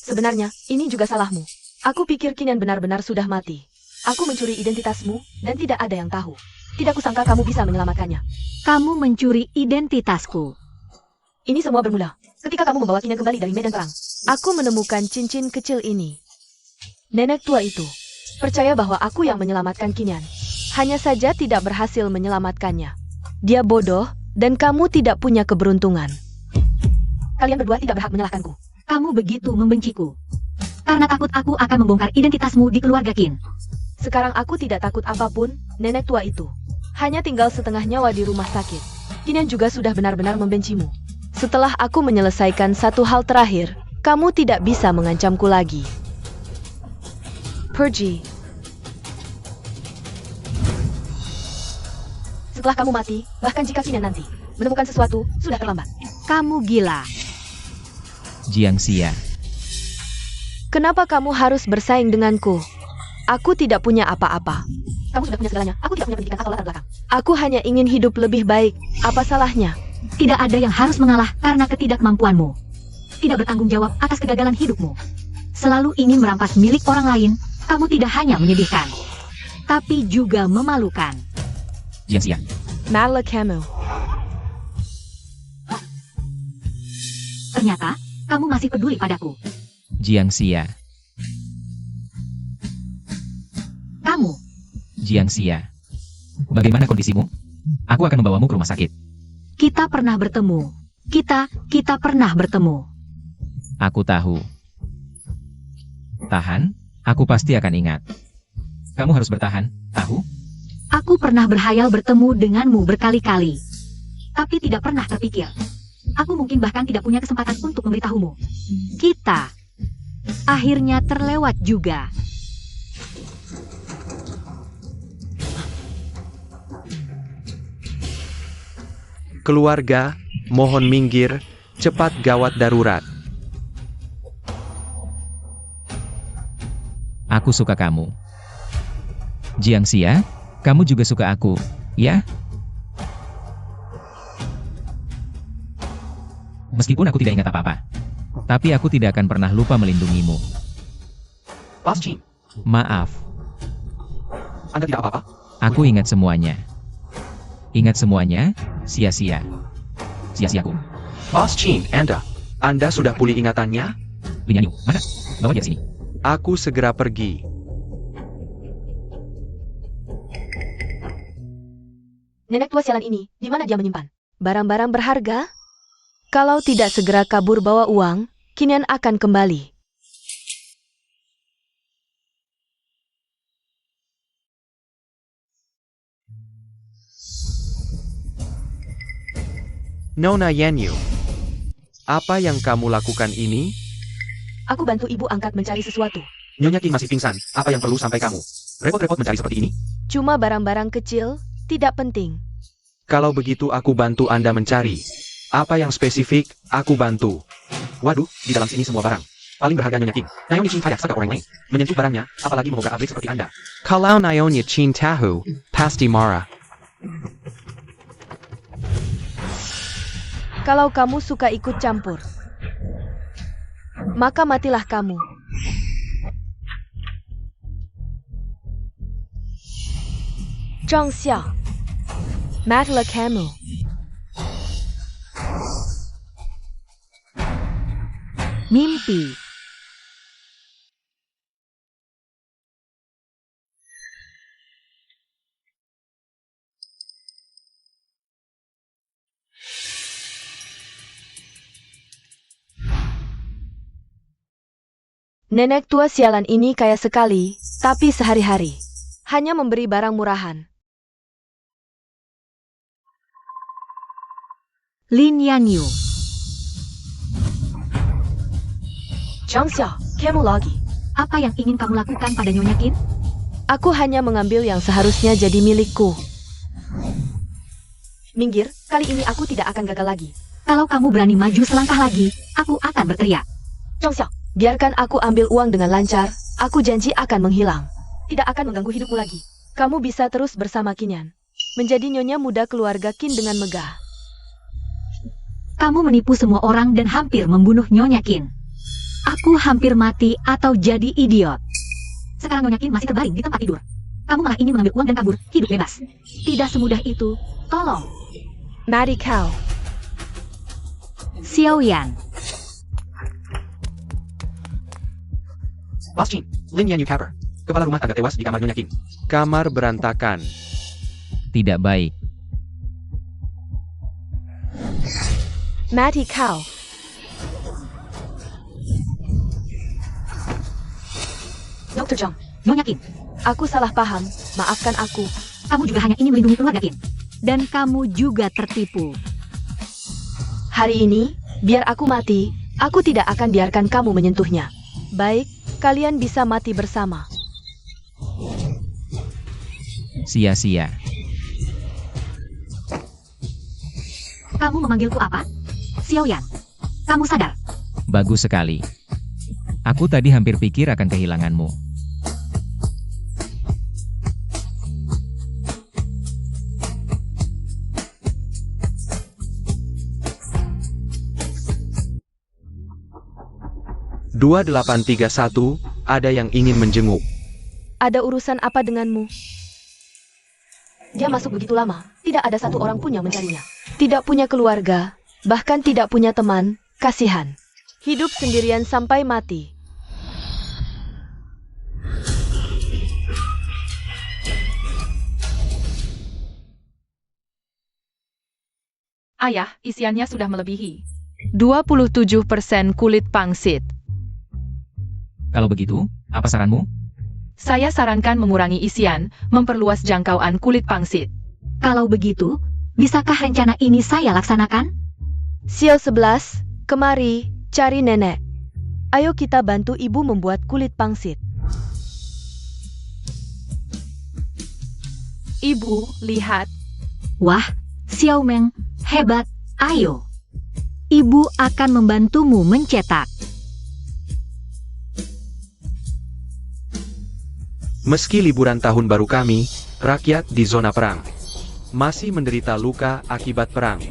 Sebenarnya, ini juga salahmu. Aku pikir Kinyan benar-benar sudah mati. Aku mencuri identitasmu, dan tidak ada yang tahu. Tidak kusangka kamu bisa menyelamatkannya. Kamu mencuri identitasku. Ini semua bermula ketika kamu membawa Kinyan kembali dari medan perang. Aku menemukan cincin kecil ini. Nenek tua itu percaya bahwa aku yang menyelamatkan Kinyan. Hanya saja tidak berhasil menyelamatkannya. Dia bodoh, dan kamu tidak punya keberuntungan. Kalian berdua tidak berhak menyalahkanku. Kamu begitu membenciku. Karena takut aku akan membongkar identitasmu di keluarga Qin. Sekarang aku tidak takut apapun, nenek tua itu. Hanya tinggal setengah nyawa di rumah sakit. Kinyan juga sudah benar-benar membencimu. Setelah aku menyelesaikan satu hal terakhir, kamu tidak bisa mengancamku lagi. Pergi. Setelah kamu mati, bahkan jika Kinyan nanti menemukan sesuatu, sudah terlambat. Kamu gila. Jiang Xia. Kenapa kamu harus bersaing denganku? Aku tidak punya apa-apa. Kamu sudah punya segalanya. Aku tidak punya pendidikan atau latar belakang. Aku hanya ingin hidup lebih baik. Apa salahnya? Tidak ada yang harus mengalah karena ketidakmampuanmu. Tidak bertanggung jawab atas kegagalan hidupmu. Selalu ingin merampas milik orang lain, kamu tidak hanya menyedihkan, tapi juga memalukan. Jiang Xia, Madela Camus. Ternyata, kamu masih peduli padaku. Jiang Xia, Kamu, Jiang Xia. Bagaimana kondisimu? Aku akan membawamu ke rumah sakit. kita pernah bertemu. Kita pernah bertemu. Aku tahu. Tahan, aku pasti akan ingat. Kamu harus bertahan, tahu? Aku pernah berhayal bertemu denganmu berkali-kali. Tapi tidak pernah terpikir. Aku mungkin bahkan tidak punya kesempatan untuk memberitahumu. Kita akhirnya terlewat juga. Keluarga, mohon minggir, cepat gawat darurat. Aku suka kamu. Jiang Xia, kamu juga suka aku, ya? Meskipun aku tidak ingat apa-apa. Tapi aku tidak akan pernah lupa melindungimu. Boss Jin, Maaf, Anda tidak apa-apa? aku ingat semuanya. Ingat semuanya, sia-sia. Sia-siaku. Boss Jin, Anda sudah pulih ingatannya? Lin Yanyu, mana? Bawa dia sini. Aku segera pergi. Nenek tua sialan ini, di mana dia menyimpan? Barang-barang berharga? Kalau tidak segera kabur bawa uang, Kinyan akan kembali. Nona Yanyu, apa yang kamu lakukan ini? Aku bantu ibu angkat mencari sesuatu. Nyonya King masih pingsan, apa yang perlu sampai kamu? Repot-repot mencari seperti ini? Cuma barang-barang kecil, tidak penting. Kalau begitu aku bantu Anda mencari. Apa yang spesifik, aku bantu. Waduh, di dalam sini semua barang. Paling berharga Nyonya King. Naomi King tidak suka orang lain menyentuh barangnya, apalagi mengobrak-abrik seperti Anda. Kalau Nyonya Chin tahu, pasti marah. Kalau kamu suka ikut campur, maka matilah kamu. Zhang Xia, Madela Camus. Mimpi. Nenek tua sialan ini kaya sekali, tapi sehari-hari hanya memberi barang murahan. Lin Yanyu. Zhang Xia, kamu lagi. Apa yang ingin kamu lakukan pada Nyonya Qin? Aku hanya mengambil yang seharusnya jadi milikku. Minggir, kali ini aku tidak akan gagal lagi. Kalau kamu berani maju selangkah lagi, aku akan berteriak. Zhang Xia, Biarkan aku ambil uang dengan lancar, aku janji akan menghilang. tidak akan mengganggu hidupmu lagi. Kamu bisa terus bersama Kinyan. Menjadi nyonya muda keluarga Qin dengan megah. Kamu menipu semua orang dan hampir membunuh Nyonya Qin. Aku hampir mati atau jadi idiot. Sekarang Nyonya Qin masih terbaring di tempat tidur. Kamu malah ingin mengambil uang dan kabur, hidup bebas. Tidak semudah itu. Tolong. Maddie Cow. Xiao Yan. Boss Jin, Lin Yanyu Caper. Kepala rumah tangga tewas di kamar Nyonya King. Kamar berantakan. Tidak baik. Maddie Cow. Dr. Zhang, Nyonya Qin, Aku salah paham, maafkan aku. kamu juga hanya ingin melindungi keluarga Qin. Dan kamu juga tertipu. Hari ini, biar aku mati, aku tidak akan biarkan kamu menyentuhnya. Baik, kalian bisa mati bersama. Sia-sia. Kamu memanggilku apa? Xiao Yan. Kamu sadar? Bagus sekali. Aku tadi hampir pikir akan kehilanganmu. 2831, ada yang ingin menjenguk. Ada urusan apa denganmu? Dia masuk begitu lama, tidak ada satu orang pun yang mencarinya. Tidak punya keluarga, bahkan tidak punya teman, kasihan. Hidup sendirian sampai mati. Ayah, isiannya sudah melebihi. 27% kulit pangsit. Kalau begitu, apa saranmu? Saya sarankan mengurangi isian, memperluas jangkauan kulit pangsit. Kalau begitu, bisakah rencana ini saya laksanakan? Sial 11, kemari, cari nenek. Ayo kita bantu ibu membuat kulit pangsit. Ibu, lihat. Wah, Xiao Meng, hebat, ayo. Ibu akan membantumu mencetak. Meski liburan tahun baru kami, rakyat di zona perang masih menderita luka akibat perang.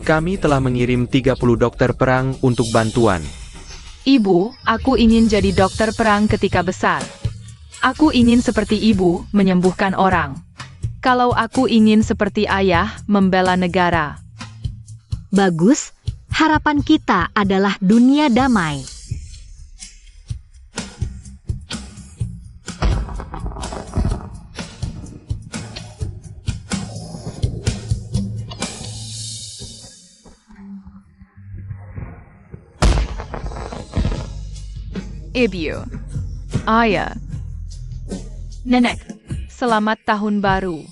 Kami telah mengirim 30 dokter perang untuk bantuan. Ibu, aku ingin jadi dokter perang ketika besar. Aku ingin seperti ibu, menyembuhkan orang. Kalau aku ingin seperti ayah, membela negara. Bagus, harapan kita adalah dunia damai. Ibu, ayah, nenek, selamat tahun baru.